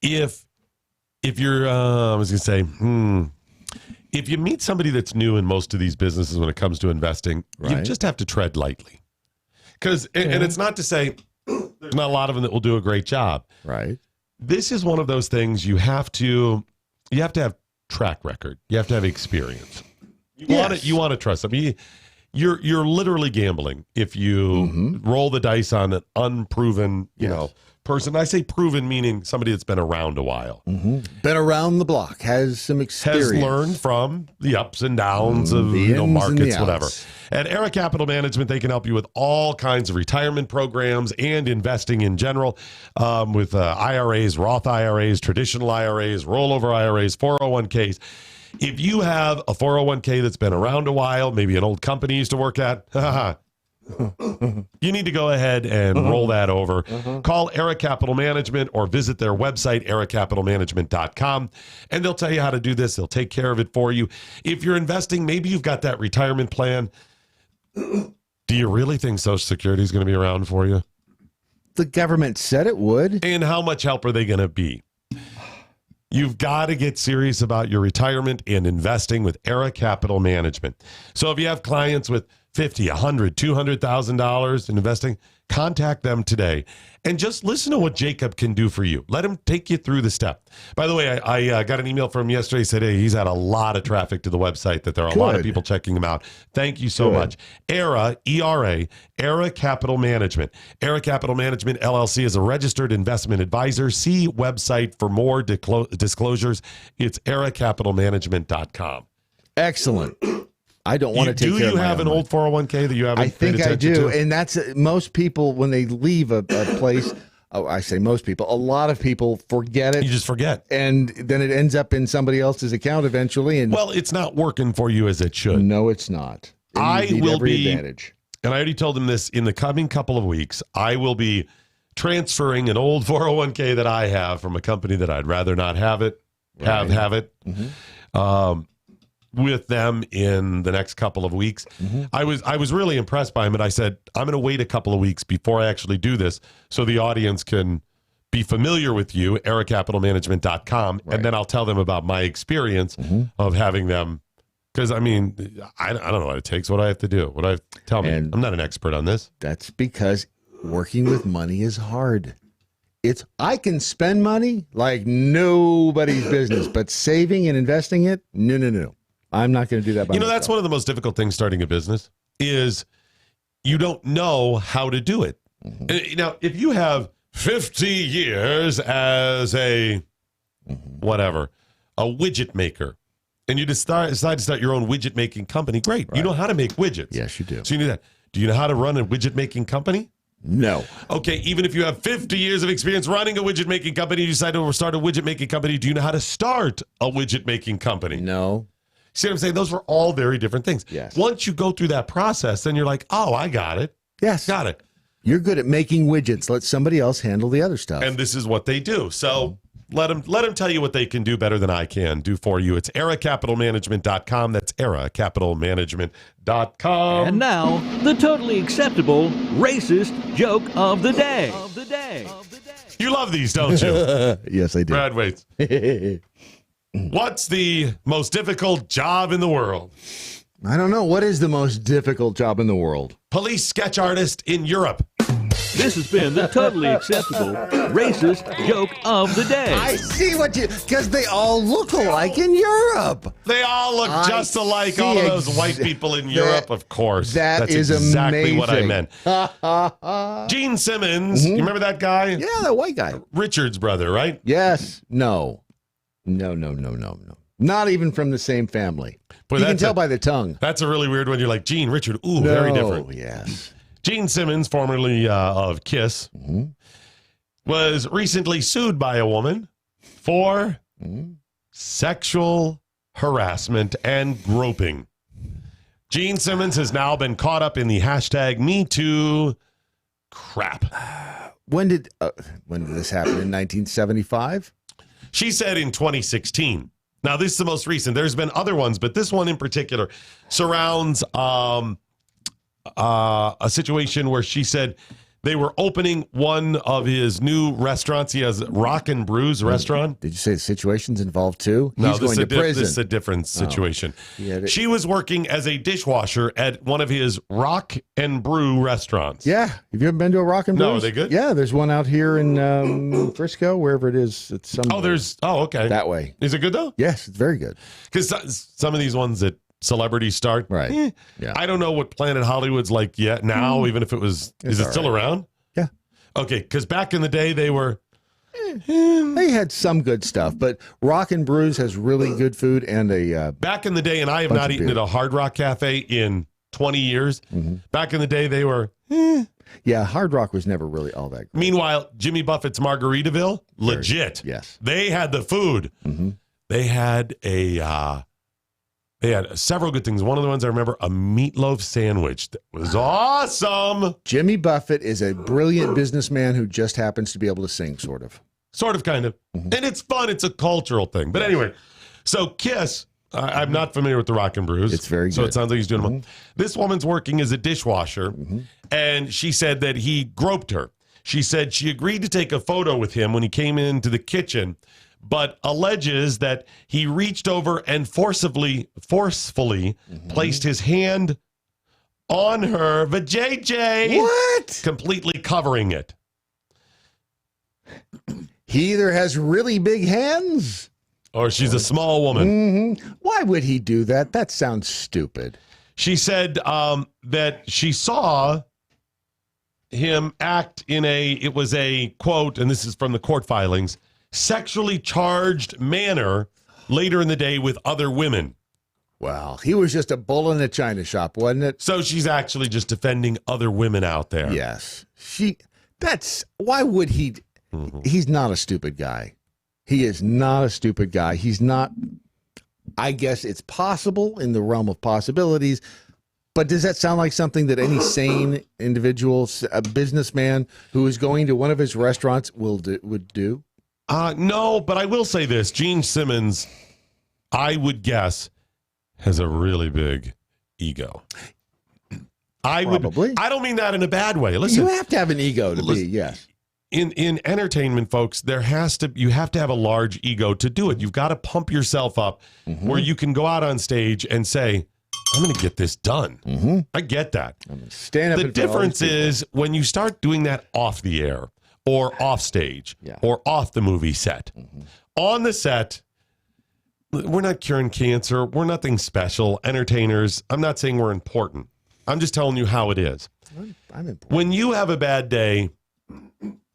if you're, I was going to say, if you meet somebody that's new in most of these businesses when it comes to investing, you just have to tread lightly. Because, and it's not to say there's not a lot of them that will do a great job. Right. This is one of those things you have to have track record. You have to have experience. You want to trust them. You're literally gambling if you roll the dice on an unproven, person. I say proven meaning somebody that's been around a while. Been around the block, has some experience. Has learned from the ups and downs of markets, whatever. At Era Capital Management, they can help you with all kinds of retirement programs and investing in general, with IRAs, Roth IRAs, traditional IRAs, rollover IRAs, 401ks. If you have a 401k that's been around a while, maybe an old company you used to work at, you need to go ahead and roll that over. Call Era Capital Management or visit their website, eracapitalmanagement.com, and they'll tell you how to do this. They'll take care of it for you. If you're investing, maybe you've got that retirement plan. Do you really think Social Security is going to be around for you? The government said it would. And how much help are they going to be? You've got to get serious about your retirement and investing with Era Capital Management. So if you have clients with $50,000, $100,000, $200,000 in investing, contact them today and just listen to what Jacob can do for you. Let him take you through the step. By the way, I got an email from him yesterday. He said, hey, he's had a lot of traffic to the website, that there are a lot of people checking him out. Thank you so much. Era, ERA, Era Capital Management. Era Capital Management, LLC is a registered investment advisor. See website for more disclosures. It's eracapitalmanagement.com. Excellent. I don't want to take care of my Do you have an old 401k that you haven't paid attention to? I think I do. And that's most people, when they leave a place, I say most people, a lot of people forget it. You just forget. And then it ends up in somebody else's account eventually. And well, it's not working for you as it should. No, it's not. I will be, advantage. And I already told him this, in the coming couple of weeks, I will be transferring an old 401k that I have from a company that I'd rather not have it, have it. With them in the next couple of weeks. I was really impressed by him, and I said, I'm going to wait a couple of weeks before I actually do this so the audience can be familiar with you, eracapitalmanagement.com, and then I'll tell them about my experience of having them, because, I mean, I don't know what it takes, what I have to do. Tell me. I'm not an expert on this. That's because working with money is hard. I can spend money like nobody's business, but saving and investing it, no. I'm not going to do that by myself. That's one of the most difficult things starting a business is you don't know how to do it. Now, if you have 50 years as a widget maker, and you decide to start your own widget making company, great. Right. You know how to make widgets. Yes, you do. So you do that. Do you know how to run a widget making company? No. Okay, even if you have 50 years of experience running a widget making company, you decide to start a widget making company, do you know how to start a widget making company? No. See what I'm saying? Those were all very different things. Yes. Once you go through that process, then you're like, oh, I got it. Yes. Got it. You're good at making widgets. Let somebody else handle the other stuff. And this is what they do. So let them tell you what they can do better than I can do for you. It's eracapitalmanagement.com. That's eracapitalmanagement.com. And now, the totally acceptable racist joke of the day. You love these, don't you? Yes, I do. Brad Waits. What's the most difficult job in the world? I don't know. What is the most difficult job in the world? Police sketch artist in Europe. This has been the totally acceptable racist joke of the day. I see because they all look alike in Europe. They all look just alike. All of those white people in Europe, of course. That's exactly amazing. what I meant. Gene Simmons, you remember that guy? Yeah, that white guy. Richard's brother, right? Yes. No. Not even from the same family. You can tell by the tongue. That's a really weird one. You're like, Gene, Richard, very different. Yes. Gene Simmons, formerly of Kiss, was recently sued by a woman for sexual harassment and groping. Gene Simmons has now been caught up in the hashtag #MeToo crap. When did this happen? In 1975? She said in 2016. Now, this is the most recent. There's been other ones, but this one in particular surrounds a situation where she said they were opening one of his new restaurants. He has Rock and Brews restaurant. Did you say the situation's involved too? No, He's going to prison. This is a different situation. Oh. She was working as a dishwasher at one of his Rock and Brew restaurants. Yeah. Have you ever been to a Rock and Brews? No, are they good? Yeah, there's one out here in Frisco, wherever it is. It's some. Okay. That way. Is it good though? Yes, it's very good. Because some of these ones that celebrities start, right? Yeah. I don't know what Planet Hollywood's like yet now. Even if it was, is it still around? Yeah. Okay, because back in the day they were. They had some good stuff, but Rock and Brews has really good food and a. Back in the day, and I have not eaten at a Hard Rock Cafe in 20 years. Back in the day, they were. Yeah, Hard Rock was never really all that great. Meanwhile, Jimmy Buffett's Margaritaville, legit. Yes. They had the food. They had They had several good things. One of the ones I remember, a meatloaf sandwich that was awesome. Jimmy Buffett is a brilliant businessman who just happens to be able to sing, sort of. Sort of, kind of. And it's fun. It's a cultural thing. But anyway, so Kiss, I'm not familiar with the Rock and Brews. It's very good. So it sounds like he's doing them. This woman's working as a dishwasher, and she said that he groped her. She said she agreed to take a photo with him when he came into the kitchen, but alleges that he reached over and forcefully placed his hand on her vajayjay. What? Completely covering it. He either has really big hands, or she's a small woman. Why would he do that? That sounds stupid. She said that she saw him act in it was a quote, and this is from the court filings, sexually charged manner later in the day with other women. Wow. He was just a bull in a china shop, wasn't it? So she's actually just defending other women out there. Yes. Why would he? He's not a stupid guy. He is not a stupid guy. He's not, I guess it's possible in the realm of possibilities, but does that sound like something that any sane individual, a businessman who is going to one of his restaurants would do? No, but I will say this. Gene Simmons, I would guess, has a really big ego. Probably. I don't mean that in a bad way. Listen, you have to have an ego to be, yes. In entertainment, folks, you have to have a large ego to do it. You've got to pump yourself up where you can go out on stage and say, I'm going to get this done. I get that. Stand up. The difference is when you start doing that off the air, or off stage or off the movie set. On the set, we're not curing cancer. We're nothing special. Entertainers, I'm not saying we're important. I'm just telling you how it is. I'm important. When you have a bad day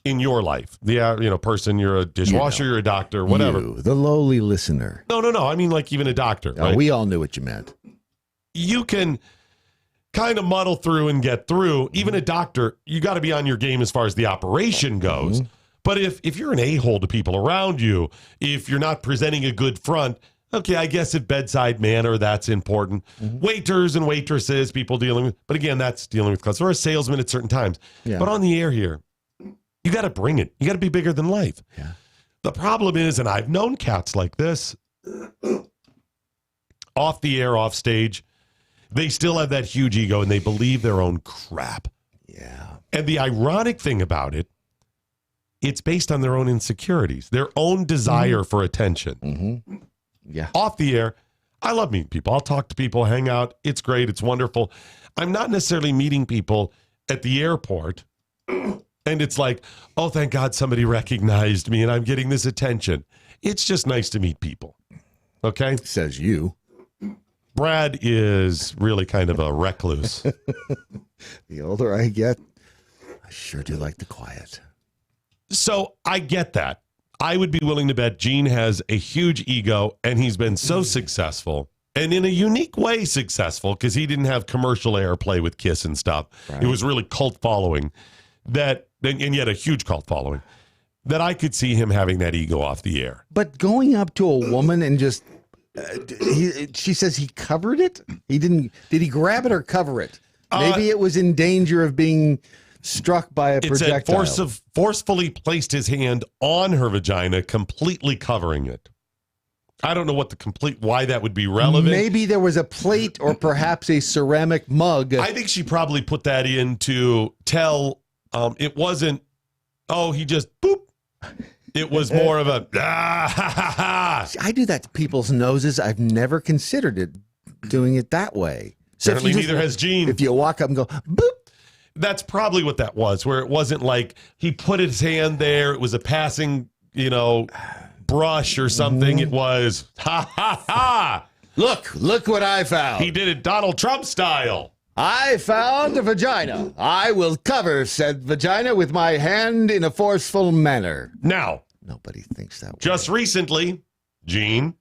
in your life, the person, you're a dishwasher, you're a doctor, whatever. You, the lowly listener. No. I mean, like even a doctor. Oh, right? we all knew what you meant. You can kind of muddle through and get through. Even a doctor, you got to be on your game as far as the operation goes. But if you're an a-hole to people around you, if you're not presenting a good front, okay, I guess at bedside manner, that's important. Waiters and waitresses, people dealing with, but again, that's dealing with customers, or a salesman at certain times. Yeah. But on the air here, you got to bring it. You got to be bigger than life. Yeah. The problem is, and I've known cats like this, off the air, off stage, they still have that huge ego and they believe their own crap. Yeah. And the ironic thing about it, it's based on their own insecurities, their own desire for attention. Yeah. Off the air, I love meeting people. I'll talk to people, hang out. It's great. It's wonderful. I'm not necessarily meeting people at the airport and it's like, oh, thank God somebody recognized me and I'm getting this attention. It's just nice to meet people. Okay? Says you. Brad is really kind of a recluse. The older I get, I sure do like the quiet. So I get that. I would be willing to bet Gene has a huge ego and he's been so successful and in a unique way successful because he didn't have commercial airplay with Kiss and stuff. Right. It was really cult following and yet a huge cult following that I could see him having that ego off the air. But going up to a woman and just, she says he covered it. He didn't. Did he grab it or cover it? Maybe it was in danger of being struck by a projectile. It said forcefully placed his hand on her vagina, completely covering it. I don't know why that would be relevant. Maybe there was a plate or perhaps a ceramic mug. I think she probably put that in to tell it wasn't, he just boop. It was more of a, I do that to people's noses. I've never considered it doing it that way. So certainly neither has Gene. If you walk up and go, boop. That's probably what that was, where it wasn't like he put his hand there. It was a passing, brush or something. It was, ha. Look what I found. He did it Donald Trump style. I found a vagina. I will cover said vagina with my hand in a forceful manner. Now, nobody thinks that way. Just recently, Gene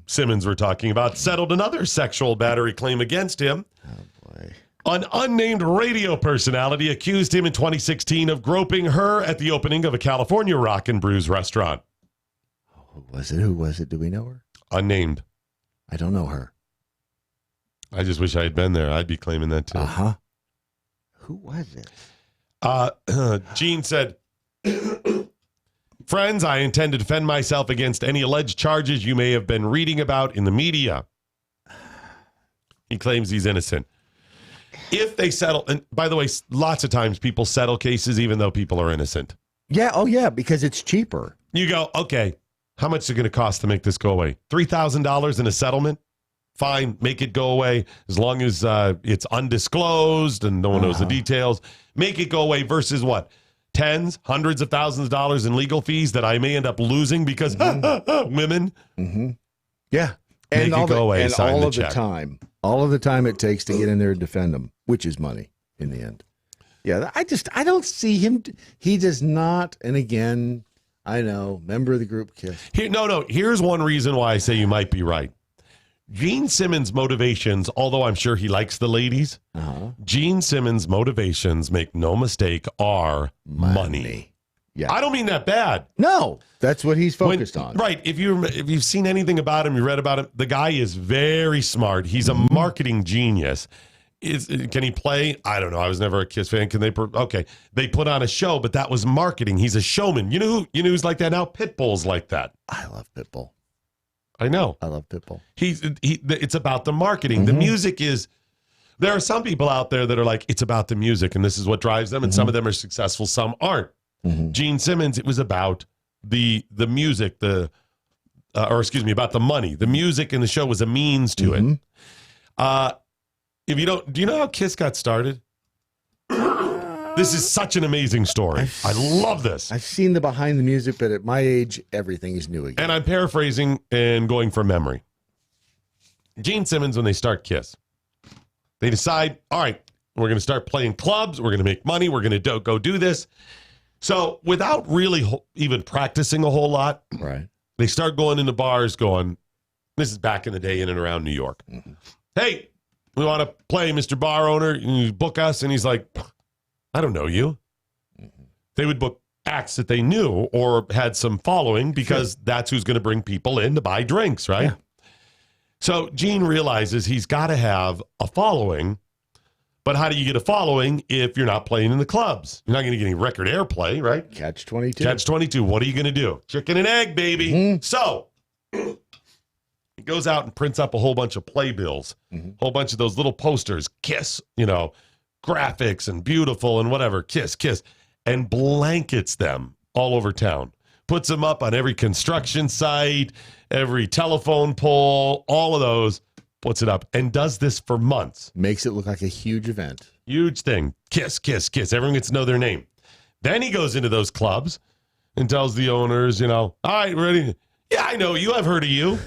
Simmons we're talking about settled another sexual battery claim against him. Oh, boy. An unnamed radio personality accused him in 2016 of groping her at the opening of a California Rock and Brews restaurant. Who was it? Do we know her? Unnamed. I don't know her. I just wish I had been there. I'd be claiming that too. Uh-huh. Who was it? Gene said, friends, I intend to defend myself against any alleged charges you may have been reading about in the media. He claims he's innocent. If they settle, and by the way, lots of times people settle cases even though people are innocent. Yeah, because it's cheaper. You go, okay, how much is it going to cost to make this go away? $3,000 in a settlement? Fine, make it go away as long as it's undisclosed and no one knows the details. Make it go away versus what? Tens, hundreds of thousands of dollars in legal fees that I may end up losing because women. Mm-hmm. Yeah. Make it go away, and sign all the of check. All of the time it takes to get in there and defend them, which is money in the end. Yeah, I don't see him. He does not. And again, I know, member of the group Kiss. Here's one reason why I say you might be right. Gene Simmons' motivations, although I'm sure he likes the ladies, Gene Simmons' motivations, make no mistake, are money. Yeah, I don't mean that bad. No, that's what he's focused on. Right. If you've seen anything about him, you read about him, the guy is very smart. He's a marketing genius. Can he play? I don't know. I was never a Kiss fan. Can they? Okay, they put on a show, but that was marketing. He's a showman. You know who's like that now? Pitbull's like that. I love Pitbull. I know. I love Pitbull. It's about the marketing. The music is. There are some people out there that are like, it's about the music, and this is what drives them. And some of them are successful, some aren't. Gene Simmons, it was about the music, about the money. The music in the show was a means to it. If you don't, do you know how Kiss got started? This is such an amazing story. I love this. I've seen the behind the music, but at my age, everything is new again. And I'm paraphrasing and going from memory. Gene Simmons, when they start Kiss, they decide, all right, we're going to start playing clubs. We're going to make money. We're going to go do this. So without really even practicing a whole lot, right? They start going into bars going, this is back in the day in and around New York. Mm-hmm. Hey, we want to play, Mr. Bar Owner. You book us. And he's like, I don't know you. Mm-hmm. They would book acts that they knew or had some following because that's who's going to bring people in to buy drinks, right? Yeah. So Gene realizes he's got to have a following, but how do you get a following if you're not playing in the clubs? You're not going to get any record airplay, right? Catch-22. Catch-22. What are you going to do? Chicken and egg, baby. Mm-hmm. So he goes out and prints up a whole bunch of playbills, a whole bunch of those little posters, Kiss, graphics and beautiful and whatever, Kiss, and blankets them all over town. Puts them up on every construction site, every telephone pole, all of those, puts it up, and does this for months. Makes it look like a huge event. Huge thing. Kiss. Everyone gets to know their name. Then he goes into those clubs and tells the owners, all right, ready? Yeah, I know you. I've heard of you.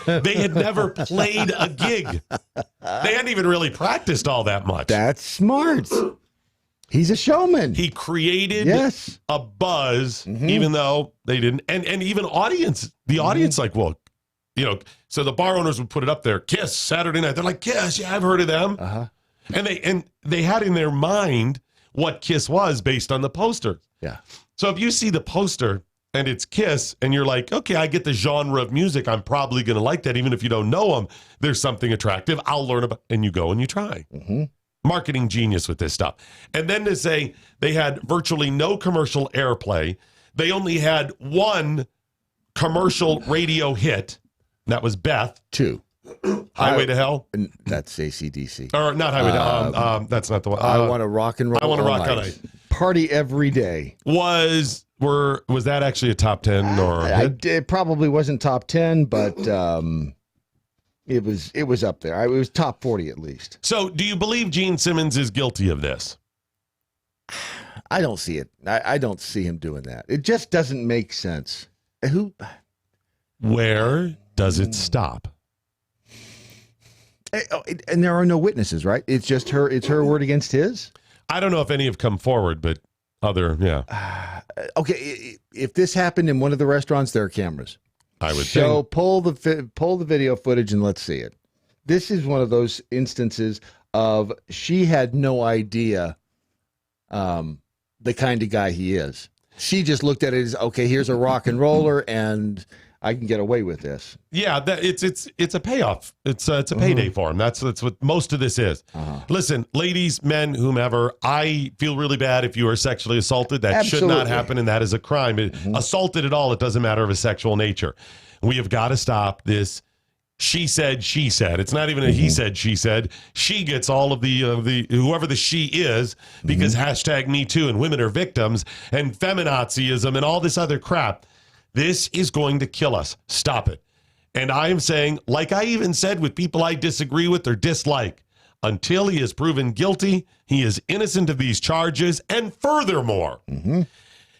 They had never played a gig. They hadn't even really practiced all that much. That's smart. He's a showman. He created a buzz, even though they didn't. And even the audience like, well, so the bar owners would put it up there, Kiss, Saturday night. They're like, Kiss, yeah, I've heard of them. Uh-huh. And they had in their mind what Kiss was based on the poster. Yeah. So if you see the poster and it's Kiss and you're like, okay, I get the genre of music. I'm probably going to like that. Even if you don't know them, there's something attractive. I'll learn about, and you go and you try. Mm-hmm. Marketing genius with this stuff. And then to say they had virtually no commercial airplay. They only had one commercial radio hit. That was Beth. 2. Highway to Hell. That's AC/DC. Or not Highway to Hell. That's not the one. I want to rock and roll. I want to rock all night. Party every day. Was that actually a top 10 or? It probably wasn't top 10, but it was up there. It was top 40 at least. So, do you believe Gene Simmons is guilty of this? I don't see it. I don't see him doing that. It just doesn't make sense. Where does it stop? And there are no witnesses, right? It's just her. It's her word against his. I don't know if any have come forward, but okay, if this happened in one of the restaurants, there are cameras. I would think. Pull the video footage and let's see it. This is one of those instances of she had no idea the kind of guy he is. She just looked at it as, okay, here's a rock and roller and I can get away with this. Yeah, it's a payoff. It's a payday for him. That's what most of this is. Listen, ladies, men, whomever, I feel really bad if you are sexually assaulted. That should not happen, and that is a crime. Assaulted at all, it doesn't matter of a sexual nature. We have got to stop this. She said, she said. It's not even a he said, she said. She gets all of the whoever the she is because hashtag Me Too and women are victims and feminazism and all this other crap. This is going to kill us. Stop it. And I am saying, like I even said with people I disagree with or dislike, until he is proven guilty, he is innocent of these charges. And furthermore,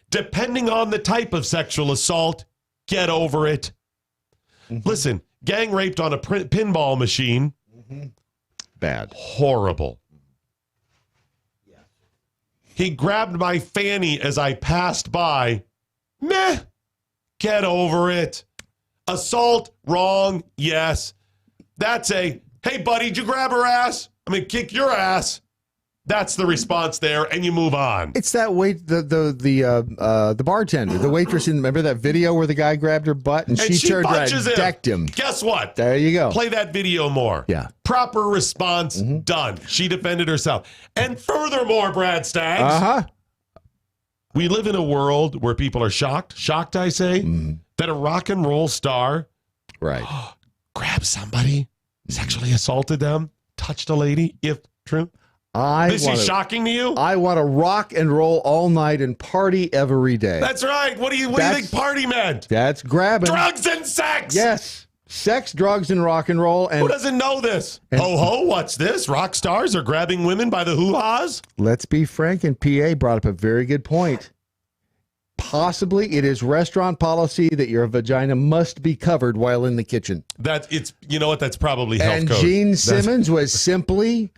depending on the type of sexual assault, get over it. Listen, gang raped on a pinball machine. Bad. Horrible. He grabbed my fanny as I passed by. Meh. Get over it. Assault, wrong, yes. That's hey buddy, did you grab her ass? I'm going to kick your ass. That's the response there, and you move on. It's that the bartender, the waitress. Remember that video where the guy grabbed her butt and she turned around and decked him. Guess what? There you go. Play that video more. Yeah. Proper response, done. She defended herself. And furthermore, Brad Staggs, we live in a world where people are shocked, I say, that a rock and roll star grabbed somebody, sexually assaulted them, touched a lady, if true. This is shocking to you? I want to rock and roll all night and party every day. That's right. What do you think party meant? That's grabbing. Drugs and sex. Yes. Sex, drugs, and rock and roll. And who doesn't know this? Ho, what's this? Rock stars are grabbing women by the hoo-has? Let's be frank, and PA brought up a very good point. Possibly it is restaurant policy that your vagina must be covered while in the kitchen. You know what? That's probably health and code. Gene Simmons was simply...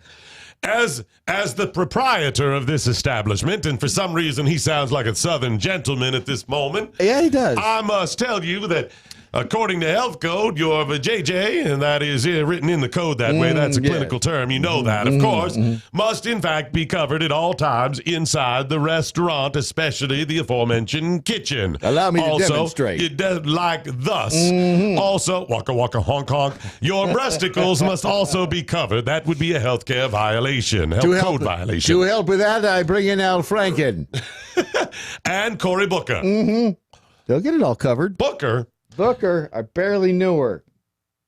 As the proprietor of this establishment, and for some reason he sounds like a Southern gentleman at this moment. Yeah, he does. I must tell you that according to health code, you're a JJ, and that is written in the code that way. That's a clinical term. You know that, of course. Must, in fact, be covered at all times inside the restaurant, especially the aforementioned kitchen. Allow me to demonstrate. You like thus. Also, waka waka honk honk, your breasticles must also be covered. That would be a healthcare violation, health code violation. To help with that, I bring in Al Franken. And Cory Booker. They'll get it all covered. Booker, I barely knew her.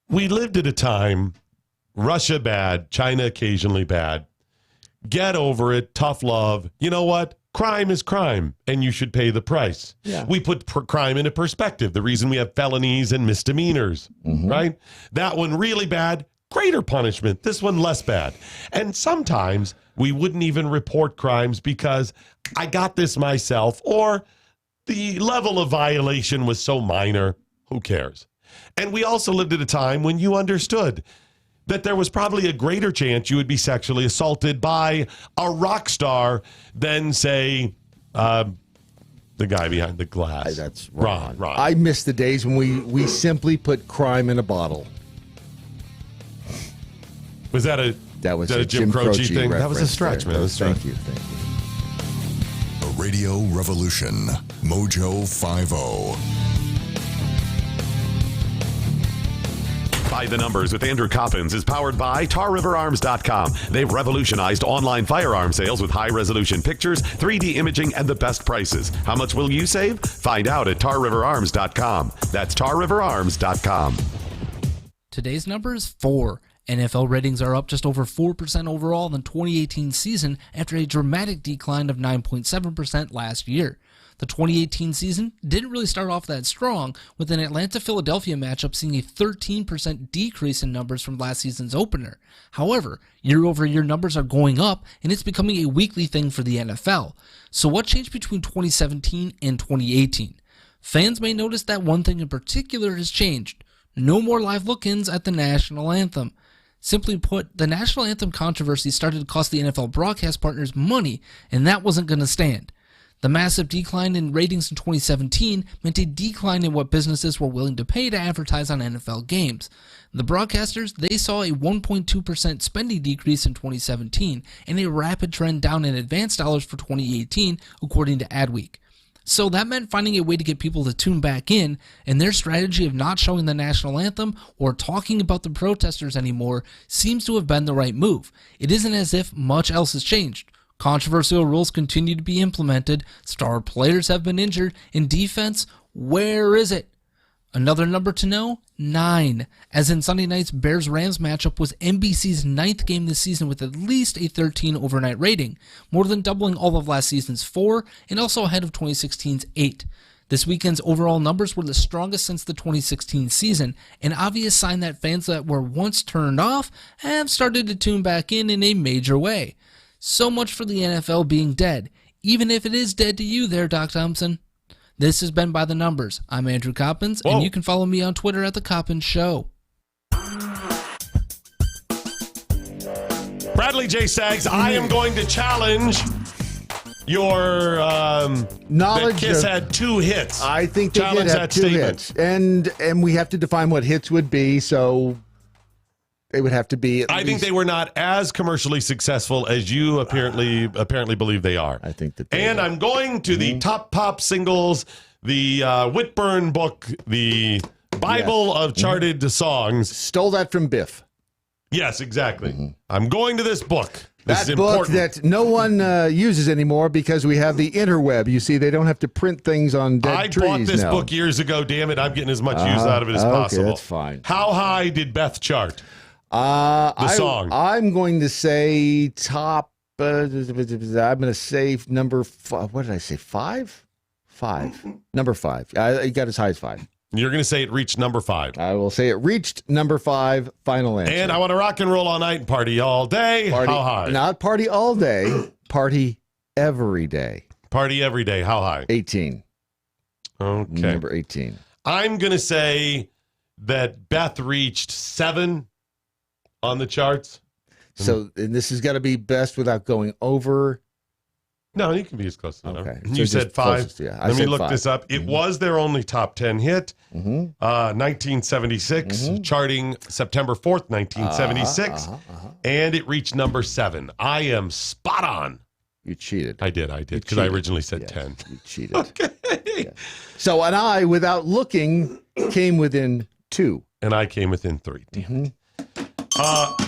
We lived at a time, Russia bad, China occasionally bad. Get over it, tough love. You know what? Crime is crime, and you should pay the price. Yeah. We put crime into perspective. The reason we have felonies and misdemeanors, right? That one really bad, greater punishment. This one less bad. And sometimes we wouldn't even report crimes because I got this myself, or the level of violation was so minor. Who cares? And we also lived at a time when you understood that there was probably a greater chance you would be sexually assaulted by a rock star than, say, the guy behind the glass. That's Ron. I miss the days when we simply put crime in a bottle. Was that a Jim Croce thing? That was a stretch, man. Thank you. The Radio Revolution, MoJo 50. By the Numbers with Andrew Coppins is powered by TarRiverArms.com. They've revolutionized online firearm sales with high-resolution pictures, 3D imaging, and the best prices. How much will you save? Find out at TarRiverArms.com. That's TarRiverArms.com. Today's number is 4. NFL ratings are up just over 4% overall in the 2018 season after a dramatic decline of 9.7% last year. The 2018 season didn't really start off that strong, with an Atlanta-Philadelphia matchup seeing a 13% decrease in numbers from last season's opener. However, year-over-year numbers are going up, and it's becoming a weekly thing for the NFL. So what changed between 2017 and 2018? Fans may notice that one thing in particular has changed. No more live look-ins at the national anthem. Simply put, the national anthem controversy started to cost the NFL broadcast partners money, and that wasn't going to stand. The massive decline in ratings in 2017 meant a decline in what businesses were willing to pay to advertise on NFL games. The broadcasters, they saw a 1.2% spending decrease in 2017 and a rapid trend down in advance dollars for 2018, according to Adweek. So that meant finding a way to get people to tune back in, and their strategy of not showing the national anthem or talking about the protesters anymore seems to have been the right move. It isn't as if much else has changed. Controversial rules continue to be implemented, star players have been injured, in defense, where is it? Another number to know? 9. As in Sunday night's Bears-Rams matchup was NBC's 9th game this season with at least a 13 overnight rating, more than doubling all of last season's 4, and also ahead of 2016's 8. This weekend's overall numbers were the strongest since the 2016 season, an obvious sign that fans that were once turned off have started to tune back in a major way. So much for the NFL being dead, even if it is dead to you there, Doc Thompson. This has been By the Numbers. I'm Andrew Coppins, and you can follow me on Twitter at The Coppins Show. Bradley J. Saggs, I am going to challenge your knowledge. That Kiss had 2 hits. I think they did have 2 hits. And we have to define what hits would be, so they would have to be I think they were not as commercially successful as you apparently believe they are. I think that I'm going to the top pop singles, the Whitburn book, the Bible of charted songs. Stole that from Biff. Yes, exactly. I'm going to this book. This that is book important. that no one uses anymore because we have the interweb. You see, they don't have to print things on dead trees. I bought this now. book years ago. Damn it, I'm getting as much use out of it as possible. That's fine. How high did Beth chart? The song. I'm going to say top. I'm going to say number 5. What did I say? 5? 5. Number 5. I got as high as 5. You're going to say it reached number 5. I will say it reached number 5. Final answer. And I want to rock and roll all night and party all day. Party, How high? Not party all day. Party every day. Party every day. How high? 18. Okay. Number 18. I'm going to say that Beth reached 7 on the charts. So, and this has got to be best without going over. No, you can be as close as that. Okay. You So said just 5. closest, yeah. I Let me said look 5. this up. It was their only top 10 hit. 1976, charting September 4th, 1976. And it reached number 7. I am spot on. You cheated. I did, because I originally said 10. You cheated. Okay. Yeah. So, and I, without looking, came within 2. And I came within 3. Damn it.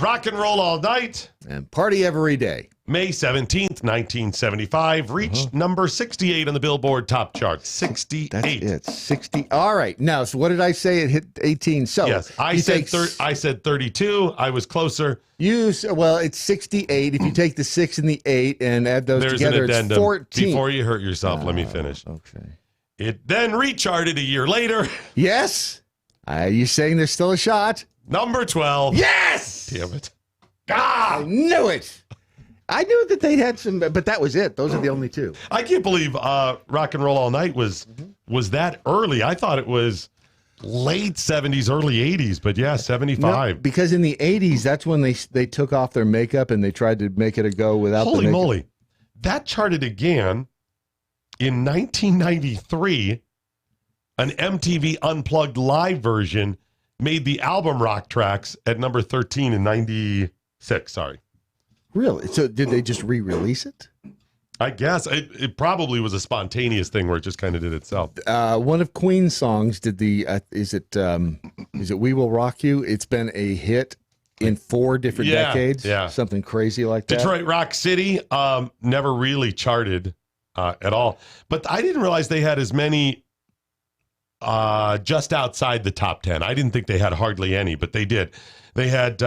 Rock and roll all night. And party every day. May 17th, 1975, reached number 68 on the Billboard Top Chart. 68. That's it. 60. All right. Now, so what did I say? It hit 18. So yes, I said 32. I was closer. Well, it's 68. If you take the 6 and the 8 and add those together, it's 14. Before you hurt yourself, let me finish. Okay. It then recharted a year later. Yes. Are you saying there's still a shot? Number 12. Yes. Damn it. I knew it. I knew that they had some, but that was it. Those are the only 2. I can't believe Rock and Roll All Night was that early. I thought it was late 70s, early 80s, but yeah, 75. No, because in the 80s, that's when they took off their makeup and they tried to make it a go without Holy the makeup. moly. That charted again in 1993. An MTV Unplugged live version made the album Rock Tracks at number 13 in 96. Sorry. Really? So did they just re-release it? I guess. It probably was a spontaneous thing where it just kind of did itself. One of Queen's songs did the, is it We Will Rock You? It's been a hit in 4 different decades. Yeah. Something crazy like that. Detroit Rock City never really charted at all. But I didn't realize they had as many just outside the top 10. I didn't think they had hardly any, but they did. They had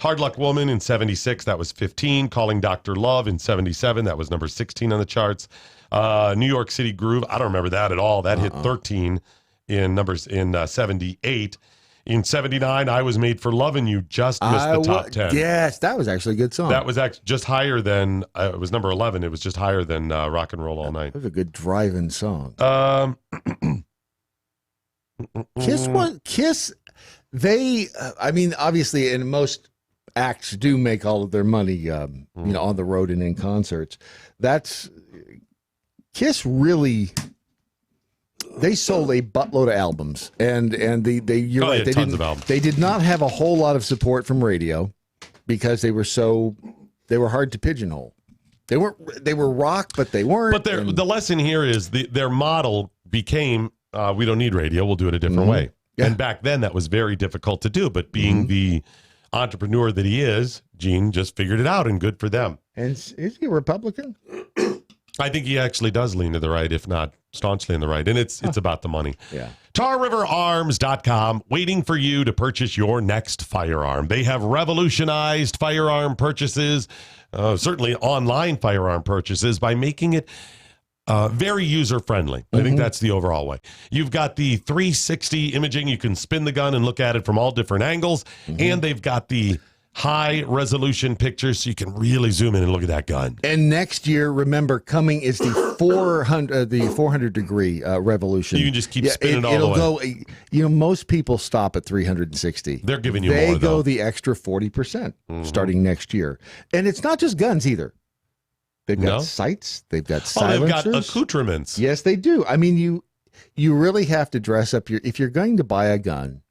Hard Luck Woman in 76, that was 15. Calling Dr. Love in 77, that was number 16 on the charts. New York City Groove, I don't remember that at all. That hit 13 in 78. In 79, I Was Made for Loving You just missed the top 10. Yes, that was actually a good song. That was actually just higher than, it was number 11. It was just higher than Rock and Roll All Night. That was a good driving song. Kiss, they, I mean, obviously, in most acts do make all of their money, on the road and in concerts. Kiss really, they sold a buttload of albums, and you're right, they did not have a whole lot of support from radio because they were hard to pigeonhole. They were rock, but they weren't. But the lesson here is their model became, we don't need radio, we'll do it a different way. Yeah. And back then that was very difficult to do, but being the entrepreneur that he is, Gene just figured it out, and good for them. And is he a Republican? I think he actually does lean to the right, if not staunchly in the right, and it's about the money. Yeah. TarRiverArms.com, waiting for you to purchase your next firearm. They have revolutionized firearm purchases, certainly online firearm purchases, by making it very user-friendly. I think that's the overall way. You've got the 360 imaging. You can spin the gun and look at it from all different angles. And they've got the high-resolution pictures, so you can really zoom in and look at that gun. And next year, remember, coming is the 400-degree revolution. You can just keep spinning all the way. It'll go, most people stop at 360. They're giving you more, though. They go the extra 40% starting next year. And it's not just guns either. They've got sights. They've got silencers. They've got accoutrements. Yes, they do. I mean, you really have to dress up if you're going to buy a gun,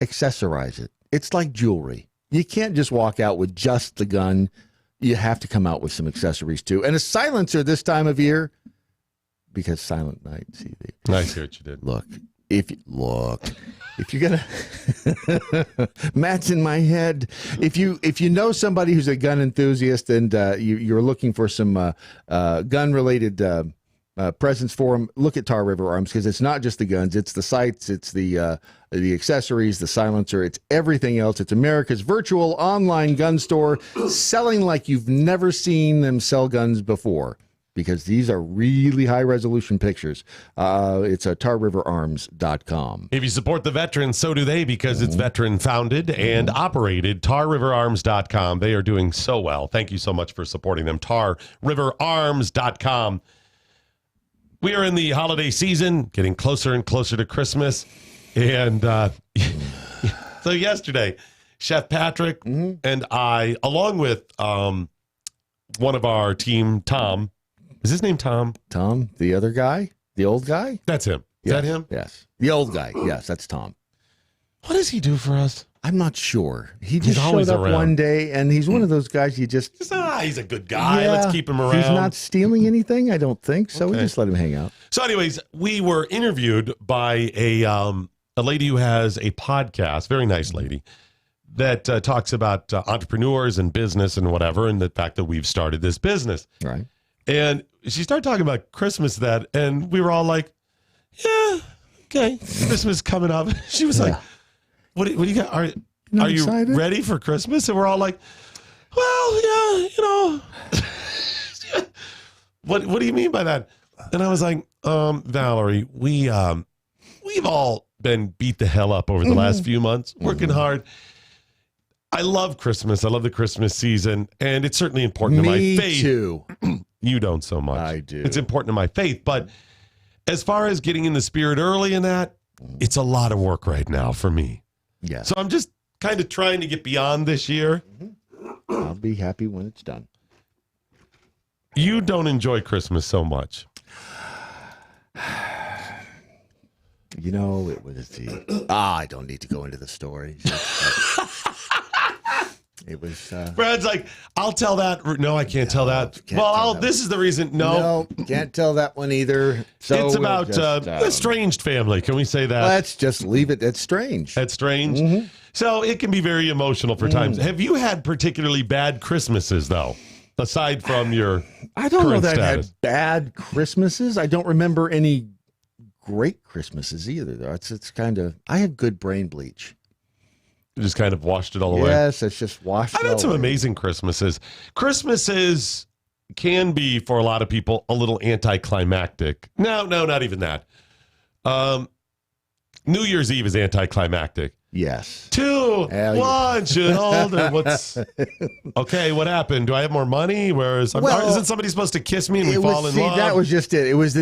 accessorize it. It's like jewelry. You can't just walk out with just the gun. You have to come out with some accessories too. And a silencer this time of year, because Silent Night, see. I see what you did. Look, if you're gonna Matt's in my head. If you know somebody who's a gun enthusiast and you're looking for some gun related presents for them, look at Tar River Arms, because it's not just the guns, it's the sights, it's the accessories, the silencer, it's everything else. It's America's virtual online gun store, selling like you've never seen them sell guns before, because these are really high-resolution pictures. It's tarriverarms.com. If you support the veterans, so do they, because it's veteran-founded and operated. tarriverarms.com. They are doing so well. Thank you so much for supporting them. tarriverarms.com. We are in the holiday season, getting closer and closer to Christmas. And so yesterday, Chef Patrick and I, along with one of our team, Tom. Is his name Tom? Tom, the other guy? The old guy? That's him. Is that him? Yes. The old guy. Yes, that's Tom. What does he do for us? I'm not sure. He just always showed up around. one day, and he's one of those guys you just... He's a good guy. Let's keep him around. He's not stealing anything, I don't think, so we just let him hang out. So anyways, we were interviewed by a lady who has a podcast, very nice lady, that talks about entrepreneurs and business and whatever, and the fact that we've started this business. Right. And she started talking about Christmas and we were all like, yeah, okay, Christmas coming up. She was like, what do you got? Are you ready for Christmas? And we're all like, well, yeah, What do you mean by that? And I was like, Valerie, we've all been beat the hell up over the last few months, working hard. I love Christmas. I love the Christmas season, and it's certainly important to my faith. Me too. You don't so much. I do. It's important to my faith, but as far as getting in the spirit early in that, it's a lot of work right now for me. Yeah. So I'm just kind of trying to get beyond this year. I'll be happy when it's done. You don't enjoy Christmas so much. It was the... I don't need to go into the story. It was... Brad's like, I'll tell that. No, I can't tell that. Well, this is the reason. No, can't tell that one either. So it's about estranged family. Can we say that? Let's just leave it at strange. At strange? So it can be very emotional for times. Have you had particularly bad Christmases, though? Aside from your I don't know that status. I had bad Christmases. I don't remember any great Christmases either, though. It's kind of... I had good brain bleach. You just kind of washed it all away. Yes, it's just washed it all I've had some away. amazing Christmases. Christmases can be, for a lot of people, a little anticlimactic. No, not even that. New Year's Eve is anticlimactic. Yes. 2, Hell yeah. 1, should hold. What's okay? What happened? Do I have more money? Isn't somebody supposed to kiss me and we fall in love? That was just it. It was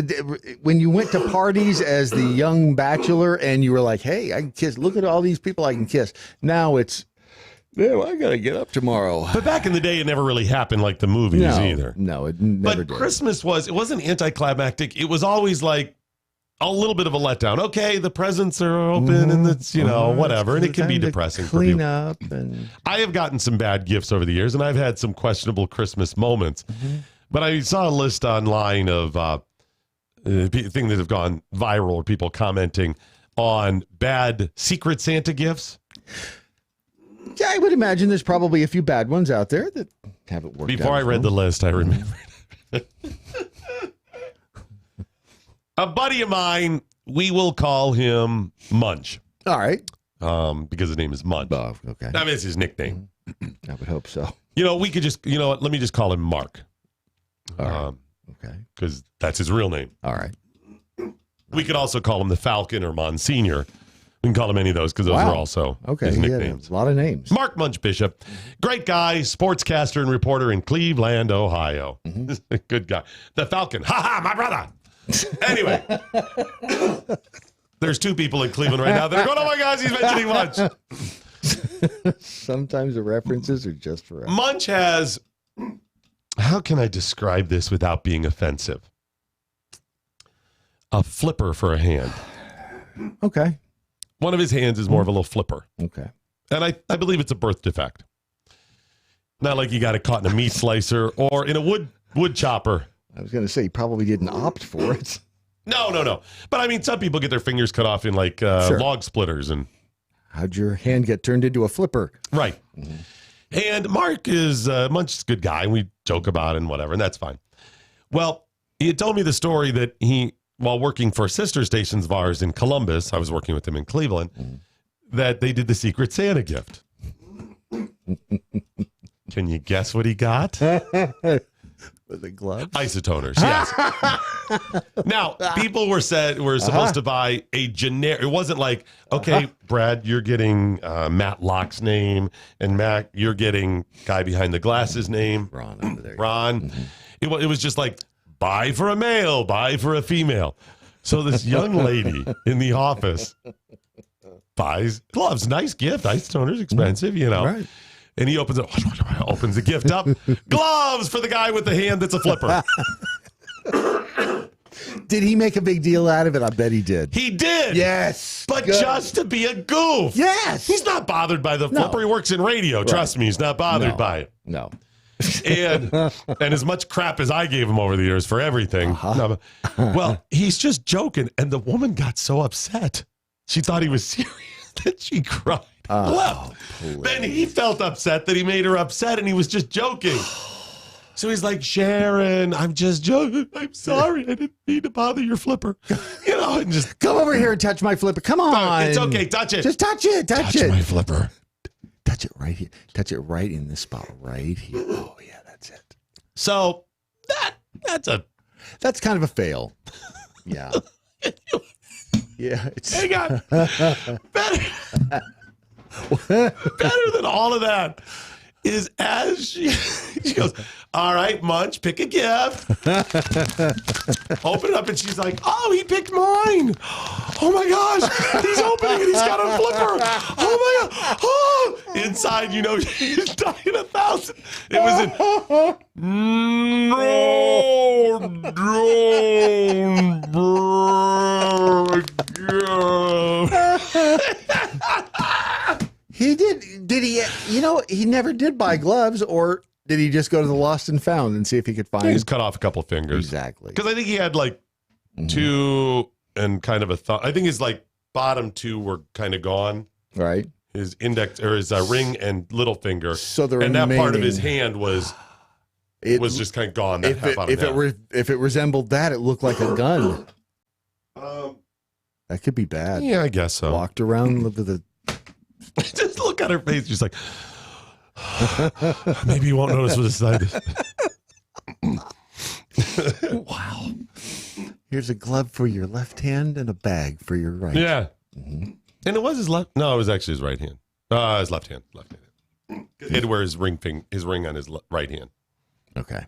when you went to parties as the young bachelor and you were like, "Hey, I can kiss. Look at all these people I can kiss." Now it's, I got to get up tomorrow. But back in the day, it never really happened like the movies either. No, it never did. Christmas wasn't anticlimactic. It was always like a little bit of a letdown. Okay, the presents are open and it's, whatever. And it can be depressing for clean people. up. And I have gotten some bad gifts over the years and I've had some questionable Christmas moments. But I saw a list online of things that have gone viral or people commenting on bad Secret Santa gifts. Yeah, I would imagine there's probably a few bad ones out there that haven't worked out. Before I read the list, I remembered. A buddy of mine, we will call him Munch. All right. Because his name is Munch. Oh, okay. I mean, it's his nickname. I would hope so. We could just, what? Let me just call him Mark. Okay. Because that's his real name. All right. We could also call him the Falcon or Monsignor. We can call him any of those because those are also his nicknames. A lot of names. Mark Munch Bishop. Great guy, sportscaster and reporter in Cleveland, Ohio. Good guy. The Falcon. Ha, my brother. Anyway, there's 2 people in Cleveland right now that are going, oh my gosh, he's mentioning Munch. Sometimes the references are just for us. Munch has, how can I describe this without being offensive? A flipper for a hand. Okay. One of his hands is more of a little flipper. Okay. And I believe it's a birth defect. Not like you got it caught in a meat slicer or in a wood chopper. I was going to say, he probably didn't opt for it. No. But I mean, some people get their fingers cut off in like log splitters. And how'd your hand get turned into a flipper? Right. And Mark is Munch is a good guy. And we joke about it and whatever, and that's fine. Well, he had told me the story that while working for sister stations of ours in Columbus, I was working with him in Cleveland, that they did the Secret Santa gift. Can you guess what he got? With the gloves? Isotoners, yes. Now, people were supposed to buy a generic. It wasn't like, okay, Brad, you're getting Matt Locke's name, and Matt, you're getting guy behind the glasses name. Ron over there. Ron. Mm-hmm. It was just like, buy for a male, buy for a female. So this young lady in the office buys gloves. Nice gift. Isotoners, expensive, you know. Right. And he opens the gift up. Gloves for the guy with the hand that's a flipper. Did he make a big deal out of it? I bet he did. He did. Yes. But just to be a goof. Yes. He's not bothered by the flipper. He works in radio. Right. Trust me, he's not bothered by it. No. And as much crap as I gave him over the years for everything. Well, he's just joking. And the woman got so upset. She thought he was serious that she cried. Well, then he felt upset that he made her upset, and he was just joking. So he's like, Sharon, I'm just joking. I'm sorry. I didn't mean to bother your flipper. You know, and just come over here and touch my flipper. Come on. It's okay. Touch it. Just touch it. Touch it. My flipper. Touch it right here. Touch it right in this spot right here. Oh, yeah, that's it. So that's kind of a fail. Yeah. Yeah. Hang on. Better than all of that is as she goes, all right, Munch, pick a gift. Open it up, and she's like, oh, he picked mine. Oh, my gosh. He's opening it. He's got a flipper. Oh, my God. Oh. Inside, you know, she's dying 1,000. It was He did he, you know, he never did buy gloves, or did he just go to the lost and found and see if he could find? He just cut off a couple of fingers. Exactly. Because I think he had like two and kind of a thumb. I think his like bottom two were kind of gone. Right. His index or his ring and little finger. So the and that part of his hand was just kind of gone. That if it resembled that, it looked like a gun. That could be bad. Yeah, I guess so. Walked around with the. Just look at her face. She's like, maybe you won't notice what his side is. Wow. Here's a glove for your left hand and a bag for your right. Yeah. Mm-hmm. And it was his left. No, it was actually his right hand. His left hand. Left hand. He had to wear his ring on his right hand. Okay.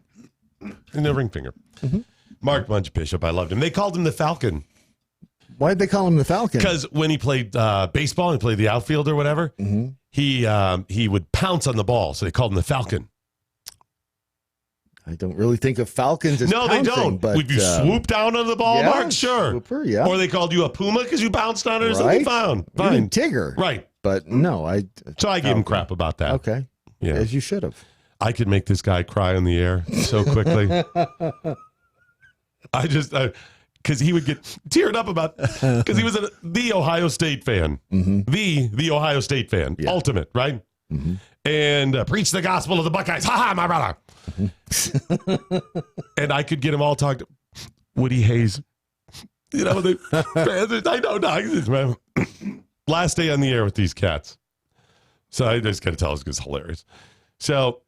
And the ring finger. Mm-hmm. Mark Munch Bishop. I loved him. They called him the Falcon. Why'd they call him the Falcon? Because when he played baseball and played the outfield or whatever, he would pounce on the ball. So they called him the Falcon. I don't really think of Falcons as pouncing, they don't. But, would you swoop down on the ball, Mark? Sure. Swooper, yeah. Or they called you a Puma because you bounced on it or something? Fine. Even Tigger. Right. But no, So I gave him crap about that. Okay. Yeah. As you should have. I could make this guy cry on the air so quickly. Because he would get teared up about, because he was the Ohio State fan. Mm-hmm. The Ohio State fan. Yeah. Ultimate, right? Mm-hmm. And preach the gospel of the Buckeyes. Ha ha, my brother. Mm-hmm. And I could get him all talked. Woody Hayes. You know, I know nonsense, man. Last day on the air with these cats. So I just got to tell us because it's hilarious. So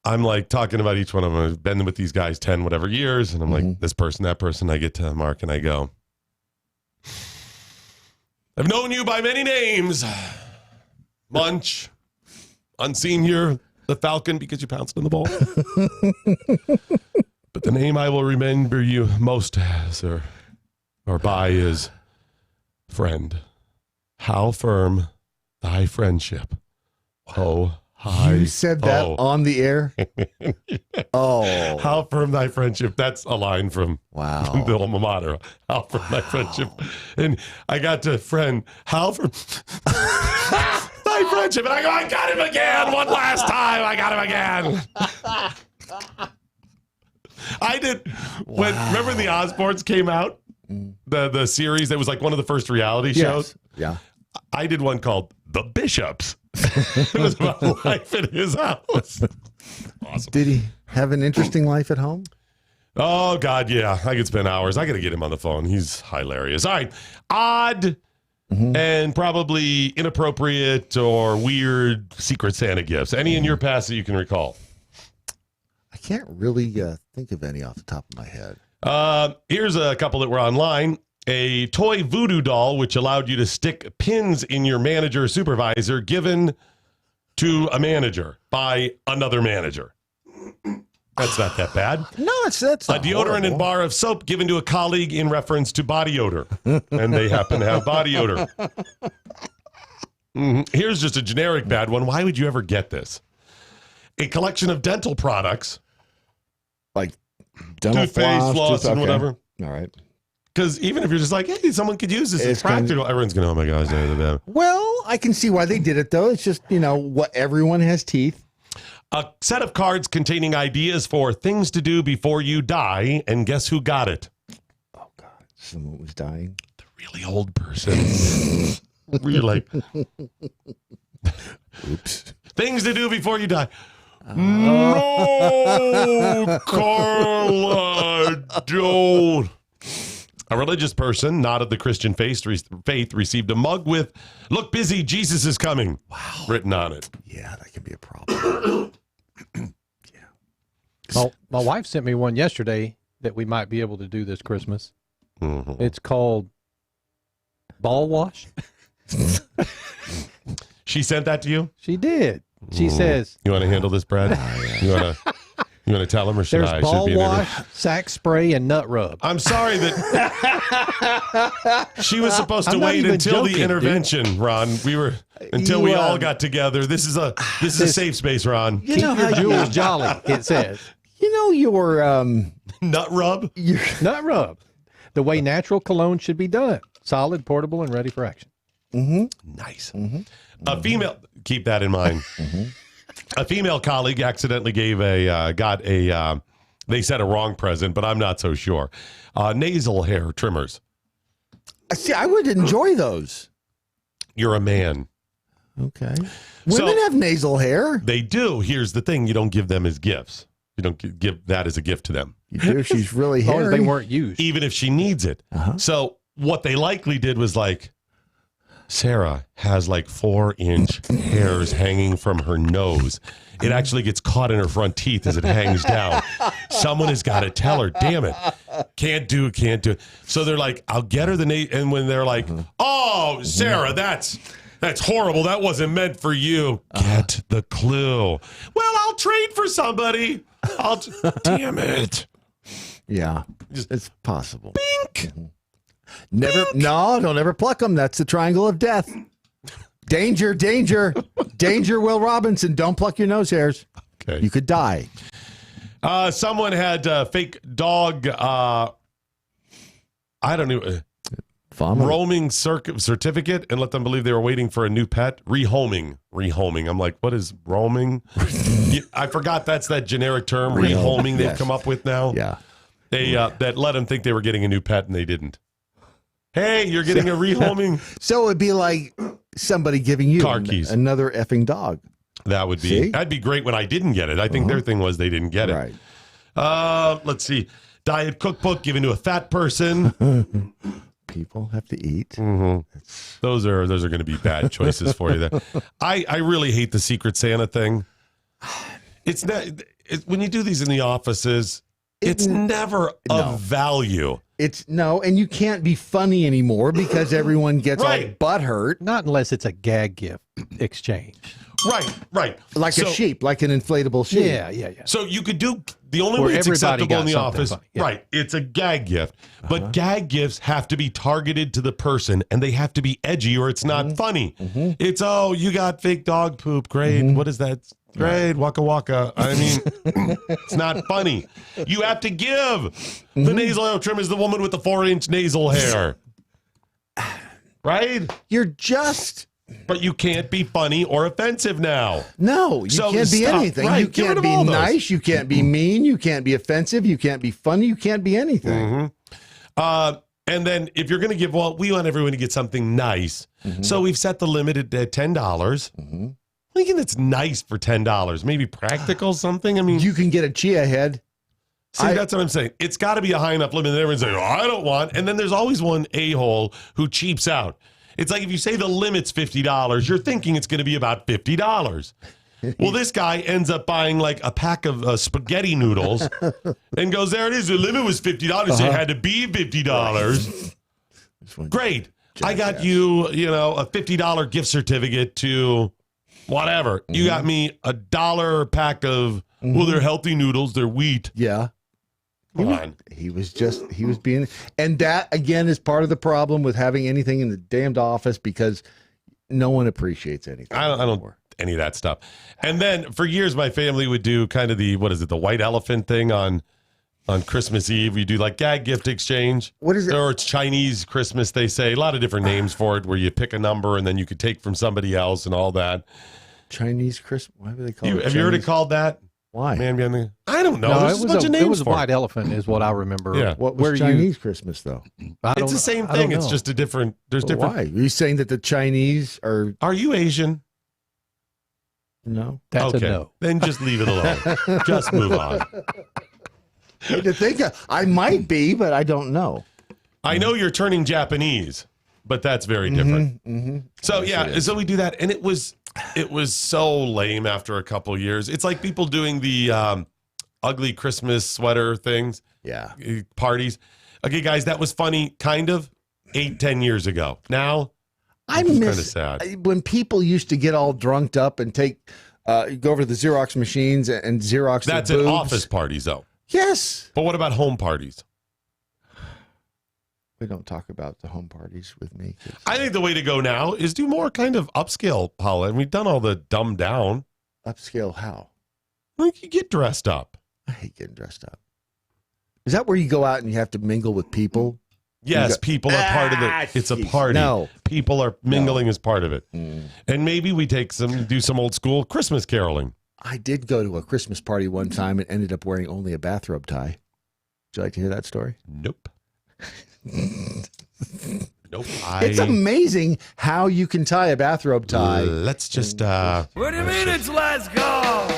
I'm like talking about each one of them. I've been with these guys 10 whatever years. And I'm like, this person, that person. I get to Mark and I go, I've known you by many names. Munch. Unseen here, the Falcon, because you pounced on the ball. But the name I will remember you most as or by is friend. How firm thy friendship. Oh, hi. You said that on the air? Oh. How firm thy friendship. That's a line from the alma mater. How firm thy friendship. And I got to friend. How firm thy friendship. And I go, I got him again. One last time. I got him again. I did. Remember the Osbournes came out? The series that was like one of the first reality shows? Yeah. I did one called The Bishops. It was about life in his house. Awesome. Did he have an interesting life at home? Oh, God, yeah. I could spend hours. I got to get him on the phone. He's hilarious. All right. Odd and probably inappropriate or weird Secret Santa gifts. Any in your past that you can recall? I can't really think of any off the top of my head. Here's a couple that were online. A toy voodoo doll, which allowed you to stick pins in your manager or supervisor, given to a manager by another manager. That's not that bad. No, that's a deodorant horrible. and bar of soap given to a colleague in reference to body odor. And they happen to have body odor. Here's just a generic bad one. Why would you ever get this? A collection of dental products. Like dental floss, and whatever. All right. Because even if you're just like, hey, someone could use this, it's practical. Everyone's going, oh my gosh. Well, I can see why they did it, though. It's just, what everyone has teeth. A set of cards containing ideas for things to do before you die. And guess who got it? Oh, God. Someone was dying. The really old person. Where you're like, oops. Things to do before you die. No, Carla, don't. A religious person, not of the Christian faith, received a mug with, look busy, Jesus is coming, written on it. Yeah, that can be a problem. Well, my wife sent me one yesterday that we might be able to do this Christmas. Mm-hmm. It's called Ball Wash. She sent that to you? She did. She says, you want to handle this, Brad? You want to tell him, or should there's I? ball Should be wash, sack spray, and nut rub. I'm sorry that she was supposed to I'm not wait even until joking, the intervention, Ron. We all got together. This is a safe space, Ron. You know how jewels jolly, it says. Your nut rub? Nut rub. The way natural cologne should be done. Solid, portable, and ready for action. Nice. A female, keep that in mind. A female colleague accidentally they said a wrong present, but I'm not so sure. Nasal hair trimmers. See, I would enjoy those. You're a man. Okay. Women have nasal hair. They do. Here's the thing. You don't give them as gifts. You don't give that as a gift to them. You do. She's really hairy. As long as they weren't used. Even if she needs it. So what they likely did was like, Sarah has like 4-inch hairs hanging from her nose. It actually gets caught in her front teeth as it hangs down. Someone has got to tell her, damn it. Can't do it. So they're like, I'll get her and when they're like, oh, Sarah, that's horrible. That wasn't meant for you. Get the clue. Well, I'll trade for somebody. Damn it. Yeah, it's possible. Bink. Don't ever pluck them. That's the triangle of death. Danger, Will Robinson. Don't pluck your nose hairs. Okay. You could die. Someone had a fake dog, I don't know, roaming certificate and let them believe they were waiting for a new pet. Rehoming. I'm like, what is roaming? I forgot that's that generic term, rehoming they've come up with now. Yeah. They that let them think they were getting a new pet and they didn't. Hey, you're getting a rehoming. So it would be like somebody giving you car keys. Another effing dog. That'd be great when I didn't get it. I think their thing was they didn't get it. Right. Let's see. Diet cookbook given to a fat person. People have to eat. Those are going to be bad choices for you there. I really hate the Secret Santa thing. It's not when you do these in the offices, it's never of value. And you can't be funny anymore because everyone gets all butthurt. Not unless it's a gag gift exchange. Right. Like a sheep, like an inflatable sheep. Yeah. So you could do the only way it's acceptable in the office. Funny. Yeah. Right. It's a gag gift. But gag gifts have to be targeted to the person and they have to be edgy or it's not funny. It's, you got fake dog poop. Great. What is that? Great. Waka waka. I mean, it's not funny. You have to give. The nasal hair trim is the woman with the 4-inch nasal hair. Right? But you can't be funny or offensive now. No, you can't be anything. Right. You can't be nice. You can't be mean. You can't be offensive. You can't be funny. You can't be anything. And then if you're going to give, we want everyone to get something nice. So we've set the limit at $10. Thinking that's nice for $10. Maybe practical something. I mean, you can get a chia head. See, that's what I'm saying. It's got to be a high enough limit that everyone's like, I don't want. And then there's always one a-hole who cheaps out. It's like if you say the limit's $50, you're thinking it's going to be about $50. Well, this guy ends up buying like a pack of spaghetti noodles and goes, there it is. The limit was $50. It had to be $50. Great. I got you, a $50 gift certificate to whatever. You got me $1 pack of, well, they're healthy noodles. They're wheat. Yeah. Come on. He was being, and that again is part of the problem with having anything in the damned office because no one appreciates anything. I don't any of that stuff. And then for years, my family would do kind of the white elephant thing on Christmas Eve. We do like gag gift exchange. What is it? Or it's Chinese Christmas, they say. A lot of different names for it where you pick a number and then you could take from somebody else and all that. Chinese Christmas? Why would they call it Have you heard it called that? Why? Man, I don't know. No, There's a bunch of names it was a for white elephant is what I remember. Yeah. What was Chinese Christmas, though? It's the same thing. It's just a different... There's different... Why? Are you saying that the Chinese are... Are you Asian? No. That's a no. Then just leave it alone. Just move on. To think I might be, but I don't know. I know you're turning Japanese, but that's very different. So so we do that, and it was so lame after a couple years. It's like people doing the ugly Christmas sweater things. Yeah, parties. Okay, guys, that was funny, kind of 8-10 years ago. Now I it's miss kind of sad when people used to get all drunked up and take go over to the Xerox machines and Xerox. That's their at boobs. office parties, though. Yes, but what about home parties? We don't talk about the home parties with me. I think the way to go now is do more kind of upscale, Paula. And we've done all the dumbed down. Upscale how? Like you get dressed up. I hate getting dressed up. Is that where you go out and you have to mingle with people? Yes, people are part of it. It's a party. No. People are mingling as part of it. And maybe we do some old school Christmas caroling. I did go to a Christmas party one time and ended up wearing only a bathrobe tie. Would you like to hear that story? Nope. Nope. It's amazing how you can tie a bathrobe tie. Let's just What do you mean it's last call?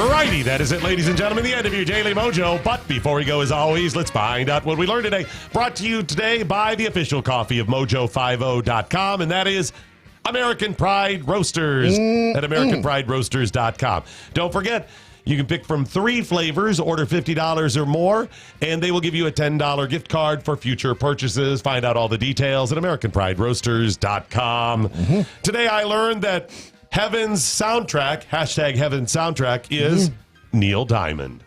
Righty, that is it, ladies and gentlemen, the end of your Daily Mojo. But before we go, as always, let's find out what we learned today. Brought to you today by the official coffee of MoJo50.com, and that is American Pride Roasters at AmericanPrideRoasters.com. Don't forget, you can pick from 3 flavors, order $50 or more, and they will give you a $10 gift card for future purchases. Find out all the details at AmericanPrideRoasters.com. Today I learned that Heaven's soundtrack, #Heaven's soundtrack, is Neil Diamond.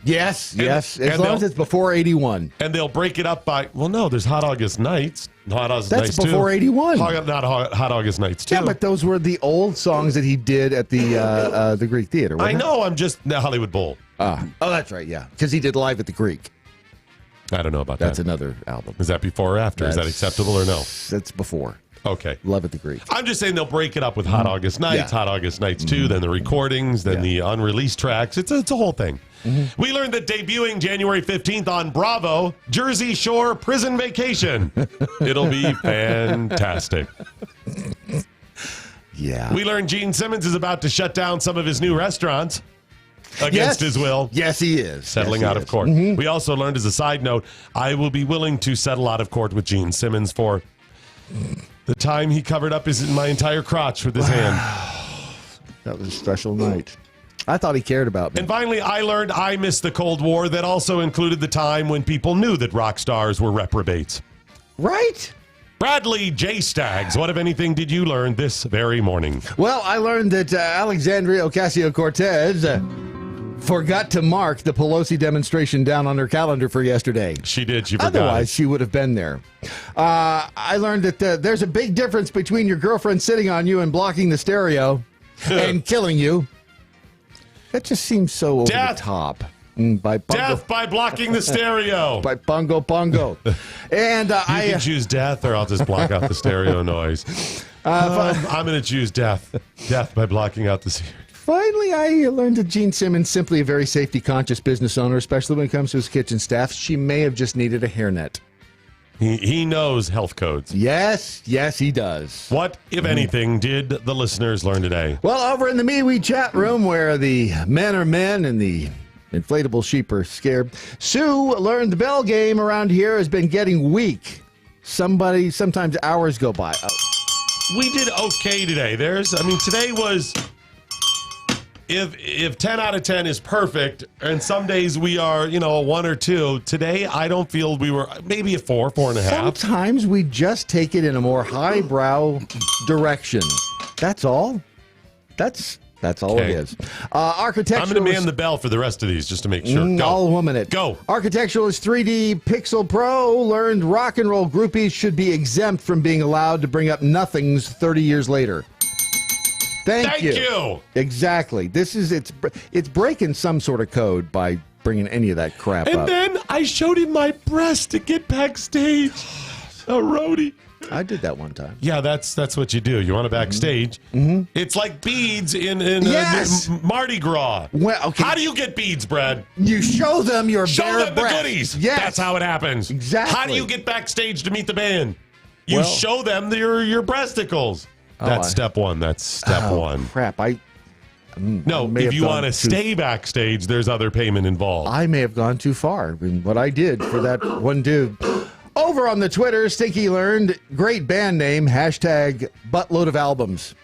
Yes, as long as it's before 81. And they'll break it up by, there's Hot August Nights. That's before 81. Not Hot August Nights, too. Yeah, but those were the old songs that he did at the Greek Theater. I know, I'm just the Hollywood Bowl. Oh, that's right, yeah. Because he did Live at the Greek. I don't know about that. That's another album. Is that before or after? Is that acceptable or no? That's before. Okay. Love at the Greek. I'm just saying they'll break it up with Hot August Nights, Hot August Nights 2, then the recordings, then the unreleased tracks. It's a whole thing. We learned that debuting January 15th on Bravo, Jersey Shore Prison Vacation. It'll be fantastic. Yeah. We learned Gene Simmons is about to shut down some of his new restaurants against his will. Yes, he is. Settling out of court. We also learned, as a side note, I will be willing to settle out of court with Gene Simmons for the time he covered up my entire crotch with his hand. That was a special night. I thought he cared about me. And finally, I learned I missed the Cold War. That also included the time when people knew that rock stars were reprobates. Right? Bradley J. Staggs, what, if anything, did you learn this very morning? Well, I learned that Alexandria Ocasio-Cortez forgot to mark the Pelosi demonstration down on her calendar for yesterday. She did. She forgot. Otherwise, she would have been there. I learned that there's a big difference between your girlfriend sitting on you and blocking the stereo and killing you. That just seems so over the top. Death by blocking the stereo. By Bungo Bungo. And you can choose death, or I'll just block out the stereo noise. I'm going to choose death. Death by blocking out the stereo. Finally, I learned that Gene Simmons simply a very safety-conscious business owner, especially when it comes to his kitchen staff. She may have just needed a hairnet. He knows health codes. Yes, he does. What, if anything, did the listeners learn today? Well, over in the MeWe chat room where the men are men and the inflatable sheep are scared, Sue learned the bell game around here has been getting weak. Sometimes hours go by. we did okay today. Today was, if 10 out of 10 is perfect, and some days we are, a 1 or 2, today I don't feel we were, maybe a 4, 4.5. Sometimes we just take it in a more highbrow direction. That's all. That's all it is. Architectural. I'm going to man the bell for the rest of these just to make sure. Go. All 1 minute. Go. Architecturalist 3D Pixel Pro learned rock and roll groupies should be exempt from being allowed to bring up nothings 30 years later. Thank you. Exactly. It's breaking some sort of code by bringing any of that crap up. And then I showed him my breast to get backstage. A roadie. I did that one time. Yeah, that's what you do. You want to backstage. Mm-hmm. It's like beads in Yes! Mardi Gras. Well, okay. How do you get beads, Brad? You show them your bare them breast. the goodies. Yes. That's how it happens. Exactly. How do you get backstage to meet the band? You show them your breasticles. That's step one. That's step one. Crap. No, if you want to stay backstage, there's other payment involved. I may have gone too far in what I did for that one dude. Over on the Twitter, Stinky learned great band name, #buttload of albums.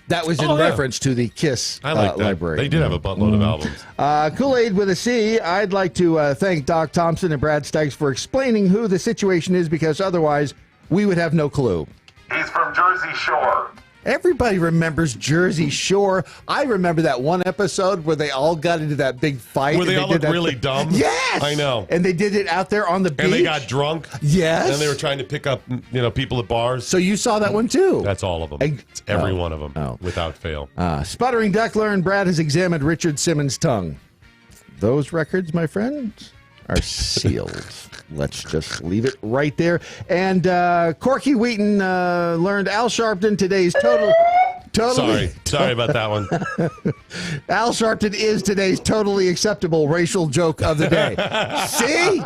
That was in reference to the Kiss I like that. library. They did have a buttload of albums. Kool-Aid with a C. I'd like to thank Doc Thompson and Brad Staggs for explaining who the situation is, because otherwise we would have no clue. He's from Jersey Shore. Everybody remembers Jersey Shore. I remember that one episode where they all got into that big fight. Where they all looked really dumb? Yes! I know. And they did it out there on the beach. And they got drunk. Yes. And they were trying to pick up, people at bars. So you saw that one too? That's all of them. It's every one of them, without fail. Sputtering Duck learned Brad has examined Richard Simmons' tongue. Those records, my friends, are sealed. Let's just leave it right there. And Corky Wheaton learned Al Sharpton today's totally. Sorry about that one. Al Sharpton is today's totally acceptable racial joke of the day. See?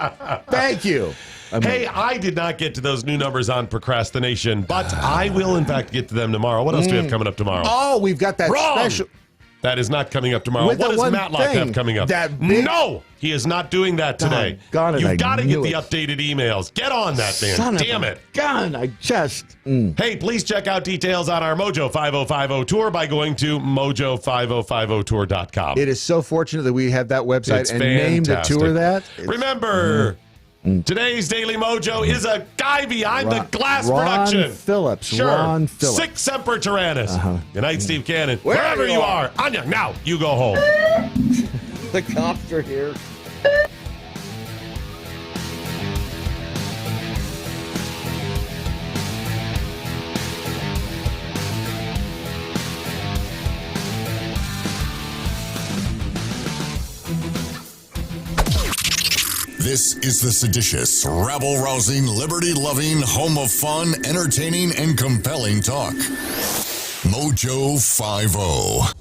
Thank you. Hey, I did not get to those new numbers on procrastination, but I will, in fact, get to them tomorrow. What else do we have coming up tomorrow? Oh, we've got that special. That is not coming up tomorrow. What does Matlock have coming up? No, he is not doing that today. You've got to get the updated emails. Get on that, man. Damn it. God, I just... Hey, please check out details on our MoJo 5050 tour by going to MoJo5050tour.com. It is so fortunate that we have that website and named the tour that. Remember... Today's Daily Mojo is a guy behind the glass Ron production. Phillips. Sure. Ron Phillips. Sic Semper Tyrannis. Good night, Steve Cannon. Wherever you are. Anya, now you go home. The cops are here. This is the seditious, rabble-rousing, liberty-loving, home of fun, entertaining, and compelling talk. MoJo 50.